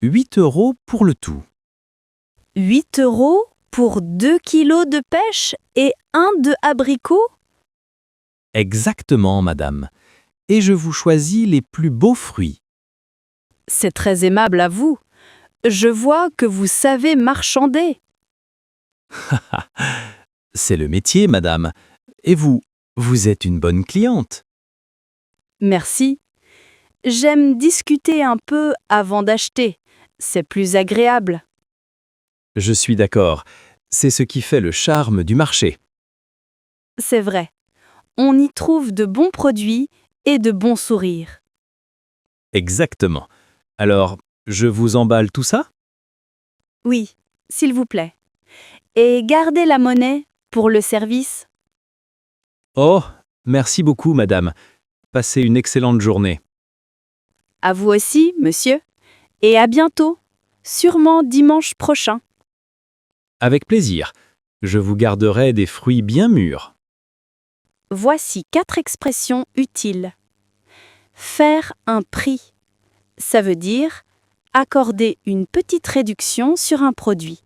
8 € pour le tout. 8 € pour 2 kilos de pêche et 1 de abricots? Exactement, madame. Et je vous choisis les plus beaux fruits. C'est très aimable à vous. Je vois que vous savez marchander. C'est le métier, madame. Et vous, vous êtes une bonne cliente. Merci. J'aime discuter un peu avant d'acheter. C'est plus agréable. Je suis d'accord. C'est ce qui fait le charme du marché. C'est vrai. On y trouve de bons produits et de bons sourires. Exactement. Alors, je vous emballe tout ça? Oui, s'il vous plaît. Et gardez la monnaie pour le service. Oh, merci beaucoup, madame. Passez une excellente journée. À vous aussi, monsieur. Et à bientôt. Sûrement dimanche prochain. Avec plaisir. Je vous garderai des fruits bien mûrs. Voici 4 expressions utiles. Faire un prix. Ça veut dire accorder une petite réduction sur un produit.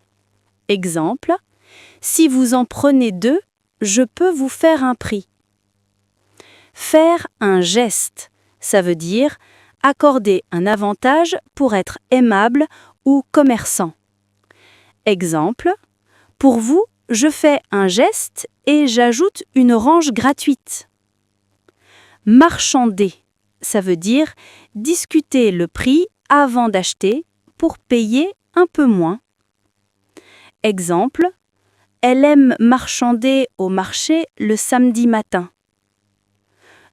Exemple, si vous en prenez 2, je peux vous faire un prix. Faire un geste. Ça veut dire accorder un avantage pour être aimable ou commerçant. Exemple, pour vous, je fais un geste et j'ajoute une orange gratuite. Marchander, ça veut dire discuter le prix avant d'acheter pour payer un peu moins. Exemple, elle aime marchander au marché le samedi matin.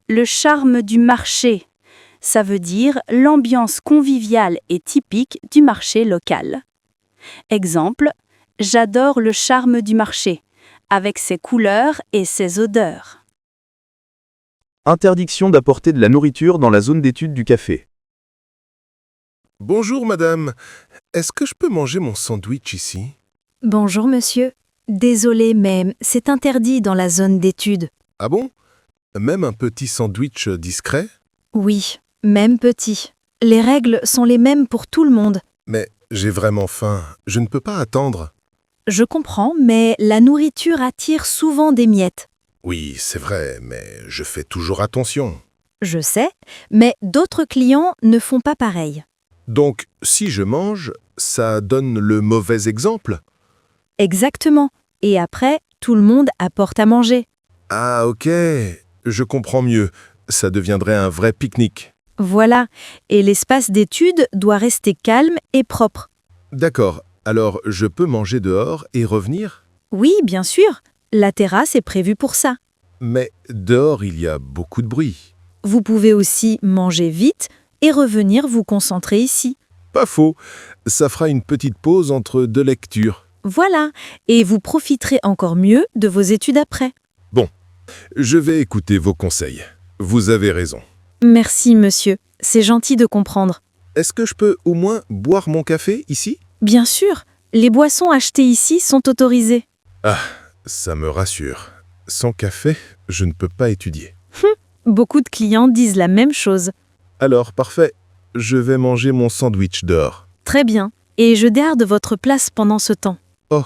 Le charme du marché, ça veut dire l'ambiance conviviale et typique du marché local. Exemple, j'adore le charme du marché, avec ses couleurs et ses odeurs. Interdiction d'apporter de la nourriture dans la zone d'étude du café. Bonjour madame, est-ce que je peux manger mon sandwich ici? Bonjour monsieur. Désolé, mais c'est interdit dans la zone d'études. Ah bon? Même un petit sandwich discret? Oui, même petit. Les règles sont les mêmes pour tout le monde. Mais j'ai vraiment faim, je ne peux pas attendre. Je comprends, mais la nourriture attire souvent des miettes. Oui, c'est vrai, mais je fais toujours attention. Je sais, mais d'autres clients ne font pas pareil. Donc, si je mange, ça donne le mauvais exemple? Exactement. Et après, tout le monde apporte à manger. Ah ok, je comprends mieux. Ça deviendrait un vrai pique-nique. Voilà. Et l'espace d'étude doit rester calme et propre. D'accord, alors je peux manger dehors et revenir? Oui, bien sûr. La terrasse est prévue pour ça. Mais dehors, il y a beaucoup de bruit. Vous pouvez aussi manger vite et revenir vous concentrer ici. Pas faux, ça fera une petite pause entre 2 lectures. Voilà, et vous profiterez encore mieux de vos études après. Bon, je vais écouter vos conseils. Vous avez raison. Merci, monsieur. C'est gentil de comprendre. Est-ce que je peux au moins boire mon café ici? Bien sûr, les boissons achetées ici sont autorisées. Ah, ça me rassure. Sans café, je ne peux pas étudier. Beaucoup de clients disent la même chose. Alors, parfait. Je vais manger mon sandwich dehors. Très bien. Et je garde votre place pendant ce temps. Oh,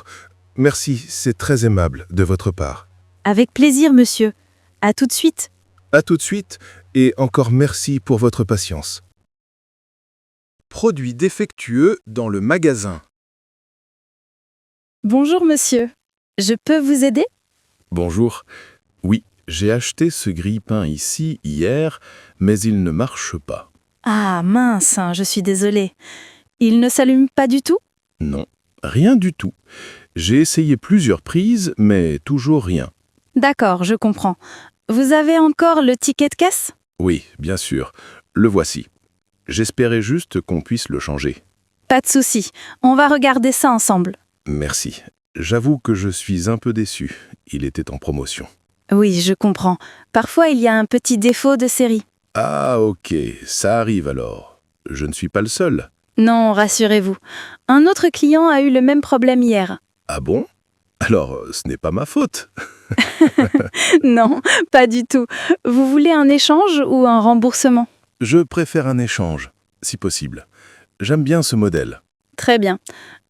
merci, c'est très aimable de votre part. Avec plaisir, monsieur. À tout de suite. À tout de suite, et encore merci pour votre patience. Produit défectueux dans le magasin. Bonjour monsieur, je peux vous aider? Bonjour. Oui, j'ai acheté ce grille-pain ici hier, mais il ne marche pas. Ah mince, je suis désolée. Il ne s'allume pas du tout? Non, rien du tout. J'ai essayé plusieurs prises, mais toujours rien. D'accord, je comprends. Vous avez encore le ticket de caisse? Oui, bien sûr. Le voici. J'espérais juste qu'on puisse le changer. Pas de souci, on va regarder ça ensemble. Merci. J'avoue que je suis un peu déçu. Il était en promotion. Oui, je comprends. Parfois, il y a un petit défaut de série. Ah, ok, ça arrive alors. Je ne suis pas le seul. Non, rassurez-vous. Un autre client a eu le même problème hier. Ah bon? Alors, ce n'est pas ma faute. Non, pas du tout. Vous voulez un échange ou un remboursement? Je préfère un échange, si possible. J'aime bien ce modèle. Très bien.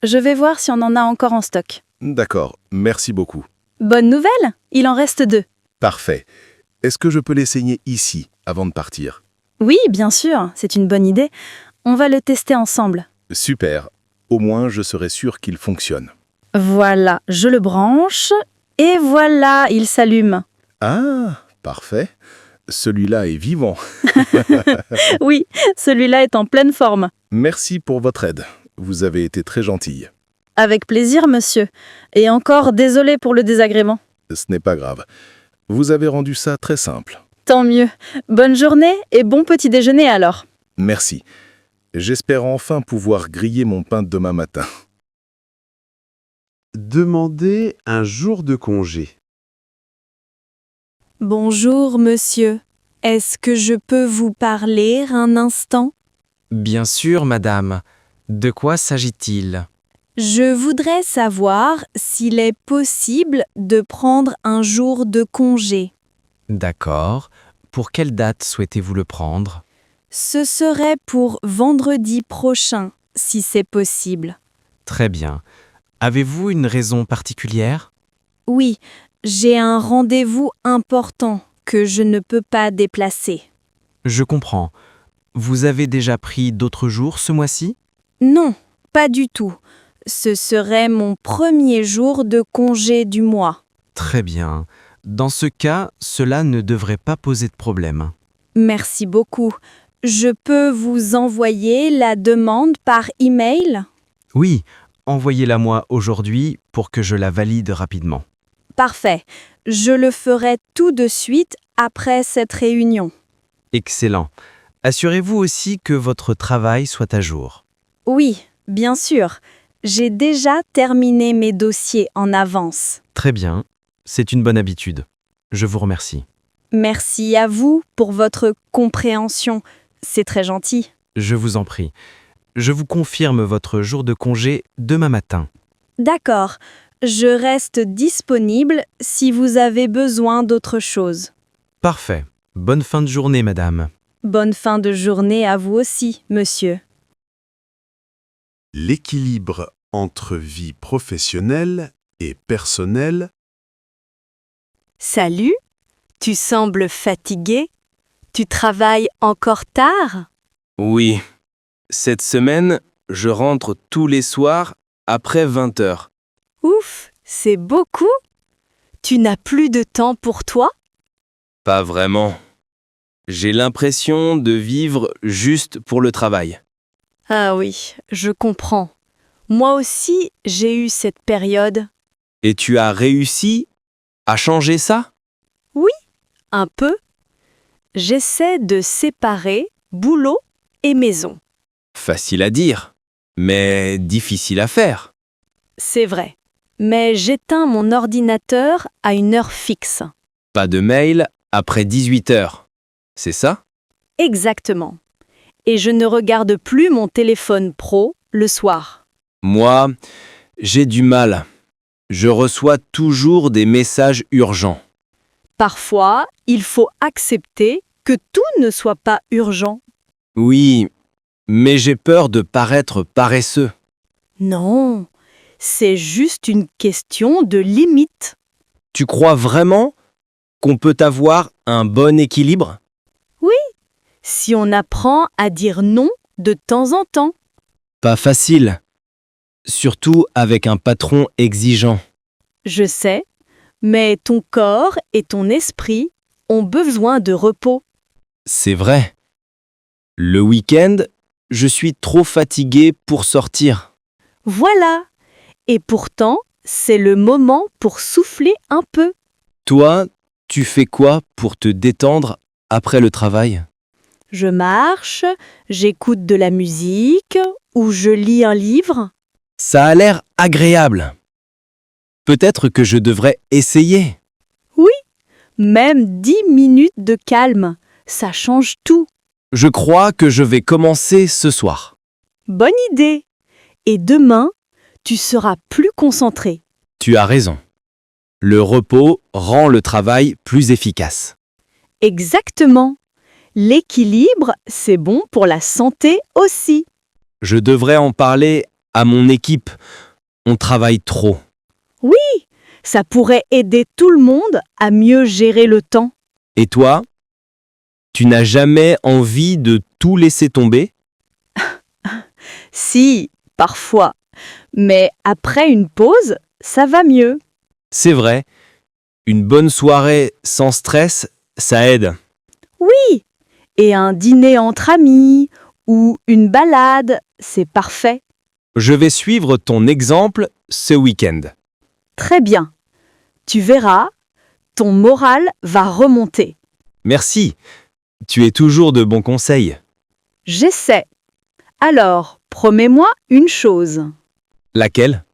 Je vais voir si on en a encore en stock. D'accord, merci beaucoup. Bonne nouvelle, il en reste 2. Parfait. Est-ce que je peux les saigner ici, avant de partir? Oui, bien sûr, c'est une bonne idée. On va le tester ensemble. Super. Au moins, je serai sûr qu'il fonctionne. Voilà, je le branche, et voilà, il s'allume. Ah, parfait. Celui-là est vivant. Oui, celui-là est en pleine forme. Merci pour votre aide. Vous avez été très gentille. Avec plaisir, monsieur. Et encore désolé pour le désagrément. Ce n'est pas grave. Vous avez rendu ça très simple. Tant mieux. Bonne journée et bon petit déjeuner alors. Merci. J'espère enfin pouvoir griller mon pain demain matin. Demander un jour de congé. Bonjour, monsieur. Est-ce que je peux vous parler un instant? Bien sûr, madame. De quoi s'agit-il? Je voudrais savoir s'il est possible de prendre un jour de congé. D'accord. Pour quelle date souhaitez-vous le prendre? Ce serait pour vendredi prochain, si c'est possible. Très bien. Avez-vous une raison particulière? Oui, j'ai un rendez-vous important que je ne peux pas déplacer. Je comprends. Vous avez déjà pris d'autres jours ce mois-ci? Non, pas du tout. Ce serait mon premier jour de congé du mois. Très bien. Dans ce cas, cela ne devrait pas poser de problème. Merci beaucoup. Je peux vous envoyer la demande par email? Oui, envoyez-la moi aujourd'hui pour que je la valide rapidement. Parfait. Je le ferai tout de suite après cette réunion. Excellent. Assurez-vous aussi que votre travail soit à jour. Oui, bien sûr. J'ai déjà terminé mes dossiers en avance. Très bien. C'est une bonne habitude. Je vous remercie. Merci à vous pour votre compréhension. C'est très gentil. Je vous en prie. Je vous confirme votre jour de congé demain matin. D'accord. Je reste disponible si vous avez besoin d'autre chose. Parfait. Bonne fin de journée, madame. Bonne fin de journée à vous aussi, monsieur. L'équilibre entre vie professionnelle et personnelle. Salut, tu sembles fatigué? Tu travailles encore tard? Oui. Cette semaine, je rentre tous les soirs après 20 heures. Ouf, c'est beaucoup. Tu n'as plus de temps pour toi? Pas vraiment. J'ai l'impression de vivre juste pour le travail. Ah oui, je comprends. Moi aussi, j'ai eu cette période. Et tu as réussi à changer ça? Oui, un peu. J'essaie de séparer boulot et maison. Facile à dire, mais difficile à faire. C'est vrai. Mais j'éteins mon ordinateur à une heure fixe. Pas de mail après 18 heures. C'est ça? Exactement. Et je ne regarde plus mon téléphone pro le soir. Moi, j'ai du mal. Je reçois toujours des messages urgents. Parfois, il faut accepter que tout ne soit pas urgent. Oui, mais j'ai peur de paraître paresseux. Non, c'est juste une question de limite. Tu crois vraiment qu'on peut avoir un bon équilibre? Oui, si on apprend à dire non de temps en temps. Pas facile. Surtout avec un patron exigeant. Je sais, mais ton corps et ton esprit ont besoin de repos. C'est vrai. Le week-end, je suis trop fatigué pour sortir. Voilà. Et pourtant, c'est le moment pour souffler un peu. Toi, tu fais quoi pour te détendre après le travail? Je marche, j'écoute de la musique ou je lis un livre. Ça a l'air agréable. Peut-être que je devrais essayer. Oui, même 10 minutes de calme, ça change tout. Je crois que je vais commencer ce soir. Bonne idée. Et demain, tu seras plus concentré. Tu as raison. Le repos rend le travail plus efficace. Exactement. L'équilibre, c'est bon pour la santé aussi. Je devrais en parler à mon équipe. On travaille trop. Oui, ça pourrait aider tout le monde à mieux gérer le temps. Et toi? Tu n'as jamais envie de tout laisser tomber? Si, parfois. Mais après une pause, ça va mieux. C'est vrai. Une bonne soirée sans stress, ça aide. Oui, et un dîner entre amis ou une balade, c'est parfait. Je vais suivre ton exemple ce week-end. Très bien. Tu verras, ton moral va remonter. Merci. Tu es toujours de bons conseils. J'essaie. Alors, promets-moi une chose. Laquelle?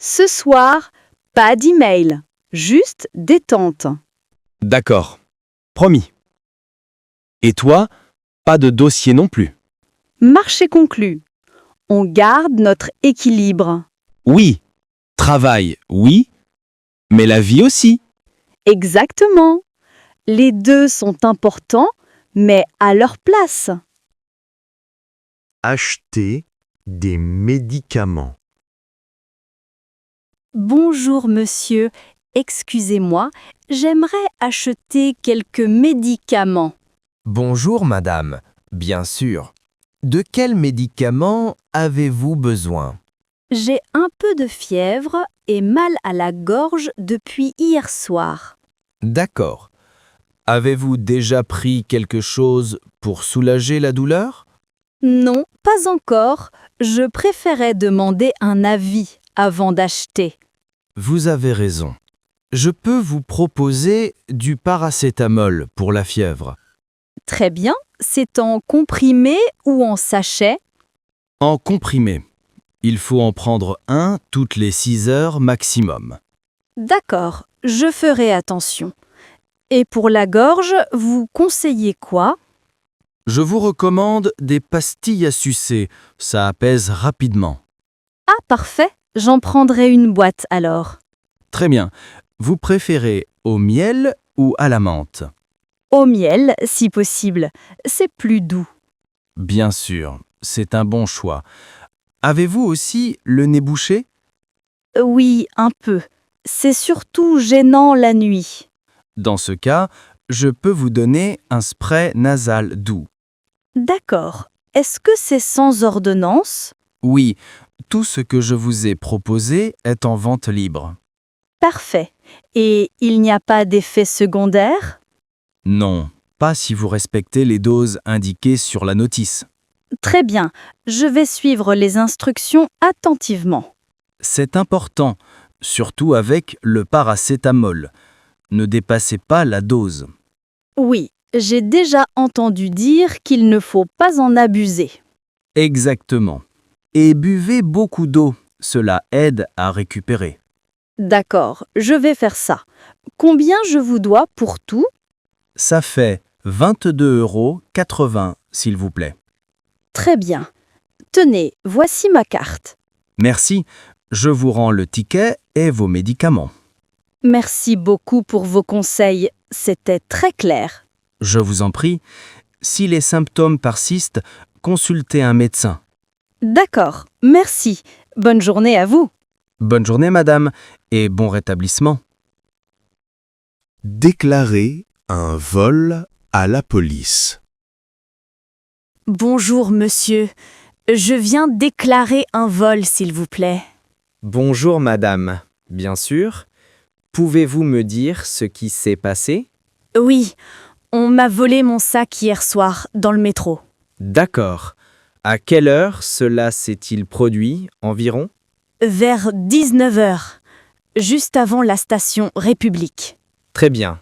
Ce soir, pas d'email, juste détente. D'accord. Promis. Et toi, pas de dossier non plus. Marché conclu. On garde notre équilibre. Oui. Travail, oui. Mais la vie aussi. Exactement. Les deux sont importants, mais à leur place. Acheter des médicaments. Bonjour monsieur, excusez-moi, j'aimerais acheter quelques médicaments. Bonjour madame, bien sûr. De quels médicaments avez-vous besoin? J'ai un peu de fièvre et mal à la gorge depuis hier soir. D'accord. Avez-vous déjà pris quelque chose pour soulager la douleur? Non, pas encore. Je préférais demander un avis avant d'acheter. Vous avez raison. Je peux vous proposer du paracétamol pour la fièvre. Très bien. C'est en comprimé ou en sachet? En comprimé. Il faut en prendre un toutes les 6 heures maximum. D'accord, je ferai attention. Et pour la gorge, vous conseillez quoi? Je vous recommande des pastilles à sucer. Ça apaise rapidement. Ah, parfait. J'en prendrai une boîte alors. Très bien. Vous préférez au miel ou à la menthe? Au miel, si possible. C'est plus doux. Bien sûr, c'est un bon choix. Avez-vous aussi le nez bouché? Oui, un peu. C'est surtout gênant la nuit. Dans ce cas, je peux vous donner un spray nasal doux. D'accord. Est-ce que c'est sans ordonnance? Oui, tout ce que je vous ai proposé est en vente libre. Parfait. Et il n'y a pas d'effet secondaire? Non, pas si vous respectez les doses indiquées sur la notice. Très bien. Je vais suivre les instructions attentivement. C'est important, surtout avec le paracétamol. Ne dépassez pas la dose. Oui, j'ai déjà entendu dire qu'il ne faut pas en abuser. Exactement. Et buvez beaucoup d'eau, cela aide à récupérer. D'accord, je vais faire ça. Combien je vous dois pour tout? Ça fait 22,80 €, s'il vous plaît. Très bien. Tenez, voici ma carte. Merci, je vous rends le ticket et vos médicaments. Merci beaucoup pour vos conseils, c'était très clair. Je vous en prie, si les symptômes persistent, consultez un médecin. D'accord, merci. Bonne journée à vous. Bonne journée, madame, et bon rétablissement. Déclarer un vol à la police. Bonjour, monsieur. Je viens déclarer un vol, s'il vous plaît. Bonjour madame, bien sûr. Pouvez-vous me dire ce qui s'est passé? Oui, on m'a volé mon sac hier soir dans le métro. D'accord. À quelle heure cela s'est-il produit environ? Vers 19 h, juste avant la station République. Très bien.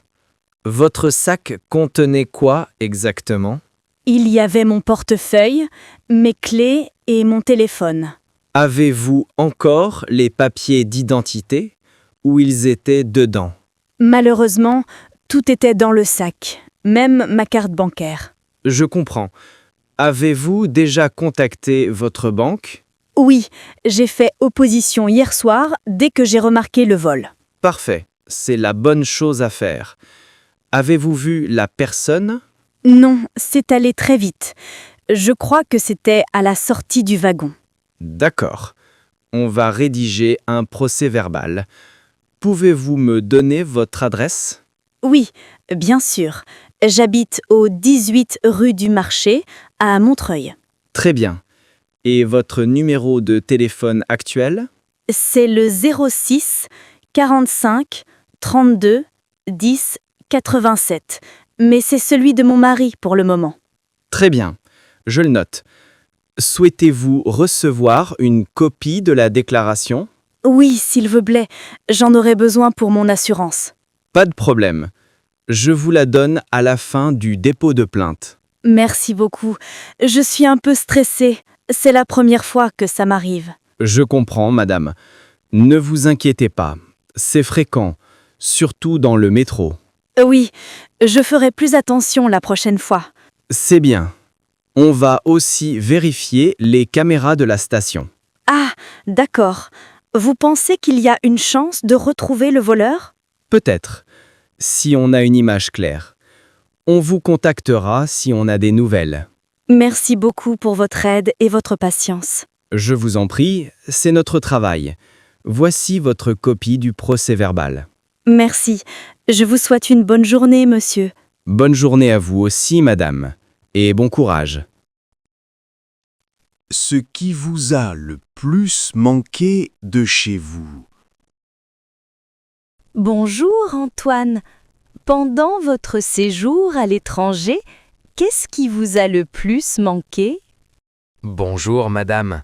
Votre sac contenait quoi exactement? Il y avait mon portefeuille, mes clés et mon téléphone. Avez-vous encore les papiers d'identité ou ils étaient dedans? Malheureusement, tout était dans le sac, même ma carte bancaire. Je comprends. Avez-vous déjà contacté votre banque? Oui, j'ai fait opposition hier soir dès que j'ai remarqué le vol. Parfait, c'est la bonne chose à faire. Avez-vous vu la personne? Non, c'est allé très vite. Je crois que c'était à la sortie du wagon. D'accord. On va rédiger un procès-verbal. Pouvez-vous me donner votre adresse? Oui, bien sûr. J'habite au 18 rue du Marché, à Montreuil. Très bien. Et votre numéro de téléphone actuel? C'est le 06 45 32 10 87. Mais c'est celui de mon mari pour le moment. Très bien. Je le note. Souhaitez-vous recevoir une copie de la déclaration? Oui, s'il vous plaît. J'en aurai besoin pour mon assurance. Pas de problème. Je vous la donne à la fin du dépôt de plainte. Merci beaucoup. Je suis un peu stressée. C'est la première fois que ça m'arrive. Je comprends, madame. Ne vous inquiétez pas. C'est fréquent, surtout dans le métro. Oui, je ferai plus attention la prochaine fois. C'est bien. On va aussi vérifier les caméras de la station. Ah, d'accord. Vous pensez qu'il y a une chance de retrouver le voleur? Peut-être, si on a une image claire. On vous contactera si on a des nouvelles. Merci beaucoup pour votre aide et votre patience. Je vous en prie, c'est notre travail. Voici votre copie du procès-verbal. Merci. Je vous souhaite une bonne journée, monsieur. Bonne journée à vous aussi, madame. Et bon courage. Ce qui vous a le plus manqué de chez vous. Bonjour Antoine. Pendant votre séjour à l'étranger, qu'est-ce qui vous a le plus manqué? Bonjour, madame.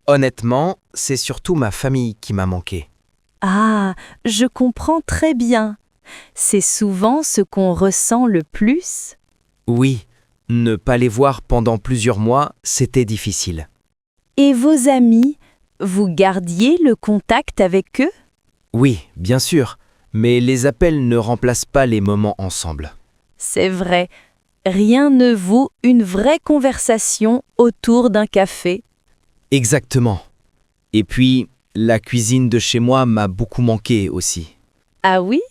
Honnêtement, c'est surtout ma famille qui m'a manqué. Ah, je comprends très bien. C'est souvent ce qu'on ressent le plus. Oui, ne pas les voir pendant plusieurs mois, c'était difficile. Et vos amis, vous gardiez le contact avec eux? Oui, bien sûr, mais les appels ne remplacent pas les moments ensemble. C'est vrai, rien ne vaut une vraie conversation autour d'un café. Exactement. Et puis, la cuisine de chez moi m'a beaucoup manqué aussi. Ah oui?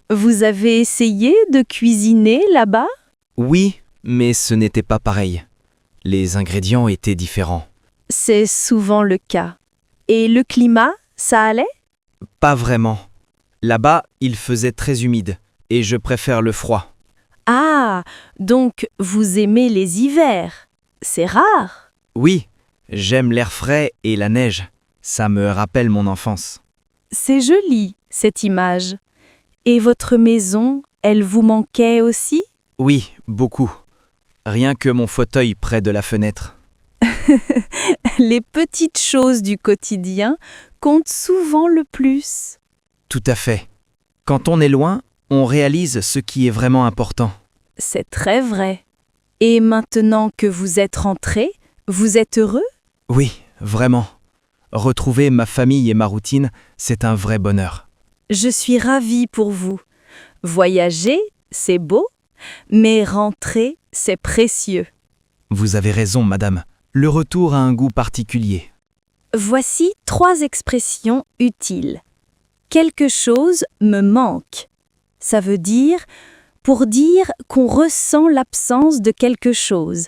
Vous avez essayé de cuisiner là-bas? Oui, mais ce n'était pas pareil. Les ingrédients étaient différents. C'est souvent le cas. Et le climat, ça allait? Pas vraiment. Là-bas, il faisait très humide, et je préfère le froid. Ah, donc vous aimez les hivers. C'est rare. Oui, j'aime l'air frais et la neige. Ça me rappelle mon enfance. C'est joli, cette image. Et votre maison, elle vous manquait aussi? Oui, beaucoup. Rien que mon fauteuil près de la fenêtre. Les petites choses du quotidien comptent souvent le plus. Tout à fait. Quand on est loin, on réalise ce qui est vraiment important. C'est très vrai. Et maintenant que vous êtes rentré, vous êtes heureux? Oui, vraiment. Retrouver ma famille et ma routine, c'est un vrai bonheur. Je suis ravie pour vous. Voyager, c'est beau, mais rentrer, c'est précieux. Vous avez raison, madame. Le retour a un goût particulier. Voici 3 expressions utiles. Quelque chose me manque. Ça veut dire pour dire qu'on ressent l'absence de quelque chose.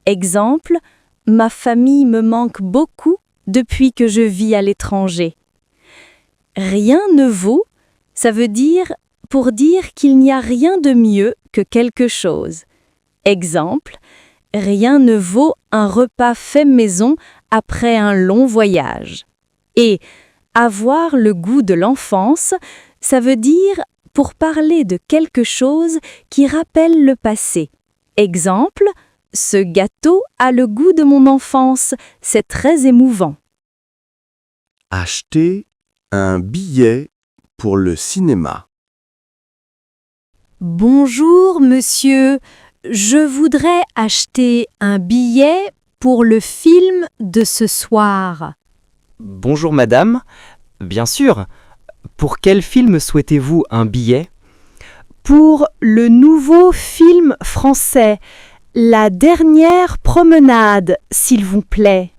Exemple, ma famille me manque beaucoup depuis que je vis à l'étranger. Rien ne vaut, ça veut dire pour dire qu'il n'y a rien de mieux que quelque chose. Exemple, rien ne vaut un repas fait maison après un long voyage. Et avoir le goût de l'enfance, ça veut dire pour parler de quelque chose qui rappelle le passé. Exemple, ce gâteau a le goût de mon enfance, c'est très émouvant. Acheter un billet pour le cinéma. Bonjour, monsieur. Je voudrais acheter un billet pour le film de ce soir. Bonjour, madame. Bien sûr. Pour quel film souhaitez-vous un billet? Pour le nouveau film français, La dernière promenade, s'il vous plaît.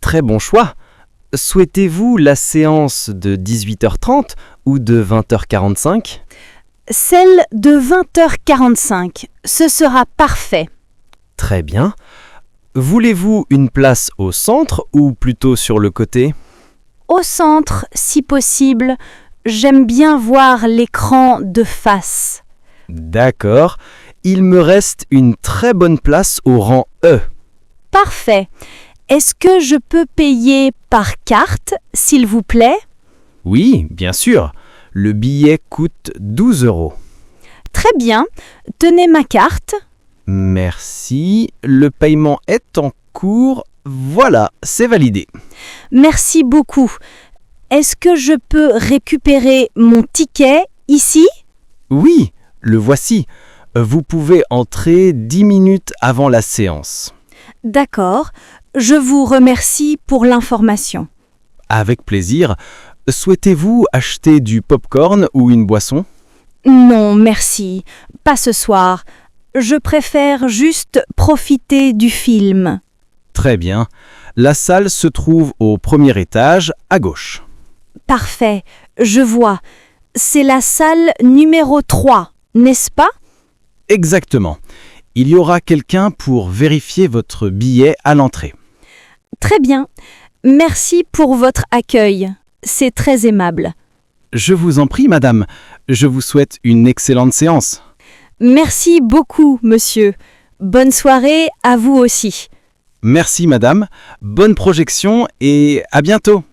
Très bon choix. Souhaitez-vous la séance de 18h30 ou de 20h45? Celle de 20h45, ce sera parfait. Très bien. Voulez-vous une place au centre ou plutôt sur le côté? Au centre, si possible. J'aime bien voir l'écran de face. D'accord. Il me reste une très bonne place au rang E. Parfait. Est-ce que je peux payer par carte, s'il vous plaît? Oui, bien sûr. Le billet coûte 12 €. Très bien. Tenez ma carte. Merci. Le paiement est en cours. Voilà, c'est validé. Merci beaucoup. Est-ce que je peux récupérer mon ticket ici? Oui, le voici. Vous pouvez entrer 10 minutes avant la séance. D'accord. Je vous remercie pour l'information. Avec plaisir. Souhaitez-vous acheter du pop-corn ou une boisson? Non, merci. Pas ce soir. Je préfère juste profiter du film. Très bien. La salle se trouve au premier étage, à gauche. Parfait, je vois. C'est la salle numéro 3, n'est-ce pas? Exactement. Il y aura quelqu'un pour vérifier votre billet à l'entrée. Très bien. Merci pour votre accueil. C'est très aimable. Je vous en prie, madame. Je vous souhaite une excellente séance. Merci beaucoup, monsieur. Bonne soirée à vous aussi. Merci, madame. Bonne projection et à bientôt.